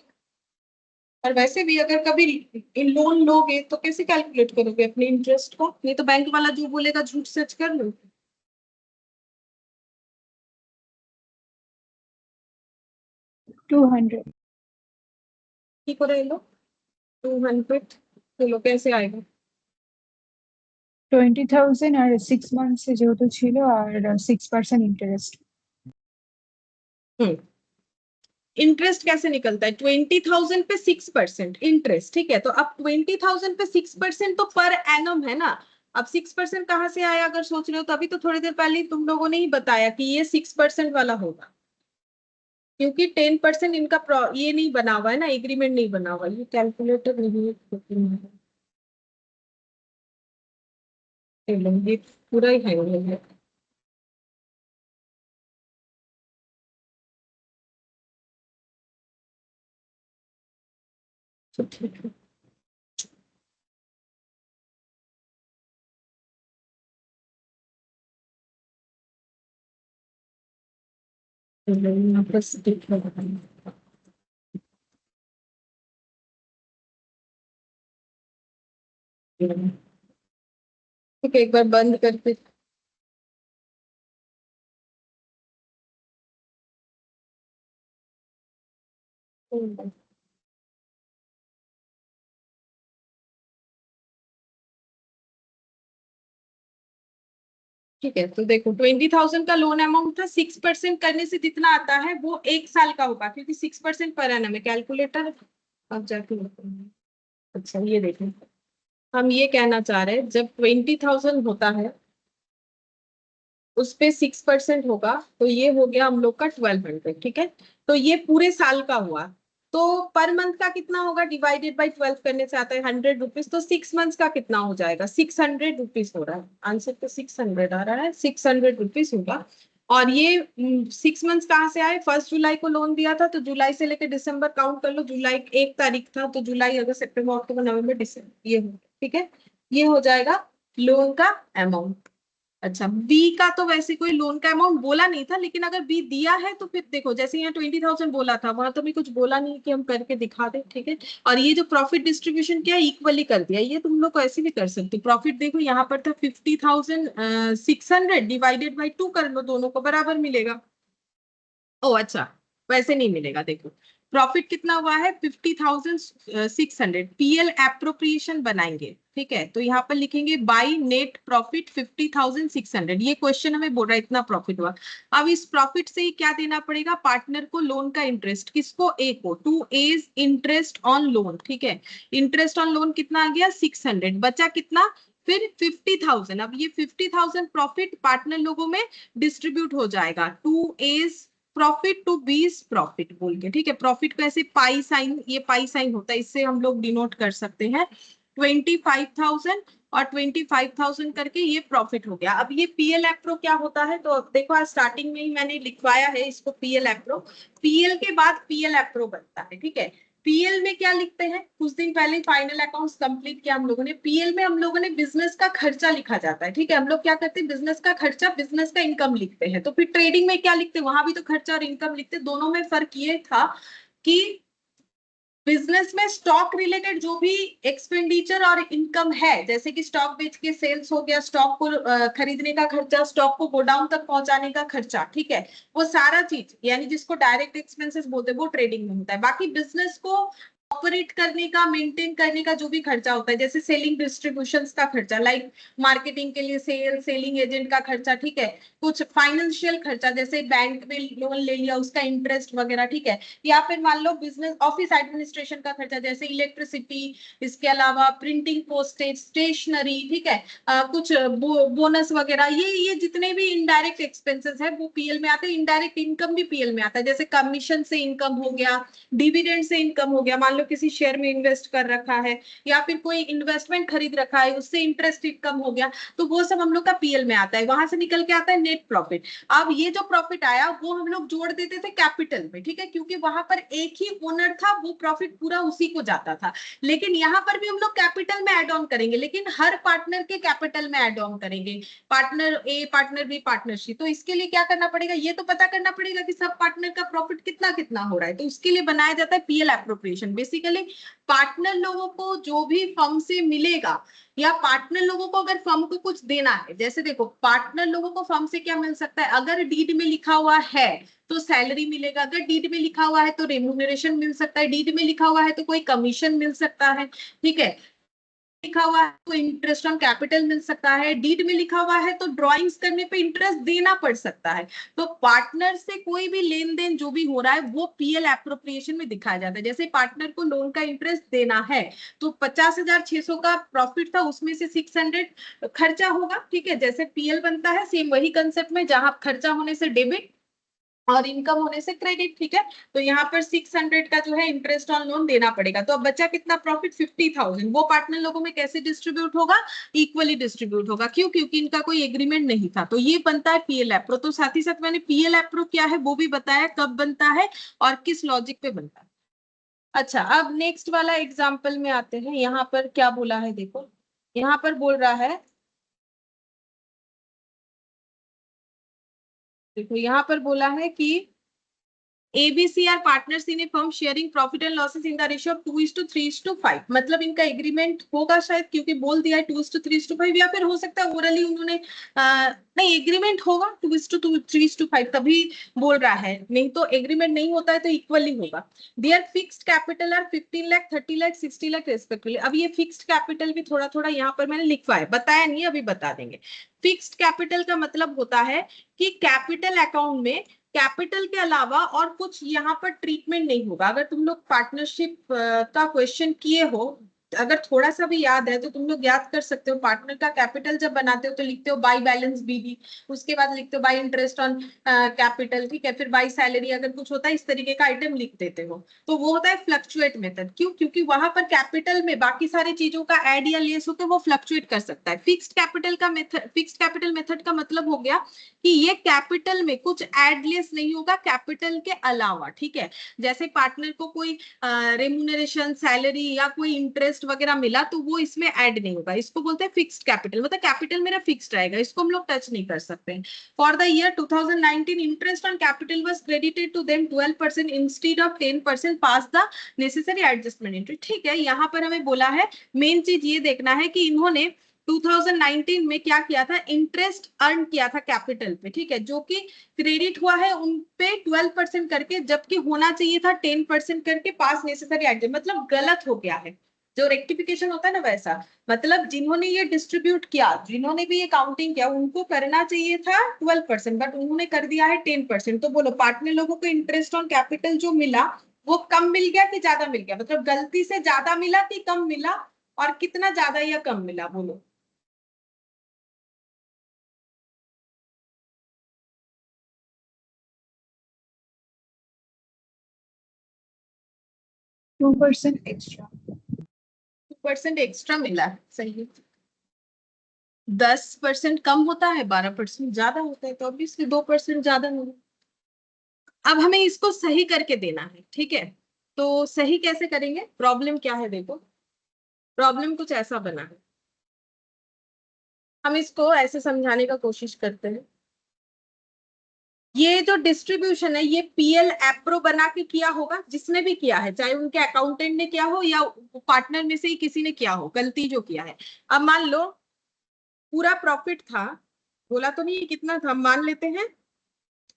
और वैसे भी अगर कभी इन लोन लोगे तो कैसे कैलकुलेट करोगे अपने इंटरेस्ट को, नहीं तो बैंक वाला जो बोलेगा झूठ सच कर लो। 200. ठीक हो रहे लो 200, चलो कैसे आएगा? 20,000 আর 6 months এ যেহেতু ছিল আর 6% ইন্টারেস্ট। इंटरेस्ट कैसे निकलता है? 20,000 पे 6% इंटरेस्ट, ठीक है। तो अब 20,000 पे 6% तो पर एनम है ना। अब 6% कहाँ से आया अगर सोच रहे हो तो अभी तो थोड़ी देर पहले तुम लोगों ने ही बताया कि ये 6% वाला होगा, क्योंकि 10% इनका ये नहीं बना हुआ है ना, एग्रीमेंट नहीं बना हुआ, ये कैलकुलेटर नहीं है। ये पूरा ही हैंग है। तो ठीक है। यहाँ पर स्टिक लगाना। ठीक है, एक बार बंद करके ठीक है। तो देखो 20,000 का लोन अमाउंट था, 6% करने से जितना आता है वो 1 साल का होगा, क्योंकि 6% पर एनम है। कैलकुलेटर अब जाके अच्छा ये देखो, हम ये कहना चाह रहे हैं जब 20,000 होता है उस पे 6% होगा, तो ये हो गया हम लोग का 1200। ठीक है, तो ये पूरे साल का हुआ। तो पर मंथ का कितना होगा, डिवाइडेड बाई 12 करने से आता है 100 रुपीज। तो 6 मंथ्स का कितना हो जाएगा, 600 रुपीज हो रहा है। आंसर तो 600 आ रहा है, 600 रुपीज होगा। और ये 6 मंथ्स कहाँ से आए, 1 जुलाई को लोन दिया था, तो जुलाई से लेकर दिसंबर काउंट कर लो। जुलाई 1 तारीख था, तो जुलाई अगस्त सितंबर अक्टूबर नवंबर दिसंबर, ये हो। ठीक है, ये हो जाएगा लोन का अमाउंट। अच्छा, बी का तो वैसे कोई लोन का अमाउंट बोला नहीं था, लेकिन अगर बी दिया है तो फिर देखो, जैसे यहाँ 20,000 बोला था, वहां तो भी कुछ बोला नहीं कि हम करके दिखा दें। ठीक है, और ये जो प्रॉफिट डिस्ट्रीब्यूशन किया इक्वली कर दिया, ये तुम लोग को ऐसे भी कर सकते हो। प्रॉफिट देखो यहाँ पर था 50,600, डिवाइडेड बाई 2 कर लो, दोनों को बराबर मिलेगा। ओ अच्छा, वैसे नहीं मिलेगा। देखो प्रॉफिट कितना हुआ है, 50,600। पीएल एप्रोप्रिएशन बनाएंगे। ठीक है, तो यहाँ पर लिखेंगे बाई नेट प्रॉफिट 50,600। ये क्वेश्चन हमें बोल रहा है इतना प्रॉफिट हुआ। अब इस प्रॉफिट से ही क्या देना पड़ेगा, पार्टनर को लोन का इंटरेस्ट। किसको, ए को। To A's interest on loan. ठीक है, इंटरेस्ट ऑन लोन कितना आ गया, 600। बचा कितना, फिर 50,000। अब ये 50,000 प्रॉफिट पार्टनर लोगों में डिस्ट्रीब्यूट हो जाएगा, टू एज प्रॉफिट टू बीस प्रॉफिट बोल के। ठीक है, प्रॉफिट को ऐसे पाई साइन, ये पाई साइन होता है, इससे हम लोग डिनोट कर सकते हैं। 25,000 और 25,000 करके ये प्रॉफिट हो गया। अब ये पीएल एप्रो क्या होता है, तो देखो आज स्टार्टिंग में ही मैंने लिखवाया है इसको, पीएल एप्रो। पीएल के बाद पीएल एप्रो बनता है। ठीक है, पीएल में क्या लिखते हैं, कुछ दिन पहले फाइनल अकाउंट्स कंप्लीट किया हम लोगों ने। पीएल में हम लोगों ने बिजनेस का खर्चा लिखा जाता है। ठीक है, हम लोग क्या करते हैं, बिजनेस का खर्चा, बिजनेस का इनकम लिखते हैं। तो फिर ट्रेडिंग में क्या लिखते हैं, वहां भी तो खर्चा और इनकम लिखते हैं। दोनों में फर्क ये था कि बिजनेस में स्टॉक रिलेटेड जो भी एक्सपेंडिचर और इनकम है, जैसे कि स्टॉक बेच के सेल्स हो गया, स्टॉक को खरीदने का खर्चा, स्टॉक को गोडाउन तक पहुंचाने का खर्चा, ठीक है, वो सारा चीज यानी जिसको डायरेक्ट एक्सपेंसेस बोलते हैं वो ट्रेडिंग में होता है। बाकी बिजनेस को ऑपरेट करने का, मेंटेन करने का जो भी खर्चा होता है, जैसे सेलिंग डिस्ट्रीब्यूशन का खर्चा, लाइक मार्केटिंग के लिए सेलिंग एजेंट का खर्चा, ठीक है, कुछ फाइनेंशियल खर्चा जैसे बैंक में लोन ले लिया उसका इंटरेस्ट वगैरह, ठीक है, या फिर मान लो बिजनेस ऑफिस एडमिनिस्ट्रेशन का खर्चा जैसे इलेक्ट्रिसिटी, इसके अलावा प्रिंटिंग, पोस्टेज, स्टेशनरी, ठीक है, कुछ बोनस वगैरह, ये जितने भी इनडायरेक्ट एक्सपेंसेस है वो पीएल में आते हैं। इनडायरेक्ट इनकम भी पीएल में आता है, जैसे कमीशन से इनकम हो गया, डिविडेंड से इनकम हो गया, मान लो किसी शेयर में इन्वेस्ट कर रखा है या फिर कोई इन्वेस्टमेंट खरीद रखा है उससे इंटरेस्ट इनकम हो गया, तो वो सब हम लोग का पीएल में आता है। वहां से निकल के आता है नेट प्रॉफिट। अब ये जो प्रॉफिट आया वो हम लोग जोड़ देते थे कैपिटल में, ठीक है, क्योंकि वहां पर एक ही ओनर था, वो प्रॉफिट पूरा उसी को जाता था। लेकिन यहाँ पर भी हम लोग कैपिटल में एड ऑन करेंगे, लेकिन हर पार्टनर के कैपिटल में एड ऑन करेंगे, पार्टनर ए, पार्टनर बी, पार्टनर सी। तो इसके लिए क्या करना पड़ेगा, ये तो पता करना पड़ेगा कि सब पार्टनर का प्रॉफिट कितना कितना हो रहा है, तो उसके लिए बनाया जाता है पीएल एप्रोप्रिएशन। बेसिकली पार्टनर लोगों को जो भी फर्म से मिलेगा, या पार्टनर लोगों को अगर फर्म को कुछ देना है, जैसे देखो पार्टनर लोगों को फर्म से क्या मिल सकता है, अगर डीड में लिखा हुआ है तो सैलरी मिलेगा, अगर डीड में लिखा हुआ है तो रेम्यूनरेशन मिल सकता है, डीड में लिखा हुआ है तो कोई कमीशन मिल सकता है, ठीक है, लिखा हुआ है तो इंटरेस्ट ऑन कैपिटल मिल सकता है, डीड में लिखा हुआ है तो ड्रॉइंग्स करने पे इंटरेस्ट देना पड़ सकता है। तो पार्टनर से कोई भी लेन देन जो भी हो रहा है वो पीएल एप्रोप्रिएशन में दिखाया जाता है। जैसे पार्टनर को लोन का इंटरेस्ट देना है तो 50,600 का प्रॉफिट था, उसमें से 600 खर्चा होगा, ठीक है, जैसे पीएल बनता है सेम वही कंसेप्ट में, जहां खर्चा होने से डेबिट और इनकम होने से क्रेडिट, ठीक है। तो यहाँ पर 600 का जो है इंटरेस्ट ऑन लोन देना पड़ेगा। तो अब बचा कितना प्रॉफिट, 50,000। वो पार्टनर लोगों में कैसे डिस्ट्रीब्यूट होगा, इक्वली डिस्ट्रीब्यूट होगा। क्यों? क्योंकि इनका कोई एग्रीमेंट नहीं था। तो ये बनता है पीएल एप्रो। तो साथ ही साथ मैंने पीएल एप्रो क्या है वो भी बताया, कब बनता है और किस लॉजिक पे बनता है। अच्छा, अब नेक्स्ट वाला एग्जाम्पल में आते हैं। यहाँ पर क्या बोला है देखो, यहाँ पर बोल रहा है, देखो यहाँ पर बोला है कि ABC are partners in a firm sharing profit and losses in the ratio of 2:3:5। मतलब इनका एग्रीमेंट होगा शायद, क्योंकि बोल दिया है 2:3:5, या फिर हो सकता है ओरली उन्होंने नहीं, एग्रीमेंट होगा 2:3:5 तभी बोल रहा है, नहीं तो एग्रीमेंट नहीं होता है तो इक्वली होगा। Their fixed capital are 15 lakh, 30 lakh, 60 lakh respectively. अब ये फिक्स्ड कैपिटल भी थोड़ा थोड़ा यहाँ पर मैंने लिखवाया, बताया नहीं, अभी बता देंगे। फिक्स्ड कैपिटल का मतलब होता है कि कैपिटल अकाउंट में कैपिटल के अलावा और कुछ यहाँ पर ट्रीटमेंट नहीं होगा। अगर तुम लोग पार्टनरशिप का क्वेश्चन किए हो, अगर थोड़ा सा भी याद है तो तुम लोग याद कर सकते हो। पार्टनर का कैपिटल जब बनाते हो तो लिखते हो बाई बैलेंस बीबी, उसके बाद लिखते हो बाई इंटरेस्ट ऑन कैपिटल, ठीक है, फिर बाई सैलरी, अगर कुछ होता है इस तरीके का आइटम लिख देते हो। तो वो होता है फ्लक्चुएट मेथड। क्यों? क्योंकि वहां पर कैपिटल में बाकी सारी चीजों का एड या लेस होकर वो फ्लक्चुएट कर सकता है। फिक्स्ड कैपिटल का मेथड, फिक्स्ड कैपिटल मेथड का मतलब हो गया कि ये कैपिटल में कुछ एडलेस नहीं होगा कैपिटल के अलावा, ठीक है। जैसे पार्टनर को कोई रेम्यूनरेशन, सैलरी या कोई इंटरेस्ट वगैरह मिला तो वो इसमें ऐड नहीं होगा। इसको बोलते हैं फिक्स्ड कैपिटल, मतलब कैपिटल मेरा फिक्स्ड रहेगा, इसको हम लोग टच नहीं कर सकते। For the year 2019 interest on capital was credited to them 12% instead of 10%, pass the necessary adjustment entry. ठीक है, यहाँ पर हमें बोला है मेन चीज ये देखना है कि इन्होंने 2019 में क्या किया था, इंटरेस्ट अर्न किया था कैपिटल पे, ठीक है, जो कि क्रेडिट हुआ है उन पे 12% करके, जबकि होना चाहिए था 10% करके, पास नेसेसरी एडजस्ट, मतलब गलत हो गया है। जो रेक्टिफिकेशन होता है ना वैसा, मतलब जिन्होंने ये डिस्ट्रीब्यूट किया, जिन्होंने भी ये काउंटिंग किया, उनको करना चाहिए था 12%, बट उन्होंने कर दिया है 10%। तो बोलो पार्टनर लोगों को इंटरेस्ट ऑन कैपिटल जो मिला वो कम मिल गया कि ज्यादा मिल गया, मतलब गलती से ज्यादा मिला कि कम मिला, और कितना ज्यादा या कम मिला बोलो। 2% एक्स्ट्रा। 2% एक्स्ट्रा मिला है, सही है। 10% कम होता है, 12% ज्यादा होता है, तो ऑब्वियसली 2% ज्यादा होगा। अब हमें इसको सही करके देना है, ठीक है। तो सही कैसे करेंगे, प्रॉब्लम क्या है देखो, प्रॉब्लम कुछ ऐसा बना है। हम इसको ऐसे समझाने का कोशिश करते हैं। ये जो डिस्ट्रीब्यूशन है ये पीएल एप्रो बना के किया होगा, जिसने भी किया है, चाहे उनके अकाउंटेंट ने किया हो या पार्टनर में से ही किसी ने किया हो, गलती जो किया है। अब मान लो पूरा प्रॉफिट था, बोला तो नहीं कितना था, मान लेते हैं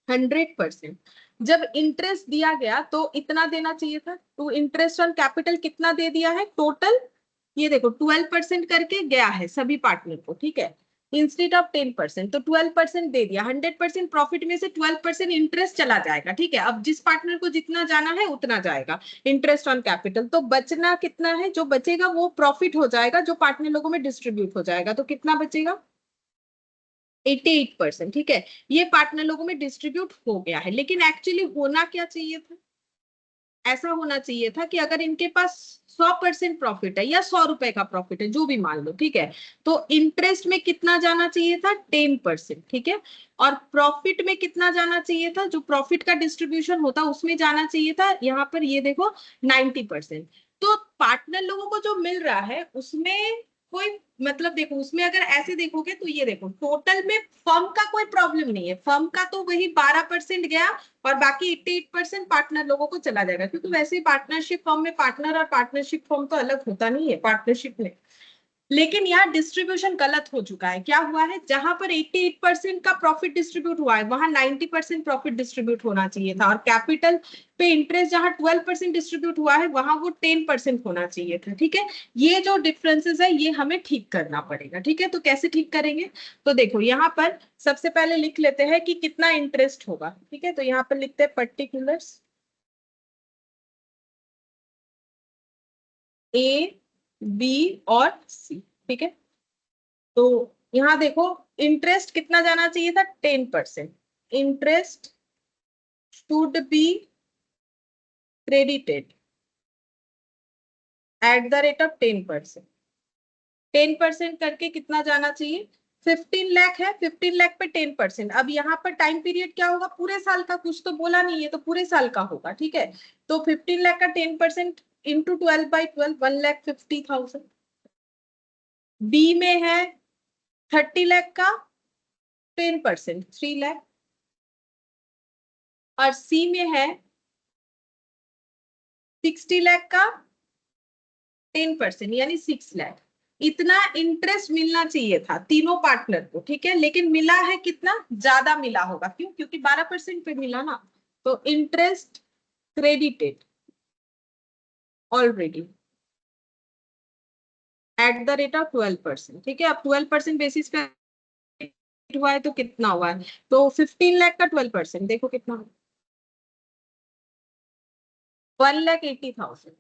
100%। जब इंटरेस्ट दिया गया तो इतना देना चाहिए था, तो इंटरेस्ट ऑन कैपिटल कितना दे दिया है टोटल, ये देखो 12% करके गया है सभी पार्टनर को, ठीक है, इंस्टेड ऑफ 10%। तो 12% दे दिया, 100% प्रॉफिट में से 12% इंटरेस्ट चला जाएगा, ठीक है। अब जिस पार्टनर को जितना जाना है उतना जाएगा इंटरेस्ट ऑन कैपिटल। तो बचना कितना है, जो बचेगा वो प्रॉफिट हो जाएगा, जो पार्टनर लोगों में डिस्ट्रीब्यूट हो जाएगा। तो कितना बचेगा, 88%, ठीक है। ये पार्टनर लोगों में डिस्ट्रीब्यूट हो गया है, लेकिन एक्चुअली होना क्या चाहिए था, ऐसा होना चाहिए था कि अगर इनके पास 100% प्रॉफिट है या 100 रुपए का प्रॉफिट है, जो भी मान लो, ठीक है, तो इंटरेस्ट में कितना जाना चाहिए था, 10%, ठीक है। और प्रॉफिट में कितना जाना चाहिए था, जो प्रॉफिट का डिस्ट्रीब्यूशन होता उसमें जाना चाहिए था, यहाँ पर ये देखो 90%। तो पार्टनर लोगों को जो मिल रहा है उसमें कोई, मतलब देखो उसमें अगर ऐसे देखोगे तो ये देखो टोटल में फर्म का कोई प्रॉब्लम नहीं है, फर्म का तो वही 12% गया और बाकी 88% पार्टनर लोगों को चला जाएगा, क्योंकि वैसे ही पार्टनरशिप फर्म में पार्टनर और पार्टनरशिप फर्म तो अलग होता नहीं है पार्टनरशिप में। लेकिन यहाँ डिस्ट्रीब्यूशन गलत हो चुका है। क्या हुआ है, जहां पर 88% का प्रॉफिट डिस्ट्रीब्यूट हुआ है वहां 90% प्रॉफिट डिस्ट्रीब्यूट होना चाहिए था, और कैपिटल पे इंटरेस्ट जहां 12% डिस्ट्रीब्यूट हुआ है वहां वो 10% होना चाहिए था, ठीक है। ये जो डिफरेंसेस है ये हमें ठीक करना पड़ेगा, ठीक है। तो कैसे ठीक करेंगे, तो देखो यहाँ पर सबसे पहले लिख लेते हैं कि कितना इंटरेस्ट होगा, ठीक है। तो यहाँ पर लिखते हैं पर्टिकुलर्स ए, बी और सी, ठीक है। तो यहाँ देखो इंटरेस्ट कितना जाना चाहिए था, 10%। Interest should be credited at the rate of 10%। 10% करके कितना जाना चाहिए? 15 लाख है, 15 लाख पे 10%। अब यहाँ पर टाइम पीरियड क्या होगा? पूरे साल का, कुछ तो बोला नहीं है, तो पूरे साल का होगा, ठीक है। तो 15 लाख का 10% इंटू 12/12, 1,50,000। बी में है 30 लाख का 10%, 3 लाख। और सी में है 60 लाख का 10%, यानी 6 लाख। इतना इंटरेस्ट मिलना चाहिए था तीनों पार्टनर को, ठीक है, लेकिन मिला है कितना? ज्यादा मिला होगा। क्यों? क्योंकि 12% पे मिला ना। तो interest credited already eight the rate of 12%, ठीक है। अब 12% बेसिस पे हुआ है तो कितना हुआ है? तो 15 लाख का 12% देखो कितना, 1,80,000।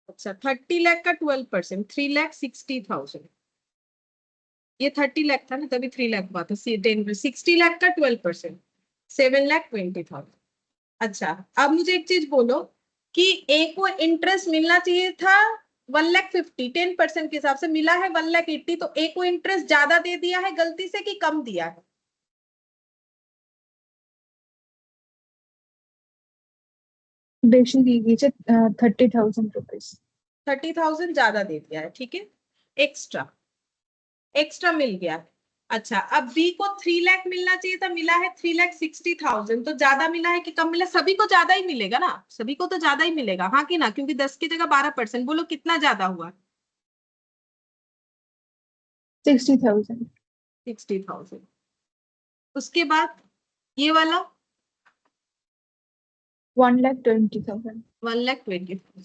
अच्छा, 30 लाख का 12%, 3,60,000। ये 30 लाख था ना, तभी 3 लाख बात है। 60 लाख का 12%, 7,20,000। अच्छा, अब मुझे एक चीज बोलो कि ए को इंटरेस्ट मिलना चाहिए था 1,50,000, 10% के हिसाब से मिला है 1,80,000। तो ए को इंटरेस्ट ज्यादा दे दिया है गलती से कि कम दिया है? बेशी दी गई 30,000 रुपीज। 30,000 ज्यादा दे दिया है, ठीक है। एक्स्ट्रा एक्स्ट्रा मिल गया है। अच्छा, अब बी को 3 लाख मिलना चाहिए था, मिला है 3,60,000। तो ज्यादा मिला है कि कम मिला? सभी को ज्यादा ही मिलेगा ना, सभी को तो ज्यादा ही मिलेगा, हाँ कि ना? क्योंकि 10 की जगह 12%। बोलो कितना ज्यादा हुआ? 60,000। 60,000। उसके बाद ये वाला 1,20,000। 1,20,000,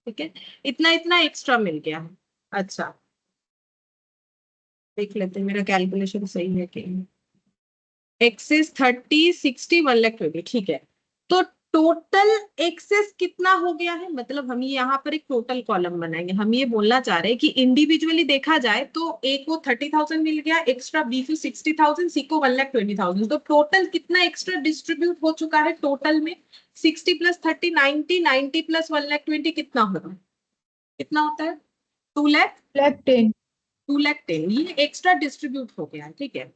ठीक है। इतना इतना एक्स्ट्रा मिल गया है। अच्छा, देख लेते हैं मेरा कैलकुलेशन सही है कि एक्सेस 30, 60, 1,20,000, ठीक है। तो टोटल एक्सेस कितना हो गया है? मतलब हम ये यहाँ पर एक टोटल कॉलम बनाएंगे। हम ये बोलना चाह रहे हैं कि इंडिविजुअली देखा जाए तो ए को 30,000 मिल गया एक्स्ट्रा, बी को 60,000, सी को 1,20,000। तो टोटल कितना एक्स्ट्रा डिस्ट्रीब्यूट हो चुका है? टोटल में 60 + 30 90, 90 + 1,20,000 कितना होगा? कितना होता है? 2 लाख, 1,10,000। 2,10,000। ये एक्स्ट्रा डिस्ट्रीब्यूट हो गया है, ठीक है।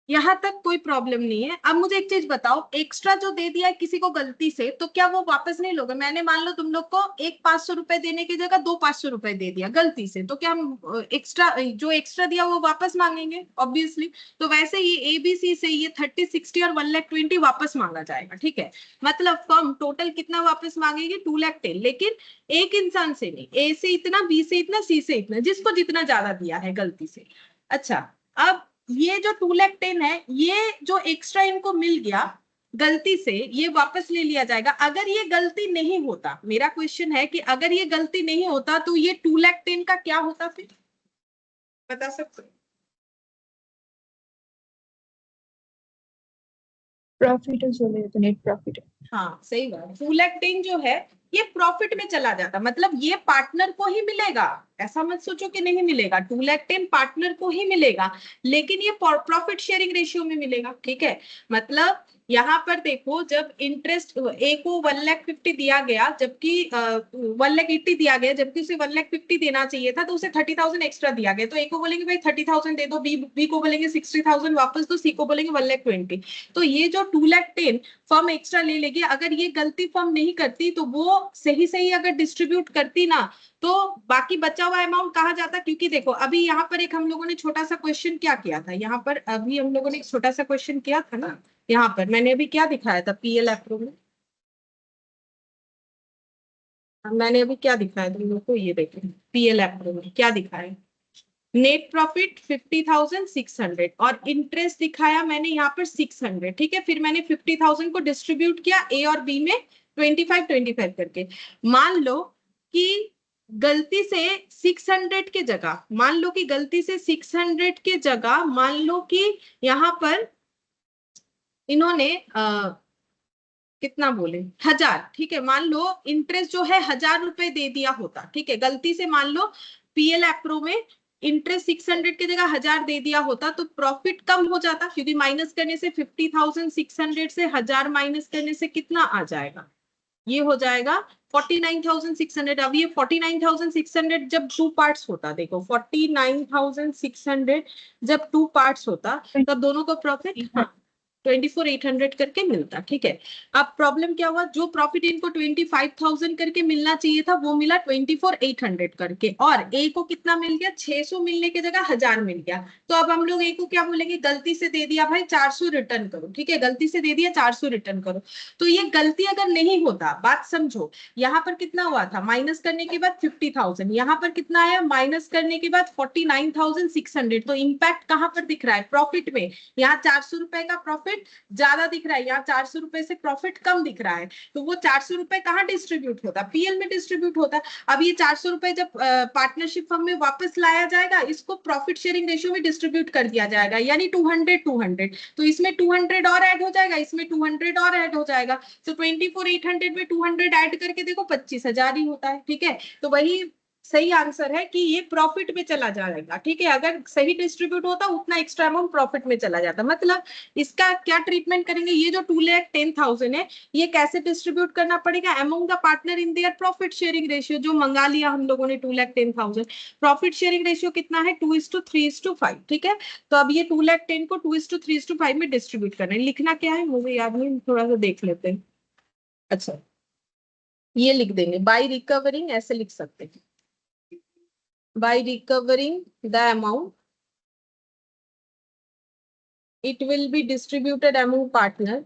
यहाँ तक कोई प्रॉब्लम नहीं है। अब मुझे एक चीज बताओ, एक्स्ट्रा जो दे दिया है किसी को गलती से, तो क्या वो वापस नहीं लोगे? मैंने मान लो तुम लोग को एक 500 रुपए देने की जगह 2 500 रुपए दे दिया गलती से, तो क्या हम एक्स्ट्रा जो एक्स्ट्रा दिया वो वापस मांगेंगे? ऑब्वियसली। तो वैसे ही एबीसी से ये 30, 60 और 1,20,000 वापस मांगा जाएगा, ठीक है। मतलब फर्म टोटल कितना वापस मांगेगी? 2,10,000, लेकिन एक इंसान से नहीं, ए से इतना, बी से इतना, सी से इतना, जिसको जितना ज्यादा दिया है गलती से। अच्छा, अब ये जो 2,10,000 है, ये जो एक्स्ट्रा इनको मिल गया गलती से, ये वापस ले लिया जाएगा। अगर ये गलती नहीं होता, मेरा क्वेश्चन है कि अगर ये गलती नहीं होता तो ये 2,10,000 का क्या होता फिर? बता सकते हो? प्रॉफिट चले तो नेट प्रॉफिट। हाँ, सही बात। 2,10,000 जो है ये प्रॉफिट में चला जाता, मतलब ये पार्टनर को ही मिलेगा। ऐसा मत सोचो कि नहीं मिलेगा, 2,10,000 पार्टनर को ही मिलेगा, लेकिन ये प्रॉफिट शेयरिंग रेशियो में मिलेगा, ठीक है। मतलब यहाँ पर देखो, जब इंटरेस्ट ए को 1,50,000 दिया गया, जबकि 1,80,000 दिया गया, जबकि उसे 1,50,000 देना चाहिए था, तो उसे 30,000 एक्स्ट्रा दिया गया। तो ए को बोलेंगे भाई 30,000 दे दो, बी को बोलेंगे 60,000 वापस दो, सी को बोलेंगे 1,20,000। तो ये जो 2,10,000 फर्म एक्स्ट्रा ले लेगी। अगर ये गलती फर्म नहीं करती, तो वो सही सही अगर डिस्ट्रीब्यूट करती ना, तो बाकी बचा हुआ अमाउंट कहाँ जाता? क्योंकि देखो, अभी यहाँ पर एक हम लोगों ने छोटा सा क्वेश्चन क्या किया था, यहाँ पर अभी हम लोगों ने एक छोटा सा क्वेश्चन किया था ना, यहाँ पर मैंने अभी क्या दिखाया था पीएल एप्रो में, मैंने अभी क्या दिखाया तुम लोग को? ये देखो, पीएल एप्रो में क्या दिखाया? नेट प्रॉफिट 50,600 और इंटरेस्ट दिखाया मैंने यहाँ पर 600, ठीक है। फिर मैंने 50,000 को डिस्ट्रीब्यूट किया ए और बी में 25-25 करके। मान लो कि गलती से 600 के जगह, मान लो कि गलती से 600 के जगह, मान लो कि यहाँ पर इन्होंने कितना बोले, 1,000, ठीक है। मान लो इंटरेस्ट जो है 1,000 रुपए दे दिया होता, ठीक है, गलती से मान लो पीएल एप्रो में इंटरेस्ट 600 की जगह 1000 दे दिया होता तो प्रॉफिट कम हो जाता, क्योंकि माइनस करने से 50,600 से 1000 माइनस करने से कितना आ जाएगा, ये हो जाएगा 49,600। अब ये 49,600 जब टू पार्ट्स होता, देखो 49,600 जब टू पार्ट्स होता तब दोनों को प्रॉफिट 24,800 करके मिलता, ठीक है। अब प्रॉब्लम क्या हुआ, जो प्रॉफिट इनको 25,000 करके मिलना चाहिए था वो मिला 24,800 करके, और ए को कितना मिल गया, 600 मिलने की जगह 1000 मिल गया। तो अब हम लोग ए को क्या बोलेंगे, गलती से दे दिया भाई 400 रिटर्न करो, ठीक है, गलती से दे दिया 400 रिटर्न करो। तो ये गलती अगर नहीं होता, बात समझो, यहाँ पर कितना हुआ था, माइनस करने के बाद 50,000, यहाँ पर कितना आया, माइनस करने के बाद 49,600। तो इम्पैक्ट कहां पर दिख रहा है, प्रॉफिट में। यहाँ 400 रुपए का प्रॉफिट ज्यादा दिख रहा है, यहाँ 400 रुपए से प्रॉफिट कम दिख रहा है, तो वो 400 रुपए कहाँ डिस्ट्रीब्यूट होता, पीएल में डिस्ट्रीब्यूट होता। अब ये 400 रुपए जब पार्टनरशिप फर्म में वापस लाया जाएगा, इसको प्रॉफिट शेयरिंग रेशियो में डिस्ट्रीब्यूट कर दिया जाएगा, यानी 200 तो इसमें 200 और ऐड हो जाएगा, इसमें 200 और ऐड हो जाएगा। तो 24,800 में 200 ऐड करके देखो 25,000 ही होता है, ठीक है। तो वही सही आंसर है कि ये प्रॉफिट में चला जाएगा, ठीक है। अगर सही डिस्ट्रीब्यूट होता उतना एक्स्ट्रा अमाउंट प्रॉफिट में चला जाता। मतलब इसका क्या ट्रीटमेंट करेंगे, ये जो 2,10,000 है ये कैसे डिस्ट्रीब्यूट करना पड़ेगा among the partner in their profit sharing ratio, जो मंगा लिया हम लोगों ने 2,10,000। प्रॉफिट शेयरिंग रेशियो कितना है, 2:3:5, ठीक है। तो अब ये 2,10,000 को 2:3:5 में डिस्ट्रीब्यूट करना है। लिखना क्या है मुझे याद नहीं, थोड़ा सा देख लेते हैं। अच्छा, ये लिख देंगे बाय रिकवरिंग, ऐसे लिख सकते हैं, by recovering the amount it will be distributed among partner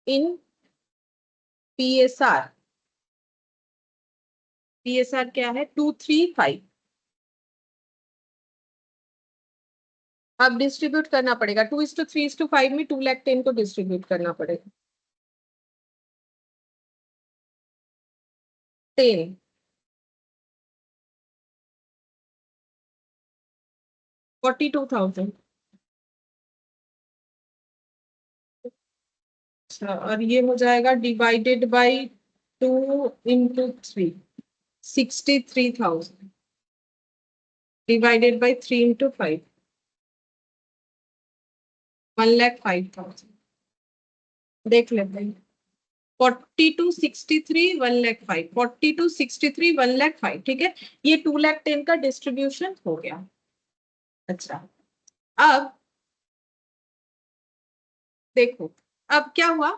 in PSR। PSR क्या है, 235। अब डिस्ट्रीब्यूट करना पड़ेगा 2:3:5 में 2,10,000 को डिस्ट्रीब्यूट करना पड़ेगा। 10 42,000। अच्छा, और ये हो जाएगा डिवाइडेड बाई 2 × 3 63,000 डिवाइडेड बाई 3 × 5 1,05,000। देख लेते हैं, 4263 1,05,000 4263 1,05,000, ठीक है। ये 2,10,000 का डिस्ट्रीब्यूशन हो गया। अच्छा, अब देखो, अब क्या हुआ,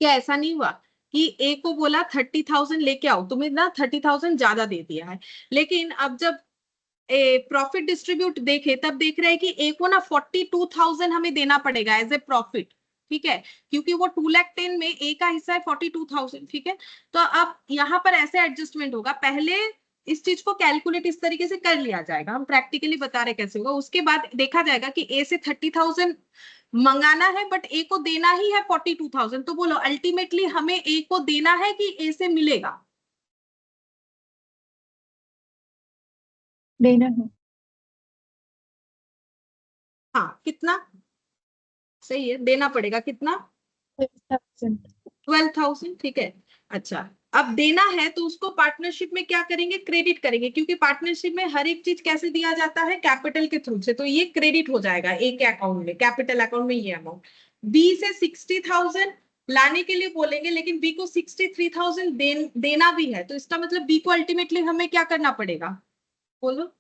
क्या ऐसा नहीं हुआ कि ए को बोला 30,000 लेके आओ, तुम्हें ना 30,000 ज्यादा दे दिया है, लेकिन अब जब प्रॉफिट डिस्ट्रीब्यूट देखे तब देख रहे हैं कि ए को ना 42,000 हमें देना पड़ेगा एज ए प्रॉफिट, ठीक है, क्योंकि वो 2,10,000 में ए का हिस्सा है 42,000, ठीक है। तो अब यहाँ पर ऐसे एडजस्टमेंट होगा, पहले इस चीज को कैलकुलेट इस तरीके से कर लिया जाएगा, हम प्रैक्टिकली बता रहे कैसे होगा, उसके बाद देखा जाएगा कि ए से 30,000 मंगाना है बट ए को देना ही है 42,000, तो बोलो अल्टीमेटली हमें ए को देना है कि ए से मिलेगा, देना है। हाँ कितना, सही है, देना पड़ेगा कितना, 12,000। 12,000, ठीक है। अच्छा, अब देना है तो उसको पार्टनरशिप में क्या करेंगे, क्रेडिट करेंगे, क्योंकि पार्टनरशिप में हर एक चीज कैसे दिया जाता है, कैपिटल के थ्रू से, तो ये क्रेडिट हो जाएगा एक अकाउंट में, कैपिटल अकाउंट में ये अमाउंट। बी से 60,000 लाने के लिए बोलेंगे, लेकिन बी को 63,000 देना भी है, तो इसका मतलब बी को अल्टीमेटली हमें क्या करना पड़ेगा, बोलो।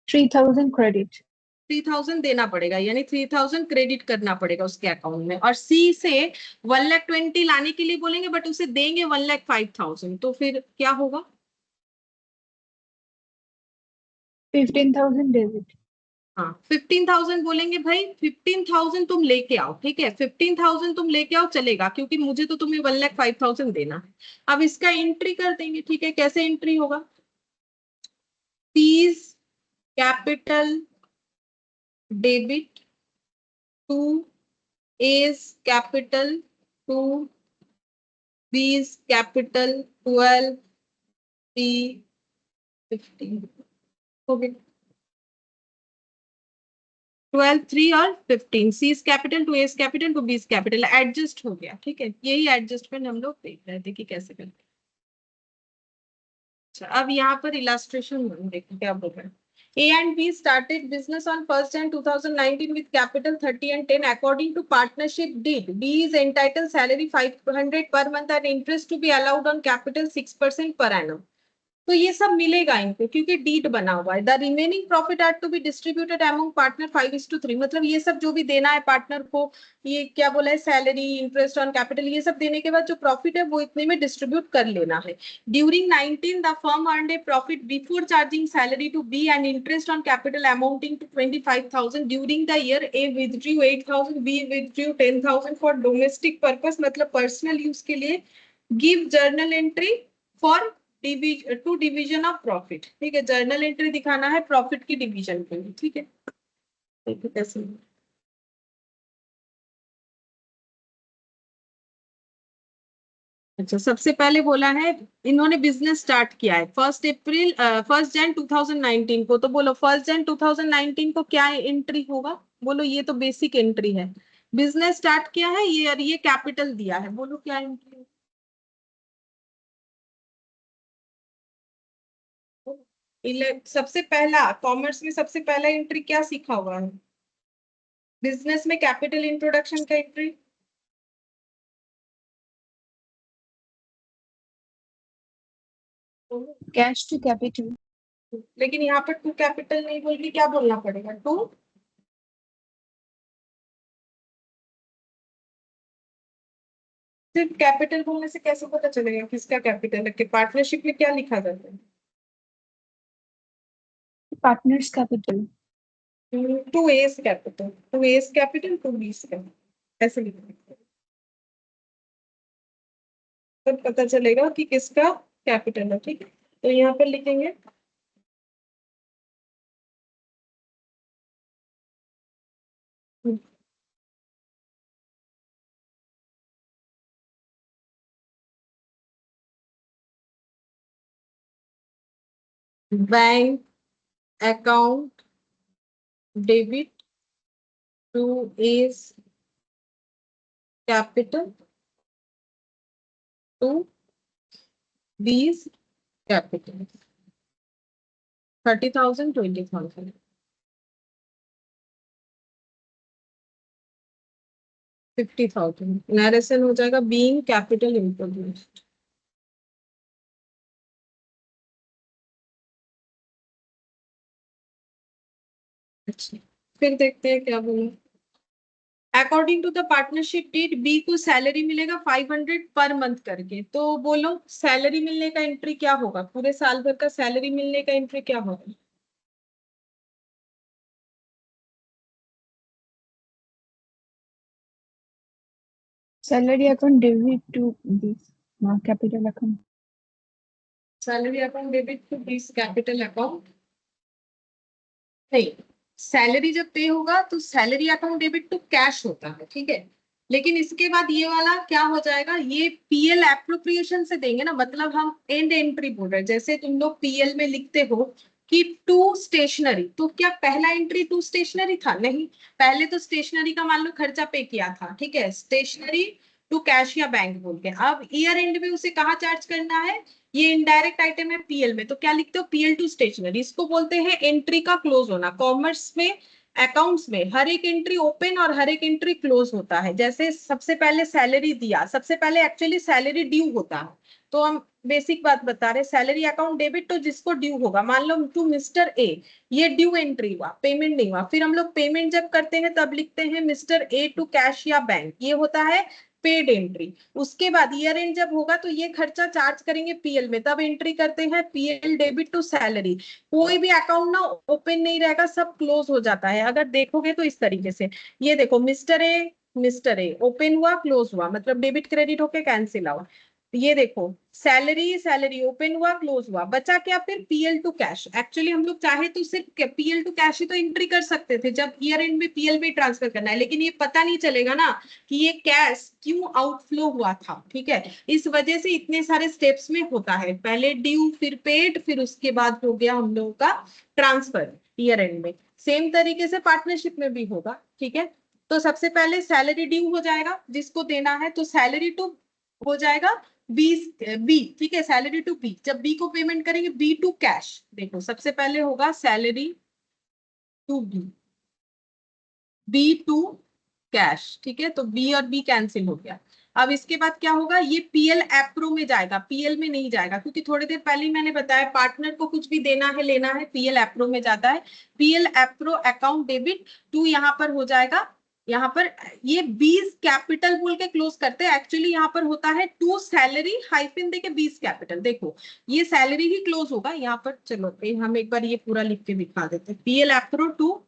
3,000 क्रेडिट। 3,000 देना पड़ेगा, यानी 3,000 क्रेडिट करना पड़ेगा उसके अकाउंट में। और सी से 1,20,000 लाने के लिए बोलेंगे बट उसे देंगे 1,05,000, तो फिर क्या होगा, 15,000 डेबिट। हाँ 15,000 बोलेंगे, भाई 15,000 तुम लेके आओ, ठीक है, 15,000 तुम लेके आओ चलेगा, क्योंकि मुझे तो तुम्हें 1,05,000 देना है। अब इसका एंट्री कर देंगे, ठीक है, कैसे एंट्री होगा, C's capital debit to A's capital to B's capital 12 B 15 हो गया। 12, 3 और 15, C's capital to A's capital to B's capital, adjust हो गया। ठीक है, यही एडजस्टमेंट हम लोग देख रहे थे कि कैसे करते हैं। अच्छा, अब यहाँ पर इलास्ट्रेशन देखो क्या बोल रहे हैं। A and B started business on 1st Jan 2019 with capital 30 and 10. According to partnership deed, B is entitled salary 500 per month and interest to be allowed on capital 6% per annum. तो ये सब मिलेगा इनको क्योंकि डीड बना हुआ है। The remaining profit are to be distributed among partner 5:3, मतलब ये सब जो भी देना है पार्टनर को, ये क्या बोला है, सैलरी, इंटरेस्ट ऑन कैपिटल, ये सब देने के बाद जो प्रॉफिट है वो इतने में डिस्ट्रीब्यूट कर लेना है। During 19 the firm earned a profit before charging salary to B and interest on capital amounting to 25,000। During the year A withdrew 8,000, B withdrew 10,000 for domestic purpose, मतलब पर्सनल यूज के लिए। Give journal entry for to division of profit. ठीक है, जर्नल एंट्री दिखाना है प्रॉफिट की डिवीजन के लिए। ठीक है, देखो कैसे। अच्छा, सबसे पहले बोला है इन्होंने बिजनेस स्टार्ट किया है 1 जन 2019 को, तो बोलो 1 जन 2019 को क्या एंट्री होगा, बोलो ये तो बेसिक एंट्री है। बिजनेस स्टार्ट किया है ये, और ये कैपिटल दिया है, बोलो क्या एंट्री। सबसे पहला कॉमर्स में सबसे पहला एंट्री क्या सीखा हुआ है, बिजनेस में कैपिटल इंट्रोडक्शन का एंट्री। Cash to capital. लेकिन यहाँ पर टू कैपिटल नहीं बोल के क्या बोलना पड़ेगा, टू। सिर्फ कैपिटल बोलने से कैसे पता चलेगा किसका कैपिटल है, कि पार्टनरशिप में क्या लिखा जाता है, partners capital. To A's capital, to A's capital, to B's capital, ऐसे लिखा है। तब पता चलेगा कि किसका कैपिटल है। ठीक है, तो यहाँ पर लिखेंगे bank account debit to A's capital to B's capital, 30,000, 20,000, 50,000। Narration हो जाएगा बीइंग कैपिटल इंट्रोड्यूस्ड। अच्छा, फिर देखते हैं क्या बोला। According to the partnership deed, B को सैलरी मिलेगा 500 पर मंथ करके, तो बोलो सैलरी मिलने का एंट्री क्या होगा, पूरे साल भर का सैलरी मिलने का एंट्री क्या होगा। Salary account debit to this capital account. Salary account debit to this capital account, नहीं, सैलरी जब पे होगा तो salary account debit to cash होता है। ठीक है, लेकिन इसके बाद ये वाला क्या हो जाएगा, ये पीएल एप्रोप्रिएशन से देंगे ना, मतलब हम एंड एंट्री बोल रहे हैं। जैसे तुम लोग पीएल में लिखते हो कि टू स्टेशनरी, तो क्या पहला एंट्री टू स्टेशनरी था, नहीं, पहले तो स्टेशनरी का मान लो खर्चा पे किया था। ठीक है, स्टेशनरी टू कैश या बैंक बोल के, अब ईयर एंड में उसे कहाँ चार्ज करना है, ये इनडायरेक्ट आइटम है पीएल में, तो क्या लिखते हो, पीएल टू स्टेशनरी। इसको बोलते हैं एंट्री का क्लोज होना। कॉमर्स में, अकाउंट्स में हर एक एंट्री ओपन और हर एक एंट्री क्लोज होता है। जैसे सबसे पहले सैलरी दिया, सबसे पहले एक्चुअली सैलरी ड्यू होता है, तो हम बेसिक बात बता रहे, सैलरी अकाउंट डेबिट तो जिसको ड्यू होगा, मान लो टू मिस्टर ए, ये ड्यू एंट्री हुआ, पेमेंट नहीं हुआ, फिर हम लोग पेमेंट जब करते हैं तब लिखते हैं मिस्टर ए टू कैश या बैंक, ये होता है पेड एंट्री। उसके बाद ईयर एंड जब होगा तो ये खर्चा चार्ज करेंगे पीएल में, तब एंट्री करते हैं पीएल डेबिट टू सैलरी। कोई भी अकाउंट ना ओपन नहीं रहेगा, सब क्लोज हो जाता है। अगर देखोगे तो इस तरीके से, ये देखो मिस्टर ए ओपन हुआ, क्लोज हुआ, मतलब डेबिट क्रेडिट होके कैंसिल हुआ। ये देखो सैलरी ओपन हुआ, क्लोज हुआ, बचा क्या, फिर पीएल टू कैश। एक्चुअली हम लोग चाहे तो सिर्फ पीएल टू कैश ही तो एंट्री कर सकते थे जब ईयर एंड में पीएल में ट्रांसफर करना है, लेकिन ये पता नहीं चलेगा ना कि ये कैश क्यों आउटफ्लो हुआ था। ठीक है, इस वजह से इतने सारे स्टेप्स में होता है, पहले ड्यू, फिर पेड, फिर उसके बाद हो गया हम लोगों का ट्रांसफर ईयर एंड में। सेम तरीके से पार्टनरशिप में भी होगा, ठीक है। तो सबसे पहले सैलरी ड्यू हो जाएगा जिसको देना है, तो सैलरी टू हो जाएगा बी, ठीक है, सैलरी टू बी। जब बी को पेमेंट करेंगे, बी टू कैश, देखो सबसे पहले होगा salary to B to cash, ठीक है। तो बी और बी कैंसिल हो गया। अब इसके बाद क्या होगा, ये पीएल एप्रो में जाएगा, पीएल में नहीं जाएगा, क्योंकि थोड़ी देर पहले ही मैंने बताया पार्टनर को कुछ भी देना है लेना है पीएल एप्रो में जाता है। PL appro account debit to यहाँ पर हो जाएगा, यहाँ पर ये बीस कैपिटल बोल के क्लोज करते हैं, एक्चुअली यहाँ पर होता है टू सैलरी हाइफिन देके बीस कैपिटल। देखो ये सैलरी ही क्लोज होगा यहाँ पर। चलो हम एक बार ये पूरा लिख के दिखा देते हैं, PL appro to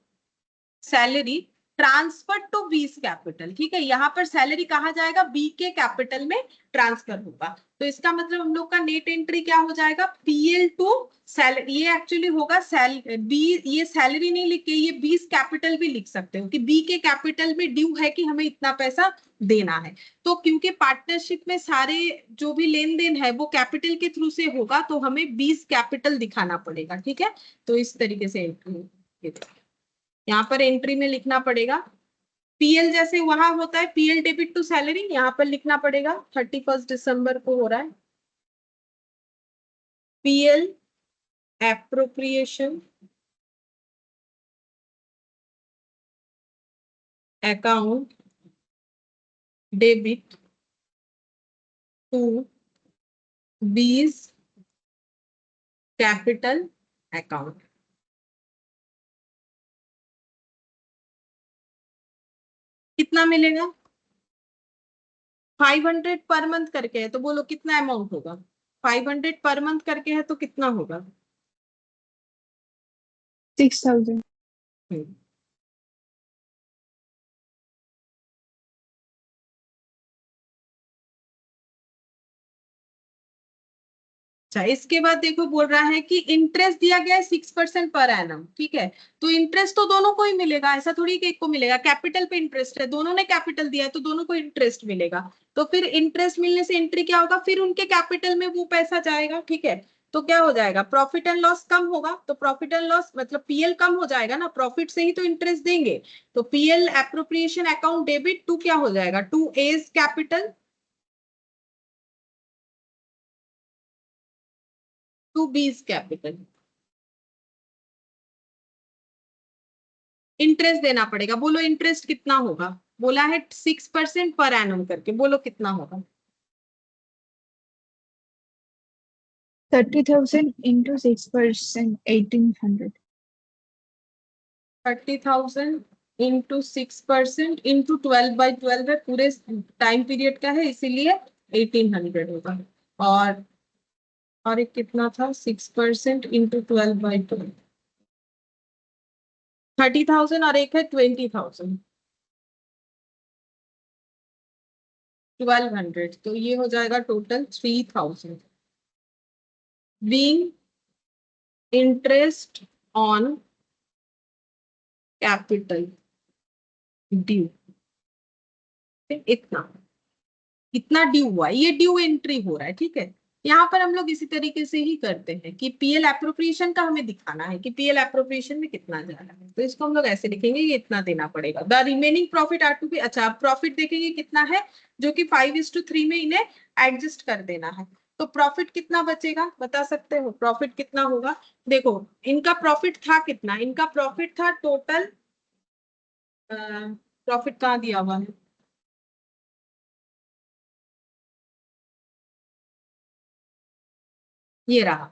salary transfer to B's capital, ठीक है। यहाँ पर सैलरी कहा जाएगा, बी के कैपिटल में ट्रांसफर होगा। तो इसका मतलब हम लोग का नेट एंट्री क्या हो जाएगा, पीएल टू सैलरी, ये एक्चुअली होगा बी, ये सैलरी नहीं लिख के ये बीस कैपिटल भी लिख सकते हो कि बी के कैपिटल में ड्यू है कि हमें इतना पैसा देना है। तो क्योंकि पार्टनरशिप में सारे जो भी लेन देन है वो कैपिटल के थ्रू से होगा, तो हमें 20 कैपिटल दिखाना पड़ेगा, ठीक है। तो इस तरीके से एंट्री यहाँ पर एंट्री में लिखना पड़ेगा। पीएल जैसे वहां होता है पीएल डेबिट टू सैलरी, यहाँ पर लिखना पड़ेगा 31 दिसंबर को हो रहा है PL appropriation account debit to 20 capital account. कितना मिलेगा, 500 पर मंथ करके है, तो बोलो कितना अमाउंट होगा, 500 पर मंथ करके है तो कितना होगा, 6,000। अच्छा इसके बाद देखो बोल रहा है कि इंटरेस्ट दिया गया है 6% पर एनम, ठीक है। तो इंटरेस्ट तो दोनों को ही मिलेगा, ऐसा थोड़ी कि एक को मिलेगा, कैपिटल पे इंटरेस्ट है, दोनों ने कैपिटल दिया है तो दोनों को इंटरेस्ट मिलेगा। तो फिर इंटरेस्ट मिलने से एंट्री क्या होगा, फिर उनके कैपिटल में वो पैसा जाएगा, ठीक है। तो क्या हो जाएगा, प्रॉफिट एंड लॉस कम होगा, तो प्रॉफिट एंड लॉस मतलब पीएल कम हो जाएगा ना, प्रॉफिट से ही तो इंटरेस्ट देंगे। तो PL appropriation account debit to क्या हो जाएगा, to A's capital to B's capital. Interest देना पड़ेगा, बोलो इंटरेस्ट कितना होगा, बोला है 6% पर एनम करके, बोलो कितना होगा, 30,000 into 6%, 1,800। 30,000 इंटू 6% इंटू 12/12 है, पूरे टाइम पीरियड का है इसीलिए 1800 होगा। और एक कितना था, 6% इंटू 12/12, 30,000 और एक है 20,000, 1200, तो ये हो जाएगा total 3,000 being interest on capital due. इतना इतना ड्यू हुआ, ये ड्यू एंट्री हो रहा है, ठीक है। यहाँ पर हम लोग इसी तरीके से ही करते हैं कि पीएल एप्रोप्रिएशन का हमें दिखाना है कि पीएल एप्रोप्रिएशन में कितना जा रहा है, तो इसको हम लोग ऐसे लिखेंगे ये इतना देना पड़ेगा। The remaining profit are to be, अच्छा प्रॉफिट देखेंगे कितना है, जो कि 5:3 में इन्हें एडजस्ट कर देना है। तो प्रॉफिट कितना बचेगा बता सकते हो, प्रॉफिट कितना होगा, देखो इनका प्रॉफिट था कितना, इनका प्रॉफिट था टोटल, प्रॉफिट कहाँ दिया हुआ है, ये रहा,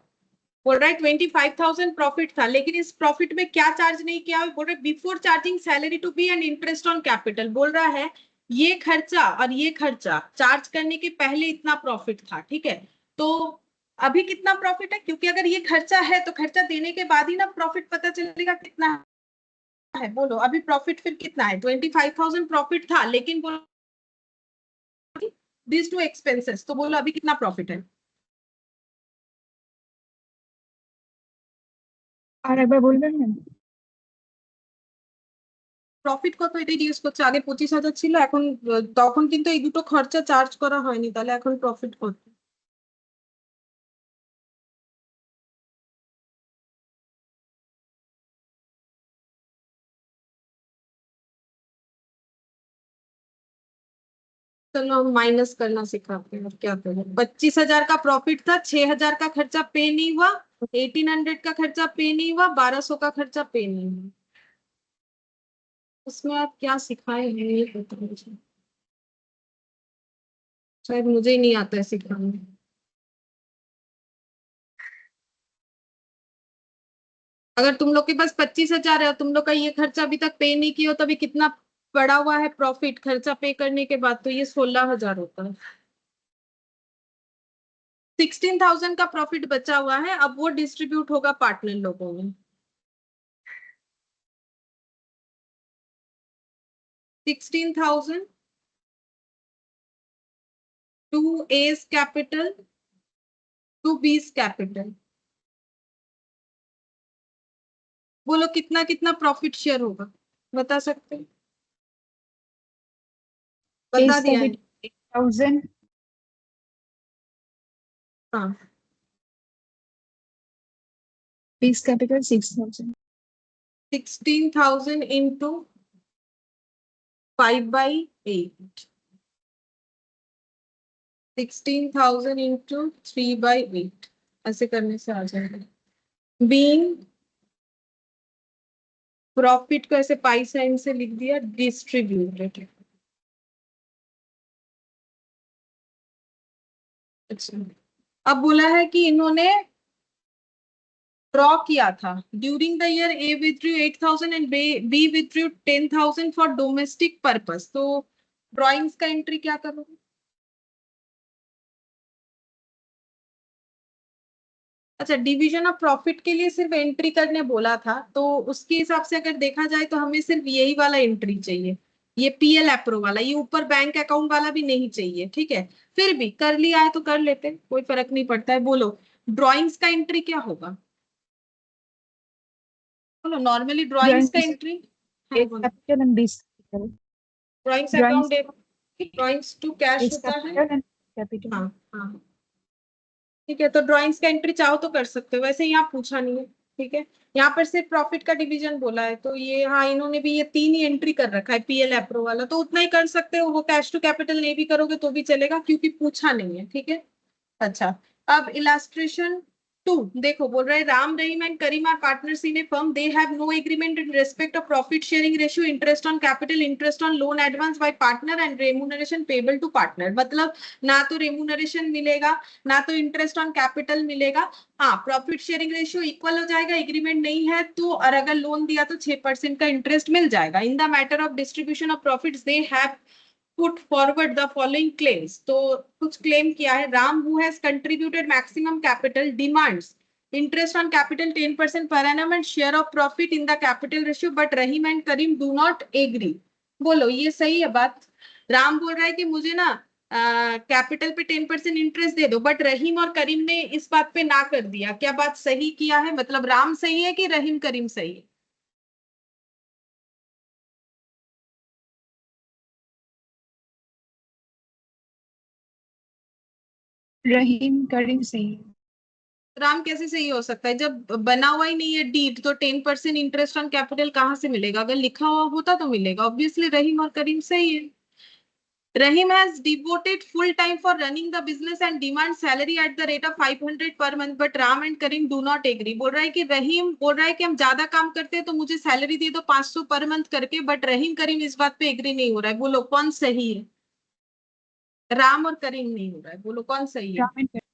बोल रहा है 25,000 प्रॉफिट था, लेकिन इस प्रॉफिट में क्या चार्ज नहीं किया, बोल रहे before charging salary to B and interest on capital, बोल रहा है ये खर्चा और ये खर्चा चार्ज करने के पहले इतना प्रॉफिट था, ठीक है। तो अभी कितना प्रॉफिट है, क्योंकि अगर ये खर्चा है तो खर्चा देने के बाद ही ना प्रॉफिट पता चलेगा कितना है, बोलो अभी प्रॉफिट फिर कितना है, 25,000 प्रॉफिट था, लेकिन बोलो दिस टू एक्सपेंसेस, तो बोलो अभी कितना प्रॉफिट है, আর একবার বলবেন না? প্রফিট কত এটাই জিজ্ঞেস করছে, আগে 25,000 ছিল, এখন তখন কিন্তু এই দুটো খরচা চার্জ করা হয়নি, তাহলে এখন প্রফিট কত, चलो हम माइनस करना सिखाते हैं, क्या करें। 25,000 का प्रॉफिट था, 6,000 का खर्चा पे नहीं हुआ, 1800 का खर्चा पे नहीं हुआ, 1200 का खर्चा पे नहीं हुआ। उसमें आप क्या सिखाए हैं नहीं पता मुझे, शायद मुझे ही नहीं आता है सिखाने। अगर तुम लोग के पास 25,000 है और तुम लोग का ये खर्चा अभी तक पे नहीं किया हो, तभी कितना पड़ा हुआ है प्रॉफिट खर्चा पे करने के बाद, तो ये 16,000 होता है। 16,000 का प्रॉफिट बचा हुआ है, अब वो डिस्ट्रीब्यूट होगा पार्टनर लोगों में। 16,000 टू ए's कैपिटल टू बी's कैपिटल। बोलो कितना कितना प्रॉफिट शेयर होगा, बता सकते हैं? बता A's दिया है। capital 8,000, हाँ, B's capital 6,000. 16,000 इंटू 5/8, 16,000 इंटू 3/8, ऐसे करने से आ जाएगा। बीइंग प्रॉफिट को ऐसे पाई साइन से लिख दिया, डिस्ट्रीब्यूटेड। अच्छा, अब बोला है कि इन्होंने ड्रॉ किया था during the year A withdrew 8,000 and B withdrew 10,000 for domestic purpose. तो ड्रॉइंग्स का एंट्री क्या करोगे? अच्छा, डिवीजन ऑफ प्रॉफिट के लिए सिर्फ एंट्री करने बोला था, तो उसके हिसाब से अगर देखा जाए तो हमें सिर्फ यही वाला एंट्री चाहिए, ये पीएल एप्रो वाला, ये ऊपर बैंक अकाउंट वाला भी नहीं चाहिए, ठीक है। फिर भी कर लिया है तो कर लेते, कोई फर्क नहीं पड़ता है। बोलो ड्रॉइंग्स का एंट्री क्या होगा? बोलो नॉर्मली ड्रॉइंग्स का Drawings एंट्री। हाँ A's बोलो। capital and B's capital. Drawings Drawings account, drawings to cash A's होता है। capital and capital. हाँ हाँ, ठीक है। तो ड्रॉइंग्स का एंट्री चाहो तो कर सकते हो, वैसे यहाँ पूछा नहीं है, ठीक है। यहाँ पर सिर्फ प्रॉफिट का डिवीजन बोला है, तो ये हाँ इन्होंने भी ये 3 ही एंट्री कर रखा है पीएल एप्रो वाला, तो उतना ही कर सकते हो। वो कैश टू कैपिटल नहीं भी करोगे तो भी चलेगा, क्योंकि पूछा नहीं है, ठीक है। अच्छा, अब इलास्ट्रेशन 2 देखो, बोल रहे Ram Rahim and Karim are partners in a firm, they have no agreement in respect of profit sharing ratio, interest on capital, interest on loan advance by partner and remuneration payable to partner. मतलब ना तो रेम्यूनरेशन मिलेगा, ना तो इंटरेस्ट ऑन कैपिटल मिलेगा। हाँ, प्रॉफिट शेयरिंग रेशियो इक्वल हो जाएगा, एग्रीमेंट नहीं है तो, और अगर लोन दिया तो 6% का इंटरेस्ट मिल जाएगा। In the matter of distribution of profits they have put forward the following claims। तो कुछ क्लेम किया है। Ram who has contributed maximum capital demands interest on capital 10% per annum and share of profit in the capital ratio, but Rahim and Karim do not agree। बोलो ये सही है बात? राम बोल रहा है कि मुझे ना कैपिटल पे 10% इंटरेस्ट दे दो, बट रहीम और करीम ने इस बात पे ना कर दिया। क्या बात सही किया है? मतलब राम सही है कि रहीम करीम सही है? Rahim Karim सही है। राम कैसे सही हो सकता है? जब बना हुआ ही नहीं है डीड, तो 10% इंटरेस्ट ऑन कैपिटल कहाँ से मिलेगा? अगर लिखा हुआ होता तो मिलेगा। ऑब्वियसली रहीम और करीम सही है। Rahim has devoted full time for running the business and demands salary at the rate of 500 per month, but Ram and Karim do not agree। बोल रहा है कि रहीम बोल रहा है कि हम ज्यादा काम करते हैं तो मुझे सैलरी दे दो 500 पर मंथ करके, बट रहीम करीम इस बात पे एग्री नहीं हो रहा है। बोलो कौन सही है? राम और करीम नहीं हो रहा है, बोलो कौन सही है? Ram and Karim.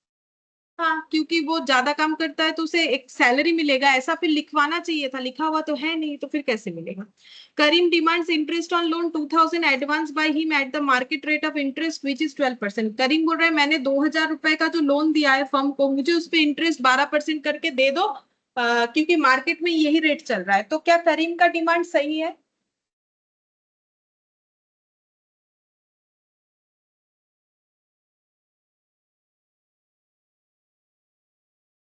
हाँ, क्योंकि वो ज्यादा काम करता है तो उसे एक सैलरी मिलेगा, ऐसा फिर लिखवाना चाहिए था, लिखा हुआ तो है नहीं, तो फिर कैसे मिलेगा? Karim demands interest on loan 2,000 advance by him at the market rate of interest which is 12%। Karim बोल रहा है मैंने 2,000 रुपए का जो लोन दिया है फर्म को, मुझे उस पर इंटरेस्ट 12% करके दे दो, क्योंकि मार्केट में यही रेट चल रहा है। तो क्या करीम का डिमांड सही है?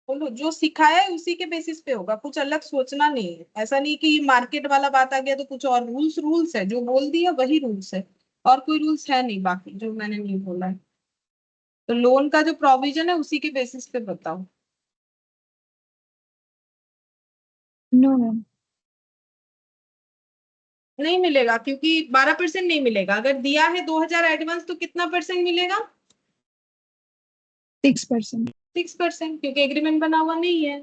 बोलो, जो सिखाया है उसी के बेसिस पे होगा, कुछ अलग सोचना नहीं है। ऐसा नहीं कि मार्केट वाला बात आ गया तो कुछ और। रूल्स रूल्स है, जो बोल दिया वही रूल्स है, और कोई रूल्स है नहीं बाकी जो मैंने नहीं बोला है। तो लोन का जो प्रोविजन है उसी के बेसिस पे बताओ। No, ma'am. नहीं मिलेगा, क्योंकि 12% नहीं मिलेगा। अगर दिया है 2000 एडवांस तो कितना परसेंट मिलेगा? 6%. 6%, क्योंकि एग्रीमेंट बना हुआ नहीं है।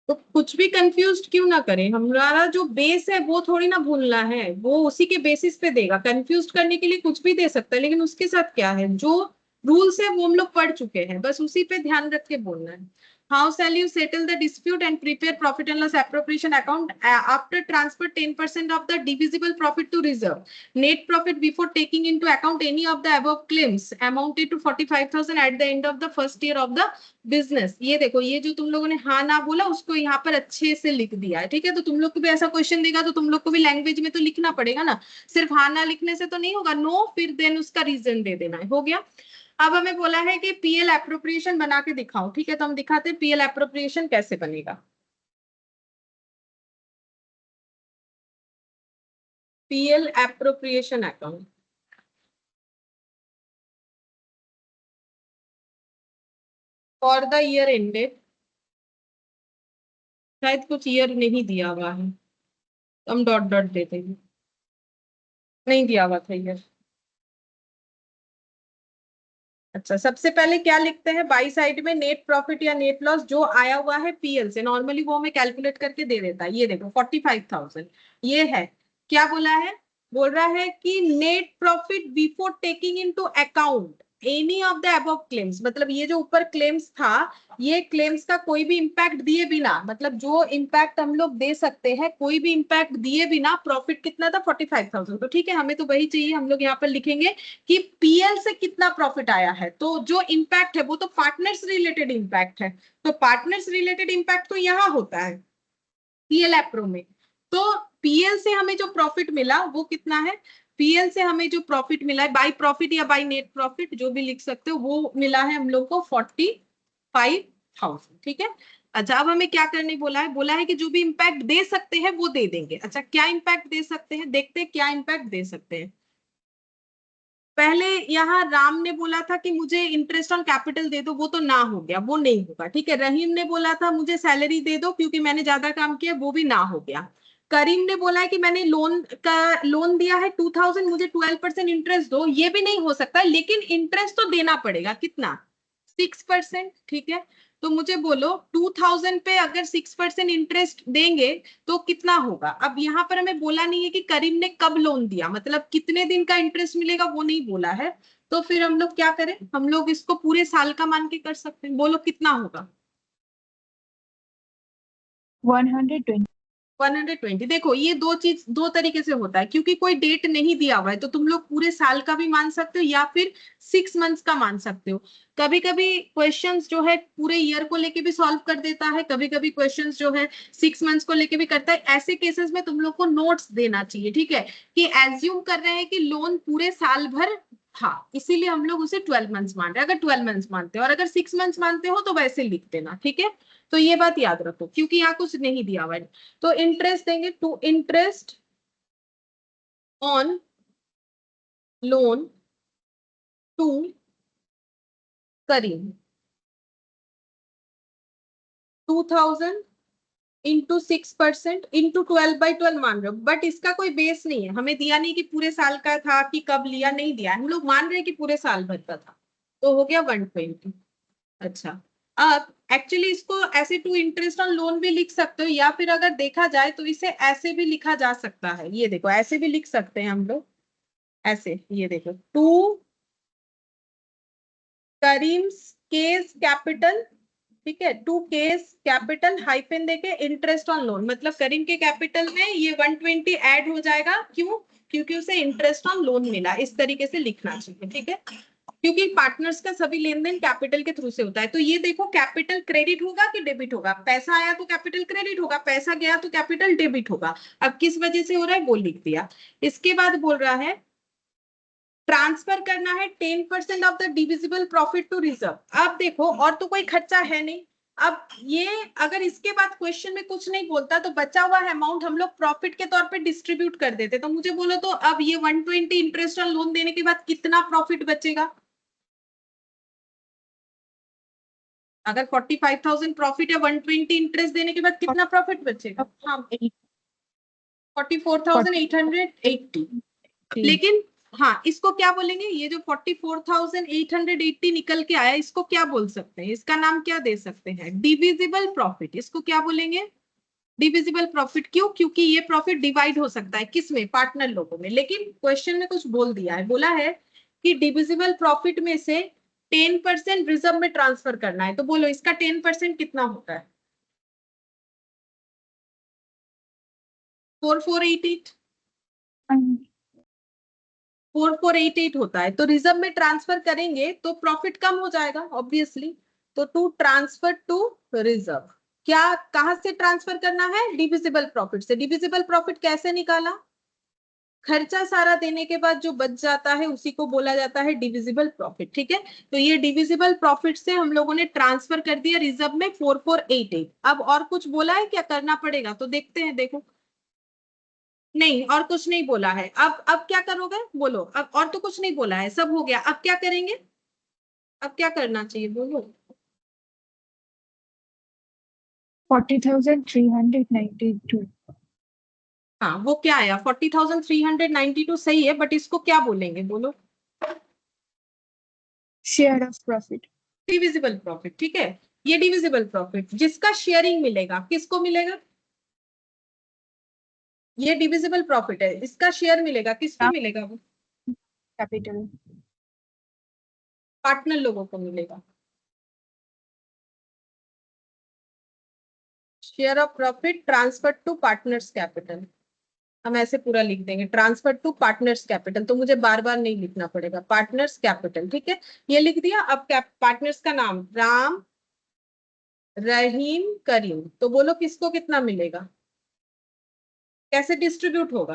तो कुछ भी कंफ्यूज क्यों ना करें, हमारा जो बेस है वो थोड़ी ना भूलना है, वो उसी के बेसिस पे देगा। कंफ्यूज करने के लिए कुछ भी दे सकता है, लेकिन उसके साथ क्या है, जो रूल्स है वो हम लोग पढ़ चुके हैं, बस उसी पे ध्यान रख के बोलना है। How shall you settle the dispute and prepare profit and loss appropriation account after transfer 10% of the divisible profit to reserve? Net profit before taking into account any of the above claims amounted to 45,000 at the end of the first year of the business. ये देखो, ये जो तुम लोगों ने हाँ ना बोला उसको यहाँ पर अच्छे से लिख दिया है, ठीक है। तो तुम लोग को भी ऐसा क्वेश्चन देगा तो तुम लोग को भी लैंग्वेज में तो लिखना पड़ेगा ना, सिर्फ हाँ ना लिखने से तो नहीं होगा। नो फिर देन उसका रीजन दे देना है, हो गया। अब हमें बोला है कि पीएल एप्रोप्रिएशन बना के दिखाओ, ठीक है। तो हम दिखाते हैं पीएल एप्रोप्रिएशन कैसे बनेगा। PL appropriation account for the year ended, शायद कुछ ईयर नहीं दिया हुआ है तो हम डॉट डॉट दे देंगे, नहीं दिया हुआ था ईयर। अच्छा, सबसे पहले क्या लिखते हैं, बाई साइड में नेट प्रॉफिट या नेट लॉस जो आया हुआ है पीएल से, नॉर्मली वो हमें कैलकुलेट करके दे देता है। ये देखो 45,000 ये है। क्या बोला है, बोल रहा है कि net profit before taking into account any of the above claims, मतलब ये जो ऊपर क्लेम्स था, ये क्लेम्स का कोई भी इंपैक्ट दिए बिना, मतलब जो इंपैक्ट हम लोग दे सकते हैं, कोई भी इंपैक्ट दिए बिना प्रॉफिट कितना था 45,000। तो ठीक है, हमें तो वही चाहिए। हम लोग यहाँ पर लिखेंगे कि पीएल से कितना प्रॉफिट आया है, तो जो इंपैक्ट है वो तो पार्टनर्स रिलेटेड इंपैक्ट है, तो पार्टनर्स रिलेटेड इंपैक्ट तो यहाँ होता है पीएल एप्रो में। तो पीएल से हमें जो प्रॉफिट मिला वो कितना है, पीएल से हमें जो प्रॉफिट मिला है बाय प्रॉफिट या बाय नेट प्रॉफिट जो भी लिख सकते हो, वो मिला है हम लोग को 45,000, ठीक है। अच्छा, अब हमें क्या करने बोला है, बोला है कि जो भी इंपैक्ट दे सकते हैं वो दे देंगे। अच्छा, क्या इंपैक्ट दे सकते हैं, देखते हैं क्या इंपैक्ट दे सकते हैं। पहले यहाँ राम ने बोला था कि मुझे इंटरेस्ट ऑन कैपिटल दे दो, वो तो ना हो गया, वो नहीं होगा, ठीक है। रहीम ने बोला था मुझे सैलरी दे दो क्योंकि मैंने ज्यादा काम किया, वो भी ना हो गया। करीम ने बोला है कि मैंने लोन दिया है 2000, मुझे 12% इंटरेस्ट दो, ये भी नहीं हो सकता, लेकिन इंटरेस्ट तो देना पड़ेगा, कितना, 6%, ठीक है। तो मुझे बोलो 2000 पे अगर 6% इंटरेस्ट देंगे तो कितना होगा। अब यहाँ पर हमें बोला नहीं है कि करीम ने कब लोन दिया, मतलब कितने दिन का इंटरेस्ट मिलेगा वो नहीं बोला है। तो फिर हम लोग क्या करें, हम लोग इसको पूरे साल का मान के कर सकते हैं। बोलो कितना होगा। 120. 120। देखो, ये दो चीज दो तरीके से होता है, क्योंकि कोई डेट नहीं दिया हुआ है तो तुम लोग पूरे साल का भी मान सकते हो या फिर 6 मंथ्स का मान सकते हो। कभी कभी क्वेश्चंस जो है पूरे ईयर को लेके भी सॉल्व कर देता है, कभी कभी क्वेश्चंस जो है 6 मंथ्स को लेके भी करता है। ऐसे केसेस में तुम लोग को नोट्स देना चाहिए, ठीक है, कि एज्यूम कर रहे हैं कि लोन पूरे साल भर था, इसीलिए हम लोग उसे 12 मंथ्स मान रहे हैं। अगर 12 मंथ्स मानते हो और अगर 6 मंथ्स मानते हो तो वैसे लिख देना, ठीक है। तो ये बात याद रखो, क्योंकि यहाँ कुछ नहीं दिया हुआ है। तो इंटरेस्ट देंगे, to interest on loan to Karim 2000 into 6% into 12/12 मान रहे हो, बट इसका कोई बेस नहीं है, हमें दिया नहीं कि पूरे साल का था कि कब लिया, नहीं दिया, हम लोग मान रहे हैं कि पूरे साल भर का था, तो हो गया 120। अच्छा, अब एक्चुअली इसको ऐसे टू इंटरेस्ट ऑन लोन भी लिख सकते हो, या फिर अगर देखा जाए तो इसे ऐसे भी लिखा जा सकता है। ये देखो, ऐसे भी लिख सकते हैं हम लोग, ऐसे, ये देखो, टू करीम्स केस कैपिटल, ठीक है, टू केस कैपिटल हाइफन देके इंटरेस्ट ऑन लोन, मतलब करीम के कैपिटल में ये 120 ऐड हो जाएगा, क्यों, क्योंकि उसे इंटरेस्ट ऑन लोन मिला, इस तरीके से लिखना चाहिए, ठीक है। क्योंकि पार्टनर्स का सभी लेन देन कैपिटल के थ्रू से होता है। तो ये देखो, कैपिटल क्रेडिट होगा कि डेबिट होगा, पैसा आया तो कैपिटल क्रेडिट होगा, पैसा गया तो कैपिटल डेबिट होगा। अब किस वजह से हो रहा है वो लिख दिया। इसके बाद बोल रहा है ट्रांसफर करना है 10% of the divisible profit to reserve. अब देखो, और तो कोई खर्चा है नहीं। अब ये अगर इसके बाद क्वेश्चन में कुछ नहीं बोलता तो बचा हुआ अमाउंट हम लोग प्रॉफिट के तौर पे डिस्ट्रीब्यूट कर देते। तो मुझे बोलो तो अब ये 120 इंटरेस्ट ऑन लोन देने के बाद कितना प्रॉफिट बचेगा, अगर 45,000 प्रॉफिट है 120 इंटरेस्ट देने के बाद कितना प्रॉफिट बचेगा। हाँ, 44,880। लेकिन हाँ, इसको क्या बोलेंगे, ये जो 44,880 निकल के आया, इसको क्या बोल सकते हैं, इसका नाम क्या दे सकते हैं, डिविजिबल प्रॉफिट। इसको क्या बोलेंगे, डिविजिबल प्रॉफिट। क्यों, क्योंकि ये प्रॉफिट डिवाइड हो सकता है किसमें, पार्टनर लोगों में। लेकिन क्वेश्चन में कुछ बोल दिया है, बोला है कि डिविजिबल प्रॉफिट में से 10% रिजर्व में ट्रांसफर करना है। तो बोलो इसका 10% कितना होता है, 4488 4488 होता है। तो रिजर्व में ट्रांसफर करेंगे तो प्रॉफिट कम हो जाएगा ऑब्वियसली। तो टू ट्रांसफर टू रिजर्व, क्या कहां से ट्रांसफर करना है, डिविजिबल प्रॉफिट से। डिविजिबल प्रॉफिट कैसे निकाला, खर्चा सारा देने के बाद जो बच जाता है उसी को बोला जाता है डिविजिबल प्रॉफिट। ठीक है, तो ये डिविजिबल प्रॉफिट से हम लोगों ने ट्रांसफर कर दिया रिजर्व में 4488। अब और कुछ बोला है क्या करना पड़ेगा, तो देखते हैं। देखो नहीं, और कुछ नहीं बोला है। अब क्या करोगे बोलो, अब और तो कुछ नहीं बोला है, सब हो गया। अब क्या करेंगे, अब क्या करना चाहिए बोलो। 40,392 हाँ, वो क्या आया, 40,392 सही है, बट इसको क्या बोलेंगे बोलो, share of profit divisible profit. ठीक है, ये डिविजिबल प्रॉफिट जिसका शेयरिंग मिलेगा, किसको मिलेगा, ये डिविजिबल प्रॉफिट है, इसका शेयर मिलेगा, किसको मिलेगा, वो capital पार्टनर लोगों को मिलेगा। Share of profit transfer to partners capital, हम ऐसे पूरा लिख देंगे, ट्रांसफर टू पार्टनर्स कैपिटल। तो मुझे बार बार नहीं लिखना पड़ेगा, पार्टनर्स कैपिटल। ठीक है, ये लिख दिया। अब पार्टनर्स का नाम राम, रहीम, करीम। तो बोलो किसको कितना मिलेगा, कैसे डिस्ट्रीब्यूट होगा,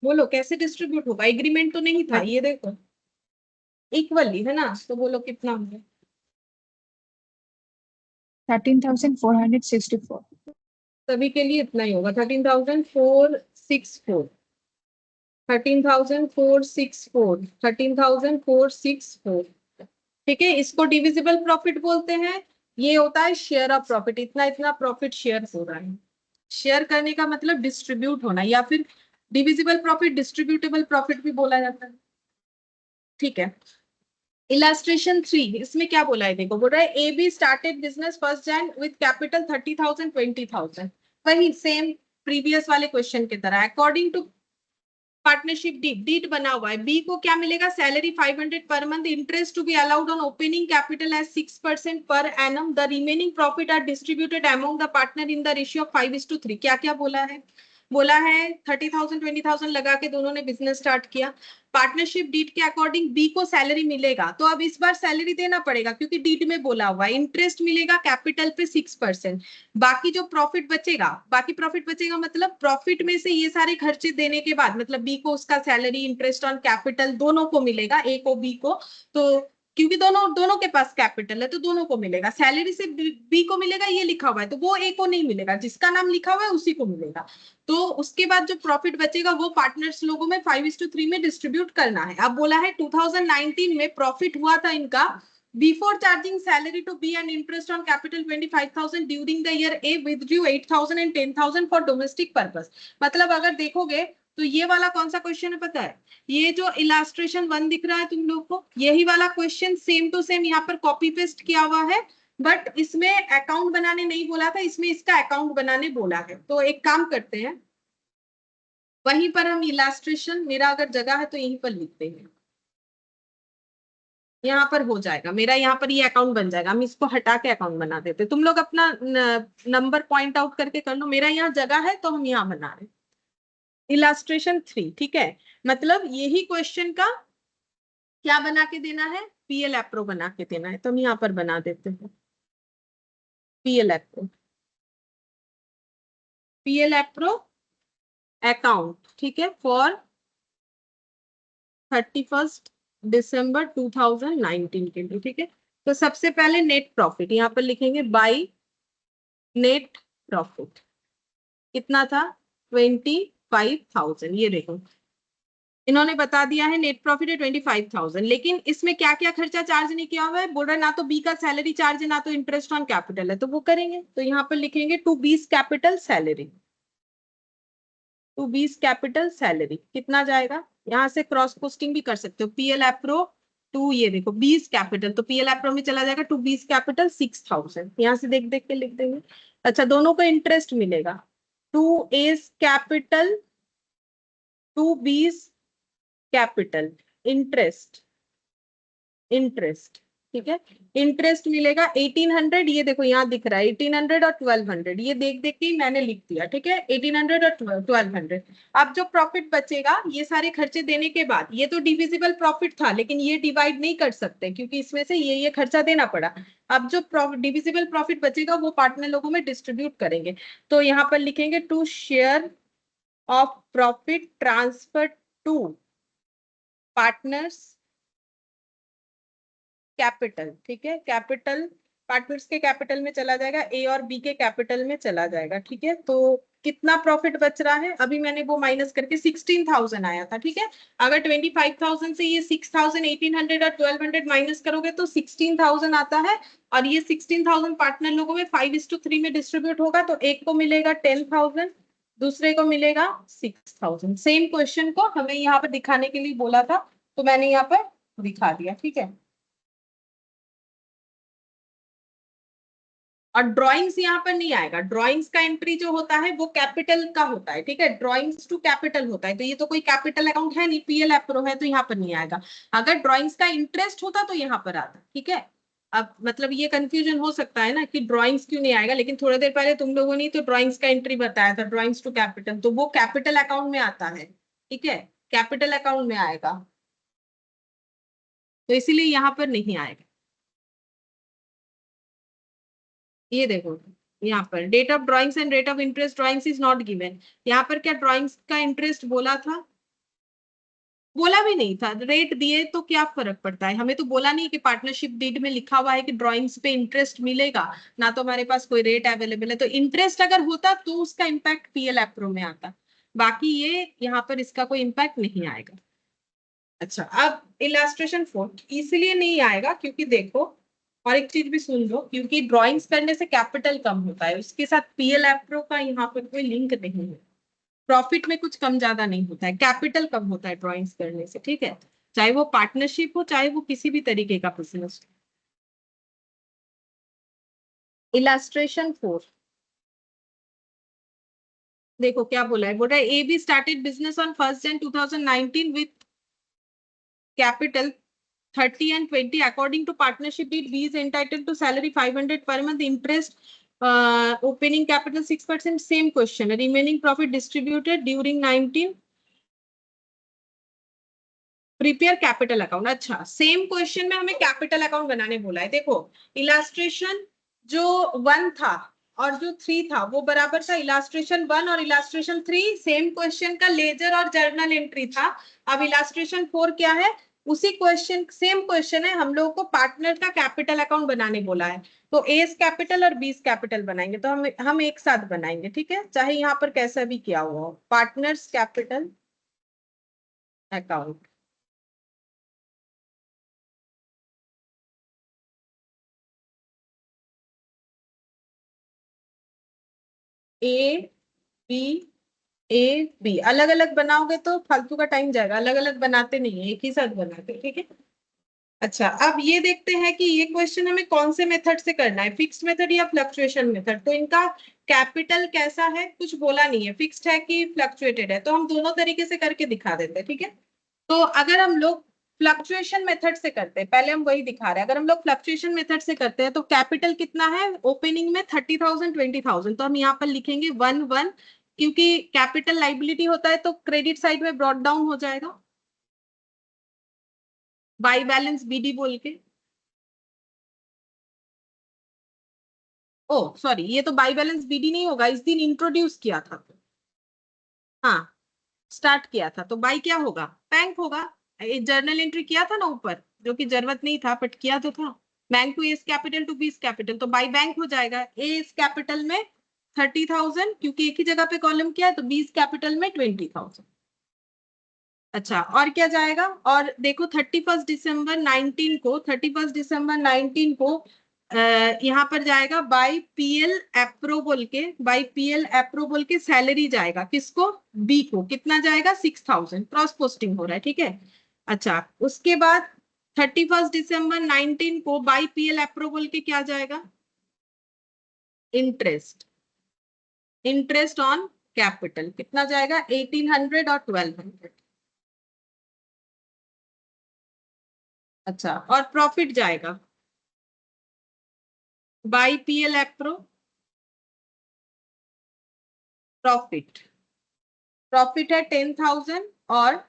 बोलो कैसे डिस्ट्रीब्यूट होगा, एग्रीमेंट तो नहीं था ये, देखो इक्वली है ना। तो बोलो कितना होगा, 13,464 सभी के लिए इतना ही होगा, 13,464 13,464 13,464। ठीक है, इसको डिविजिबल प्रॉफिट बोलते हैं। ये होता है शेयर ऑफ प्रॉफिट, इतना इतना प्रॉफिट शेयर हो रहा है। शेयर करने का मतलब डिस्ट्रीब्यूट होना, या फिर डिविजिबल प्रॉफिट डिस्ट्रीब्यूटेबल प्रॉफिट भी बोला जाता है। ठीक है, इलास्ट्रेशन 3, इसमें क्या बोला है, देखो बोल रहा है A be started business 1 Jan with capital 30,000 20,000। वही सेम प्रीवियस वाले क्वेश्चन की तरह, अकॉर्डिंग टू पार्टनरशिप डीड बना हुआ है। बी को क्या मिलेगा, salary 500 per month, interest to be allowed on opening capital as 6% per annum, the remaining profit are distributed among the partner in the ratio of 5:3। क्या क्या बोला है, बोला है 30,000 20,000 लगा के दोनों ने बिजनेस स्टार्ट किया। पार्टनरशिप डीड के अकॉर्डिंग बी को सैलरी मिलेगा, तो अब इस बार सैलरी देना पड़ेगा क्योंकि डीड में बोला हुआ है। इंटरेस्ट मिलेगा कैपिटल पे 6%। बाकी जो प्रॉफिट बचेगा, बाकी प्रॉफिट बचेगा मतलब प्रॉफिट में से ये सारे खर्चे देने के बाद, मतलब बी को उसका सैलरी, इंटरेस्ट ऑन कैपिटल दोनों को मिलेगा, ए को बी को। तो क्योंकि दोनों के पास कैपिटल है तो दोनों को मिलेगा। सैलरी से बी को मिलेगा, ये लिखा हुआ है, तो वो ए को नहीं मिलेगा, जिसका नाम लिखा हुआ है उसी को मिलेगा। तो उसके बाद जो प्रॉफिट बचेगा वो पार्टनर्स लोगों में 5:3 में डिस्ट्रीब्यूट करना है। अब बोला है 2019 में प्रॉफिट हुआ था इनका, before charging salary to B and interest on capital 25,000 during the year A withdrew 8,000 and 10,000 for domestic purpose. मतलब अगर देखोगे तो ये वाला कौन सा क्वेश्चन है पता है, ये जो इलास्ट्रेशन 1 दिख रहा है तुम लोग को, यही वाला क्वेश्चन सेम टू सेम यहाँ पर कॉपी पेस्ट किया हुआ है। बट इसमें अकाउंट बनाने नहीं बोला था, इसमें इसका अकाउंट बनाने बोला है। तो एक काम करते हैं, वहीं पर हम इलास्ट्रेशन, मेरा अगर जगह है तो यहीं पर लिखते हैं, यहाँ पर हो जाएगा मेरा, यहाँ पर ये अकाउंट बन जाएगा। हम इसको हटा के अकाउंट बना देते, तुम लोग अपना नंबर पॉइंट आउट करके कर लो। मेरा यहाँ जगह है तो हम यहाँ बना रहे इलास्ट्रेशन 3। ठीक है, मतलब यही क्वेश्चन का क्या बना के देना है, पीएल एप्रो बना के देना है। तो हम यहाँ पर बना देते हैं PL appro, PL appro account. ठीक है, फॉर 31 दिसंबर 2019 के लिए। ठीक है, तो सबसे पहले नेट प्रॉफिट यहाँ पर लिखेंगे, बाई नेट प्रॉफिट कितना था 25,000। ये देखो इन्होंने बता दिया है नेट प्रॉफिट है 25,000, लेकिन इसमें क्या क्या खर्चा चार्ज नहीं किया हुआ है, बोल रहा है ना तो बी का सैलरी चार्ज है ना तो इंटरेस्ट ऑन कैपिटल है, तो वो करेंगे। तो यहाँ पर लिखेंगे to B's capital salary, to B's capital salary कितना जाएगा, यहाँ से क्रॉस पोस्टिंग भी कर सकते हो, पीएल एप्रो टू, ये देखो 20 कैपिटल, तो पीएल एप्रो में चला जाएगा टू 20 कैपिटल 6000, यहाँ से देख देख के लिख देंगे। अच्छा, दोनों को इंटरेस्ट मिलेगा, to A's capital to 20 capital interest, interest ठीक है, इंटरेस्ट मिलेगा 1800, ये देखो यहाँ दिख रहा है 1800 और 1200, ये देख देख के ही मैंने लिख दिया, ठीक है 1800 और 1200। अब जो प्रॉफिट बचेगा ये सारे खर्चे देने के बाद, ये तो डिविजिबल प्रॉफिट था लेकिन ये डिवाइड नहीं कर सकते क्योंकि इसमें से ये खर्चा देना पड़ा। अब जो डिविजिबल प्रॉफिट बचेगा वो पार्टनर लोगों में डिस्ट्रीब्यूट करेंगे, तो यहाँ पर लिखेंगे to share of profit transfer to partners capital, ठीक है, कैपिटल पार्टनर्स के कैपिटल में चला जाएगा, ए और बी के कैपिटल में चला जाएगा, ठीक है। तो कितना प्रॉफिट बच रहा है, अभी मैंने वो माइनस करके 16,000 आया था, ठीक है। अगर 25,000 से ये 6,000, 1800 और 1200 माइनस करोगे तो 16,000 आता है, और ये 16,000 पार्टनर लोगों में 5:3 में डिस्ट्रीब्यूट होगा, तो एक को मिलेगा 10,000, दूसरे को मिलेगा 6,000। सेम क्वेश्चन को हमें यहाँ पर दिखाने के लिए बोला था तो मैंने यहाँ पर दिखा दिया, ठीक है। और ड्राइंग्स यहाँ पर नहीं आएगा, ड्राइंग्स का एंट्री जो होता है वो कैपिटल का होता है, ठीक है, ड्राइंग्स टू कैपिटल होता है, तो ये तो कोई कैपिटल अकाउंट है नहीं, पीएल एप्रो है, तो यहाँ पर नहीं आएगा। अगर ड्राइंग्स का इंटरेस्ट होता तो यहाँ पर आता, ठीक है। अब मतलब ये कंफ्यूजन हो सकता है ना कि ड्राइंग्स क्यों नहीं आएगा, लेकिन थोड़ी देर पहले तुम लोगों ने तो ड्राइंग्स का एंट्री बताया था, ड्राइंग्स टू कैपिटल, तो वो कैपिटल अकाउंट में आता है, ठीक है, कैपिटल अकाउंट में आएगा, तो इसीलिए यहाँ पर नहीं आएगा। ये देखो यहाँ पर date of drawings and rate of interest drawings is not given, यहाँ पर क्या ड्राइंग्स का इंटरेस्ट बोला था, बोला भी नहीं था, रेट दिए तो क्या फर्क पड़ता है, हमें तो बोला नहीं कि पार्टनरशिप डीड में लिखा हुआ है कि ड्राइंग्स पे इंटरेस्ट मिलेगा, ना तो हमारे पास कोई रेट अवेलेबल है, तो इंटरेस्ट अगर होता तो उसका इम्पैक्ट पीएल एप्रो में आता, बाकी ये यहाँ पर इसका कोई इम्पैक्ट नहीं आएगा। अच्छा, अब इलास्ट्रेशन 4 इसलिए नहीं आएगा क्योंकि देखो, और एक चीज भी सुन लो, क्योंकि ड्राइंग्स करने से कैपिटल कम होता है, उसके साथ पीएल एप्रो का यहाँ पर कोई लिंक नहीं है, प्रॉफिट में कुछ कम ज्यादा नहीं होता है, कैपिटल कम होता है ड्राइंग्स करने से, ठीक है, चाहे वो पार्टनरशिप हो चाहे वो किसी भी तरीके का बिजनेस हो। इलास्ट्रेशन 4 देखो क्या बोला है, बोल रहा है A be started business on 1 Jan 2019 with capital 30 and 20 according to partnership deed, B is entitled to salary 500 per month, interest opening capital 6%, same question, remaining profit distributed during 19 prepare capital account. अच्छा, सेम क्वेश्चन में हमें कैपिटल अकाउंट बनाने बोला है, देखो इलास्ट्रेशन जो 1 था और जो 3 था वो बराबर था, इलास्ट्रेशन 1 और इलास्ट्रेशन 3 सेम क्वेश्चन का लेजर और जर्नल एंट्री था। अब इलास्ट्रेशन 4 क्या है, उसी क्वेश्चन, सेम क्वेश्चन है, हम लोगों को पार्टनर का कैपिटल अकाउंट बनाने बोला है, तो एस कैपिटल और बीस कैपिटल बनाएंगे, तो हम एक साथ बनाएंगे, ठीक है, चाहे यहाँ पर कैसा भी किया हुआ हो, partners capital account. A B अलग अलग बनाओगे तो फालतू का टाइम जाएगा, अलग अलग बनाते नहीं है, एक ही साथ बनाते, ठीक है। अच्छा, अब ये देखते हैं कि ये क्वेश्चन हमें कौन से मेथड से करना है, फिक्स्ड मेथड या फ्लक्चुएशन मेथड। तो इनका कैपिटल कैसा है, कुछ बोला नहीं है, फिक्स्ड है कि फ्लक्चुएटेड है, तो हम दोनों तरीके से करके दिखा देते हैं, ठीक है। तो अगर हम लोग फ्लक्चुएशन मेथड से करते हैं, पहले हम वही दिखा रहे हैं, अगर हम लोग फ्लक्चुएशन मेथड से करते हैं तो कैपिटल कितना है, ओपनिंग में 30,000 20,000, तो हम यहाँ पर लिखेंगे 1 क्योंकि कैपिटल लाइबिलिटी होता है तो क्रेडिट साइड में ब्रॉट डाउन हो जाएगा बाई बैलेंस बीडी बोल के। ओ सॉरी, ये तो बाई बैलेंस बीडी नहीं होगा, इस दिन इंट्रोड्यूस किया था, हाँ स्टार्ट किया था, तो बाई क्या होगा, बैंक होगा, जर्नल एंट्री किया था ना ऊपर, जो कि जरूरत नहीं था बट किया तो था, bank to A's capital to B's capital, तो बाई बैंक हो जाएगा, एस कैपिटल में 30,000 क्योंकि एक ही जगह पे कॉलम किया है, तो बीस कैपिटल में 20,000। अच्छा, और क्या जाएगा, और देखो 31 दिसंबर 19 को यहाँ पर जाएगा बाय पीएल एप्रो बोल के, बाय पीएल एप्रो बोल के सैलरी जाएगा किसको, बी को, कितना जाएगा 6000, क्रॉस पोस्टिंग हो रहा है, ठीक है। अच्छा उसके बाद 31 दिसंबर 19 को बाय पीएल एप्रो बोल के क्या जाएगा, इंटरेस्ट, इंटरेस्ट ऑन कैपिटल कितना जाएगा 1800 और 1200। अच्छा और प्रॉफिट जाएगा by P L appro, profit, profit है 10,000 और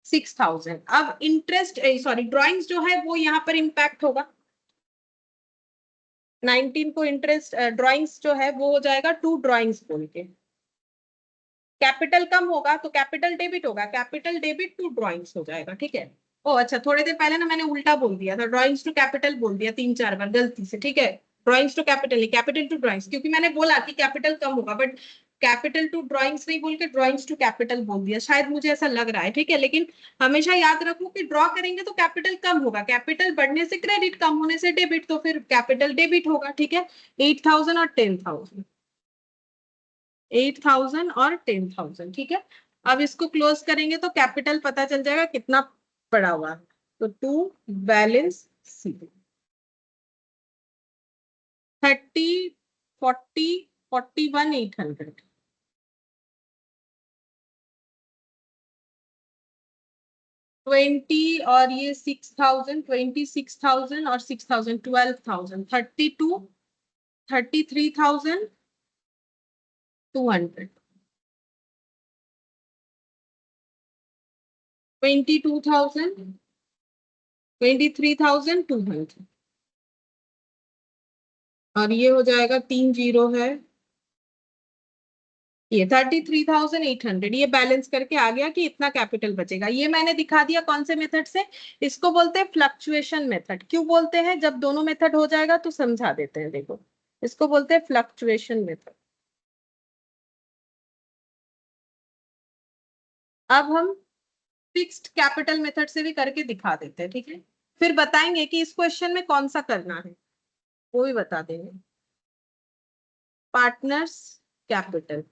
6,000। अब इंटरेस्ट सॉरी ड्राइंग्स जो है वो यहाँ पर इंपैक्ट होगा, 19 को इंटरेस्ट ड्राइंग्स जो है वो हो जाएगा 2 ड्राइंग्स बोल के, कैपिटल कम होगा तो कैपिटल डेबिट होगा, कैपिटल डेबिट टू ड्राइंग्स हो जाएगा, ठीक है। ओ अच्छा थोड़ी देर पहले ना मैंने उल्टा बोल दिया था, ड्राइंग्स टू कैपिटल बोल दिया 3-4 बार गलती से, ठीक है। ड्राइंग्स टू कैपिटल नहीं, कैपिटल टू ड्राइंग्स, क्योंकि मैंने बोला कि कैपिटल कम होगा, बट कैपिटल टू ड्राइंग्स नहीं बोल के ड्राइंग्स टू कैपिटल बोल दिया, शायद मुझे ऐसा लग रहा है, ठीक है। लेकिन हमेशा याद रखो कि ड्रॉ करेंगे तो कैपिटल कम होगा, कैपिटल बढ़ने से क्रेडिट, कम होने से डेबिट, तो फिर कैपिटल डेबिट होगा, ठीक है। 8,000 और 10,000, 8,000 और 10,000, ठीक है। अब इसको क्लोज करेंगे तो कैपिटल पता चल जाएगा कितना पड़ा हुआ है, तो टू बैलेंस शीट 30, 40, 41, 800, 20 और ये 6,000, 26,000 और 6,000, 12,000, 32, 33,200, 22,000, 23,200, और ये हो जाएगा 3 जीरो है, ये 33,800, ये बैलेंस करके आ गया कि इतना कैपिटल बचेगा। ये मैंने दिखा दिया कौन से मेथड से, इसको बोलते हैं फ्लक्चुएशन मेथड। क्यों बोलते हैं, जब दोनों मेथड हो जाएगा तो समझा देते हैं, देखो इसको बोलते हैं फ्लक्चुएशन मेथड। अब हम फिक्स्ड कैपिटल मेथड से भी करके दिखा देते हैं, ठीक है। फिर बताएंगे कि इस क्वेश्चन में कौन सा करना है, वो भी बता देंगे। पार्टनर्स कैपिटल,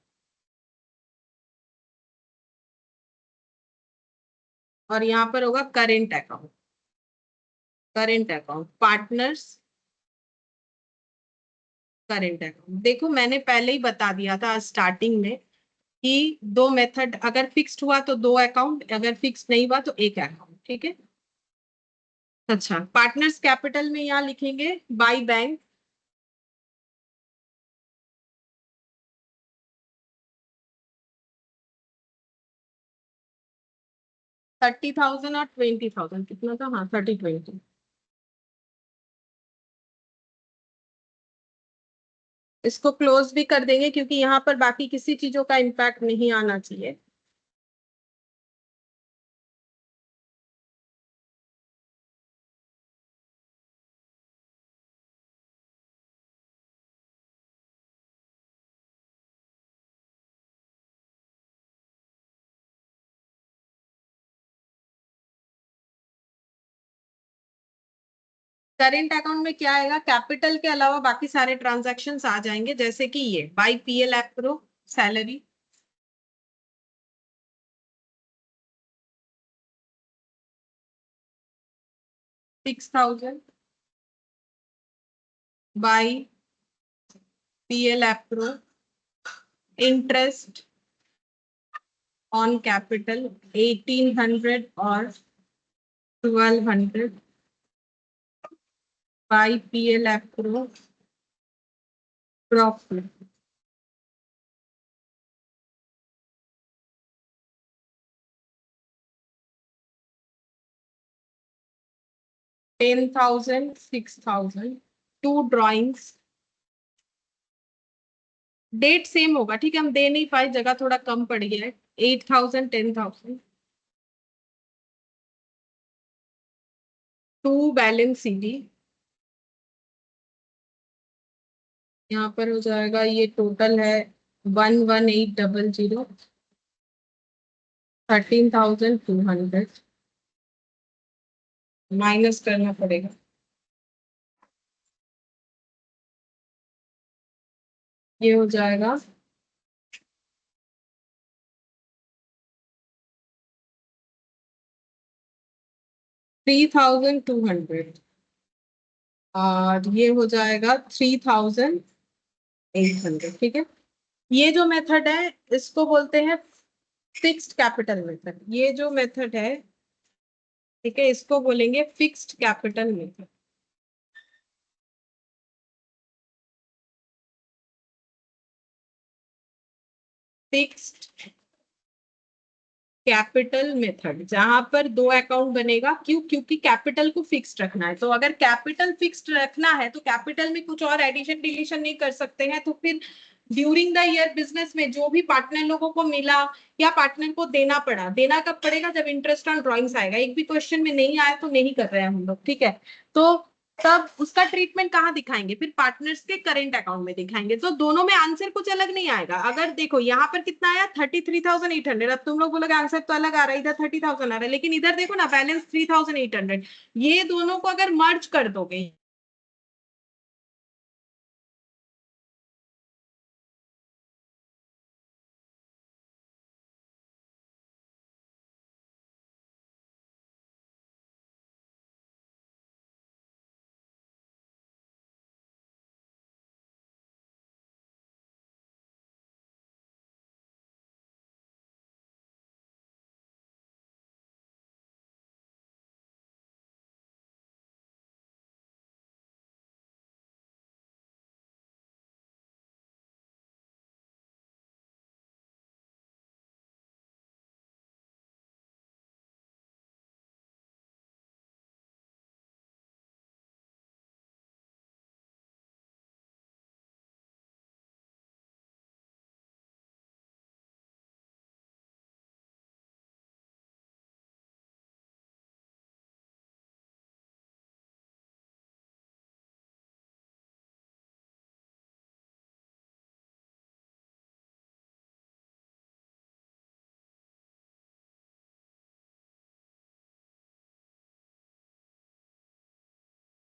और यहाँ पर होगा current account, current account, partners current account. देखो मैंने पहले ही बता दिया था स्टार्टिंग में कि दो मेथड, अगर फिक्स्ड हुआ तो 2 अकाउंट, अगर फिक्स्ड नहीं हुआ तो 1 अकाउंट, ठीक है। अच्छा पार्टनर्स कैपिटल में यहाँ लिखेंगे बाय बैंक, $30,000 और 20,000, कितना था, हाँ 30-20। इसको क्लोज भी कर देंगे क्योंकि यहाँ पर बाकी किसी चीजों का इम्पैक्ट नहीं आना चाहिए। करेंट अकाउंट में क्या आएगा, कैपिटल के अलावा बाकी सारे ट्रांजैक्शंस आ जाएंगे, जैसे कि ये by P L appro salary, $6,000, by P L appro interest on capital 1,800 और 1,200, by P L appro profit, $10,000, 6,000, 2 drawings, date same होगा, ठीक है, हम दे नहीं पाए, जगह थोड़ा कम पड़ गया है, 8,000, 10,000, 2 बैलेंस सीडी, यहाँ पर हो जाएगा, ये टोटल है 11,800, 13,200, माइनस करना पड़ेगा, ये हो जाएगा 3200 और ये हो जाएगा 3800, ठीक है। ये जो मेथड है इसको बोलते हैं फिक्स्ड कैपिटल मेथड। ये जो मेथड है, ठीक है, इसको बोलेंगे fixed capital method. Fixed capital method, जहां पर दो अकाउंट बनेगा। क्यों? क्योंकि कैपिटल को फिक्स्ड रखना है। तो अगर कैपिटल फिक्स्ड रखना है तो कैपिटल में कुछ और एडिशन डिलीशन नहीं कर सकते हैं। तो फिर ड्यूरिंग द ईयर बिजनेस में जो भी पार्टनर लोगों को मिला या पार्टनर को देना पड़ा, देना कब पड़ेगा? जब इंटरेस्ट ऑन ड्रॉइंग्स आएगा। एक भी क्वेश्चन में नहीं आया तो नहीं कर रहे हैं हम लोग, ठीक है। तो तब उसका ट्रीटमेंट कहाँ दिखाएंगे? फिर पार्टनर्स के करेंट अकाउंट में दिखाएंगे। तो दोनों में आंसर कुछ अलग नहीं आएगा। अगर देखो यहाँ पर कितना आया 33,800, अब तुम लोग बोलोगे आंसर तो अलग आ रहा है, इधर 30,000 आ रहा है, लेकिन इधर देखो ना बैलेंस 3,800। ये दोनों को अगर मर्ज कर दोगे,